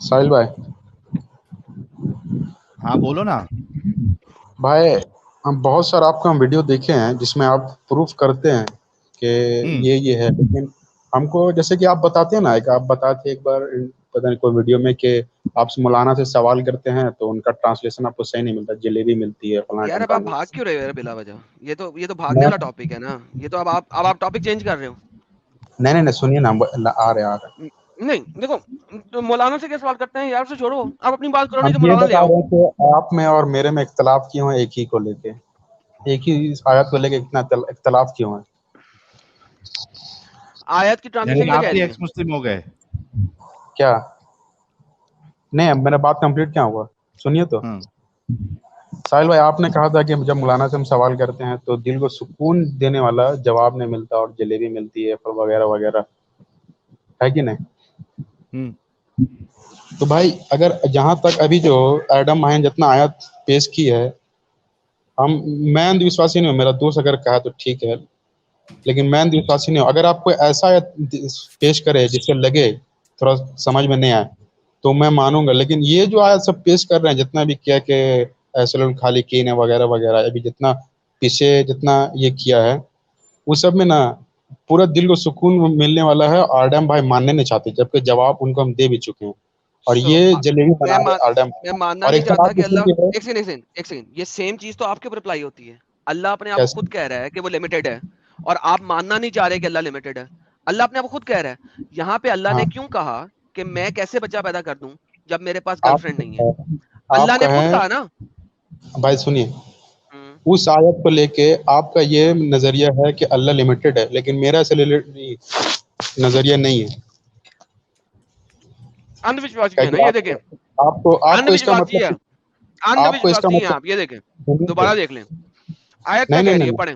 [SPEAKER 7] ساحل بھائی
[SPEAKER 1] ہاں بولو نا
[SPEAKER 7] بھائی, ہم بہت سارا آپ کا ہم ویڈیو دیکھے ہیں جس میں آپ پروف کرتے ہیں کہ یہ ہے, لیکن ہم کو جیسے کہ آپ بتاتے ہیں نا, ایک آپ بتاتے ایک بار پتہ نہیں کوئی ویڈیو میں کہ آپ سے مولانا سے سوال کرتے ہیں تو ان کا ٹرانسلیشن آپ کو صحیح نہیں ملتا, جلیبی ملتی ہے فلاں
[SPEAKER 4] یار اب آپ بھاگ کیوں رہے ہو بلا وجہ, یہ تو بھاگنے
[SPEAKER 7] میں
[SPEAKER 4] والا ٹاپک ہے نا, یہ تو اب آپ ٹاپک چینج کر رہے ہو.
[SPEAKER 7] نہیں سنیے نا, آ رہے
[SPEAKER 4] نہیں دیکھو مولانا سے کیا سوال کرتے ہیں یار, سے چھوڑو, آپ اپنی بات کرو, نہیں
[SPEAKER 7] ہم
[SPEAKER 4] تو
[SPEAKER 7] یہ
[SPEAKER 4] مولانا لے
[SPEAKER 7] بتا
[SPEAKER 4] آؤ.
[SPEAKER 7] رہے ہیں کہ آپ میں اور میرے میں اختلاف کیوں ہے, ایک ہی کو لے کے, ایک ہی آیت کو لے کے اتنا اختلاف کیوں ہے؟
[SPEAKER 4] آیت کی ٹرانسلیشن کیا
[SPEAKER 1] آپ
[SPEAKER 4] کہہ
[SPEAKER 1] بھی
[SPEAKER 4] رہی
[SPEAKER 1] ایکس
[SPEAKER 4] ہے؟
[SPEAKER 1] مسلم ہو گئے
[SPEAKER 7] کیا نہیں, میرا بات کمپلیٹ کیا ہوا, سنیے تو. ساحل بھائی آپ نے کہا تھا کہ جب مولانا سے ہم سوال کرتے ہیں تو دل کو سکون دینے والا جواب نہیں ملتا اور جلیبی ملتی ہے وغیرہ وغیرہ, ہے کہ نہیں؟ تو بھائی اگر جہاں تک ابھی جو ایڈم بھائی نے جتنا آیت پیش کی ہے, میں اندھ وشواسی نہیں ہوں, میرا دوست اگر کہا تو ٹھیک ہے, لیکن میں اندھ وشواسی نہیں ہوں. اگر آپ کوئی ایسا آیت پیش کرے جس سے لگے تھوڑا سمجھ میں نہیں آئے تو میں مانوں گا, لیکن یہ جو آیت سب پیش کر رہے ہیں, جتنا بھی کیا کہ احسن الخالقین وغیرہ وغیرہ, ابھی جتنا پیچھے جتنا یہ کیا ہے وہ سب میں نا پورا دل کو سکون ملنے والا ہے. آرڈم بھائی ماننے نہیں چاہتے, جبکہ جواب ان کو ہم دے بھی چکے ہیں, اور یہ جلیبی بنا رہے آرڈم.
[SPEAKER 4] میں ماننا
[SPEAKER 7] اور
[SPEAKER 4] نہیں
[SPEAKER 7] ایک
[SPEAKER 4] چاہتا
[SPEAKER 7] بات
[SPEAKER 4] کہ اللہ,
[SPEAKER 7] یہ ہے,
[SPEAKER 4] ایک سیکنڈ, یہ سیم چیز تو آپ کے اوپر اپلائی ہوتی ہے. اللہ اپنے آپ کو
[SPEAKER 7] کیسے
[SPEAKER 4] خود کہہ رہا ہے کہ وہ لمیٹڈ ہے, اور آپ ماننا نہیں چاہ رہے کہ اللہ لمیٹڈ ہے. اللہ اپنے آپ کو خود کہہ رہا ہے. یہاں پہ اللہ نے
[SPEAKER 7] ہاں
[SPEAKER 4] کیوں کہا کہ میں کیسے بچہ پیدا کر دوں جب میرے پاس گرل فرینڈ نہیں ہے؟ اللہ
[SPEAKER 7] آپ
[SPEAKER 4] نے خود
[SPEAKER 7] کہیں
[SPEAKER 4] کہا نا.
[SPEAKER 7] بھائی سنیے, اس آیت کو لے کے آپ کا یہ نظریہ ہے کہ اللہ لمیٹڈ ہے, لیکن میرا نظریہ نہیں ہے.
[SPEAKER 4] اندھ وشواسی ہے نا, یہ دیکھیں
[SPEAKER 7] آپ
[SPEAKER 4] اندھ
[SPEAKER 7] کو اس کا
[SPEAKER 4] وشواسی ہے,
[SPEAKER 7] مطلب
[SPEAKER 4] اندھ
[SPEAKER 7] آپ کو اس کا
[SPEAKER 4] وشواسی ہیں
[SPEAKER 7] مطلب
[SPEAKER 4] آپ, یہ دیکھیں دوبارہ دیکھ لیں آیت کیا
[SPEAKER 7] نہیں
[SPEAKER 4] کہہ
[SPEAKER 7] نہیں
[SPEAKER 4] رہی ہے,
[SPEAKER 7] نہیں
[SPEAKER 4] پڑھیں.